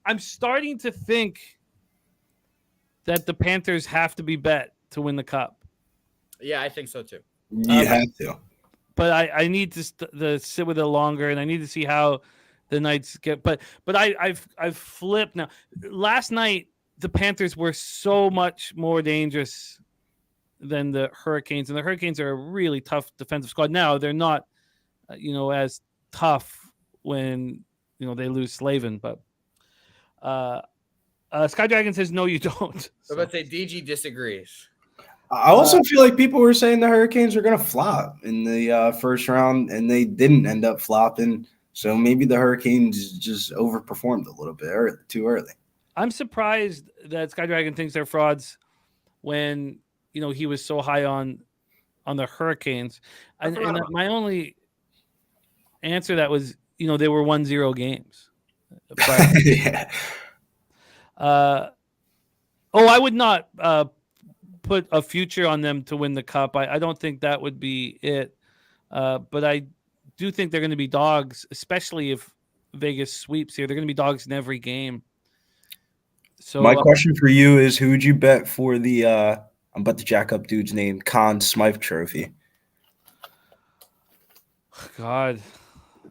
I'm starting to think that the Panthers have to be bet to win the cup. Yeah, I think so too. You have to. But I need to sit with it longer, and I need to see how the Knights get. But I've flipped now. Last night the Panthers were so much more dangerous than the Hurricanes, and the Hurricanes are a really tough defensive squad. Now they're not, as tough when they lose Slavin. But Sky Dragon says no, you don't. So let's say DG disagrees. I also feel like people were saying the Hurricanes were going to flop in the first round, and they didn't end up flopping. So maybe the Hurricanes just overperformed a little bit too early. I'm surprised that Sky Dragon thinks they're frauds when he was so high on the Hurricanes. And my only answer that was they were 1-0 games. But, yeah. I would not put a future on them to win the cup. I don't think that would be it. But I do think they're going to be dogs, especially if Vegas sweeps here. They're going to be dogs in every game. So my question for you is, who would you bet for the I'm about to jack up dude's name, Conn Smythe Trophy? God.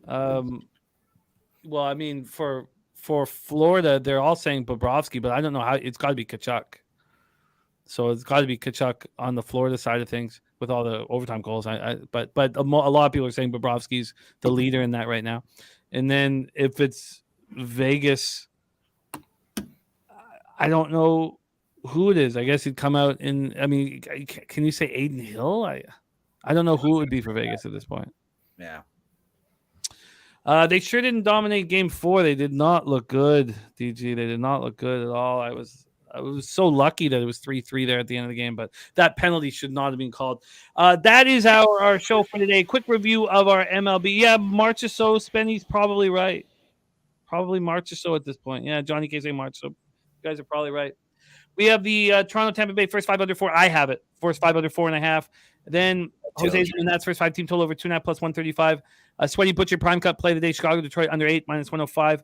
Well, I mean, for Florida, they're all saying Bobrovsky, but I don't know how. It's got to be Tkachuk. So it's got to be Tkachuk on the Florida side of things with all the overtime goals. But a lot of people are saying Bobrovsky's the leader in that right now. And then if it's Vegas, I don't know who it is. I guess he'd come out in. I mean, can you say Aiden Hill? I don't know who it would be for Vegas at this point. Yeah. They sure didn't dominate Game 4. They did not look good, DG. They did not look good at all. I was so lucky that it was 3-3 there at the end of the game, but that penalty should not have been called. That is our show for today. Quick review of our MLB. Yeah, March or so. Spenny's probably right. Probably March or so at this point. Yeah, Johnny K say March. So you guys are probably right. We have the Toronto Tampa Bay first 5 under 4. I have it. First 5 under 4.5. Then Jose's and that's first 5 team total over 2.5 plus 135. Sweaty Butcher Prime Cut play of the day. Chicago Detroit under 8 -105.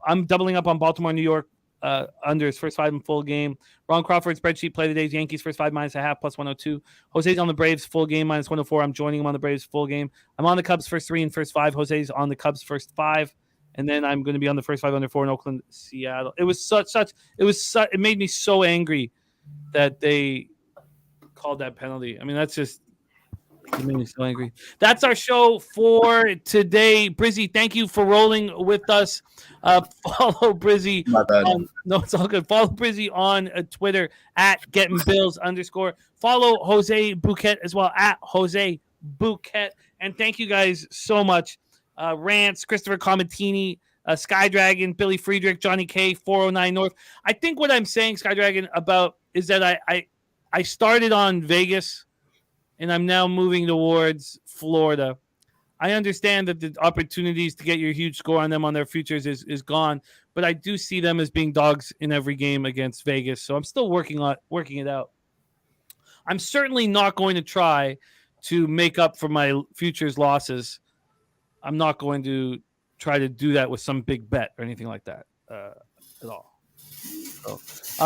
I'm doubling up on Baltimore New York under his first 5 in full game. Ron Crawford spreadsheet play of the day. Yankees first 5 -0.5 plus 102. Jose's on the Braves full game -104. I'm joining him on the Braves full game. I'm on the Cubs first 3 and first 5. Jose's on the Cubs first 5. And then I'm going to be on the first 5 under 4 in Oakland, Seattle. It made me so angry that they called that penalty. I mean, that's just it made me so angry. That's our show for today. Brizzy, thank you for rolling with us. Follow Brizzy. My bad. No, it's all good. Follow Brizzy on Twitter at @gettingbills_. Follow Jose Bouquett as well at Jose Bouquett. And thank you guys so much. Rance, Christopher Comatini, Sky Dragon, Billy Friedrich, Johnny K, 409 North. I think what I'm saying, Sky Dragon, about is that I started on Vegas and I'm now moving towards Florida. I understand that the opportunities to get your huge score on them on their futures is gone, but I do see them as being dogs in every game against Vegas. So I'm still working it out. I'm certainly not going to try to make up for my futures losses. I'm not going to try to do that with some big bet or anything like that at all. So,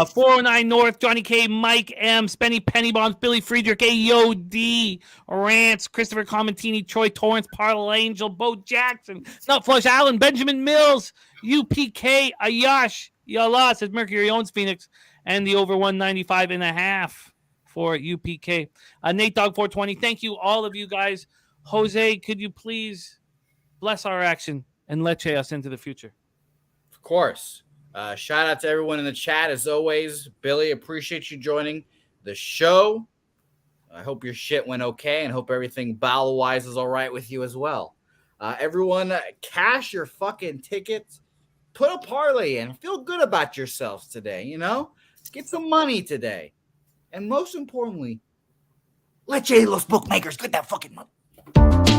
409 North, Johnny K, Mike M, Spenny Penny Bombs, Billy Friedrich, AOD, Rance, Christopher Comatini, Troy Torrance, Parle Angel, Bo Jackson, Nutflush Allen, Benjamin Mills, UPK, Ayash, Yala says Mercury owns Phoenix, and the over 195.5 for UPK. Nate Dog 420, thank you, all of you guys. Jose, could you please bless our action and let's us into the future? Of course. Shout out to everyone in the chat as always. Billy, appreciate you joining the show. I hope your shit went okay and hope everything bowel-wise is all right with you as well. Everyone, cash your fucking tickets. Put a parlay in. Feel good about yourselves today, you know? Get some money today. And most importantly, let los bookmakers get that fucking money.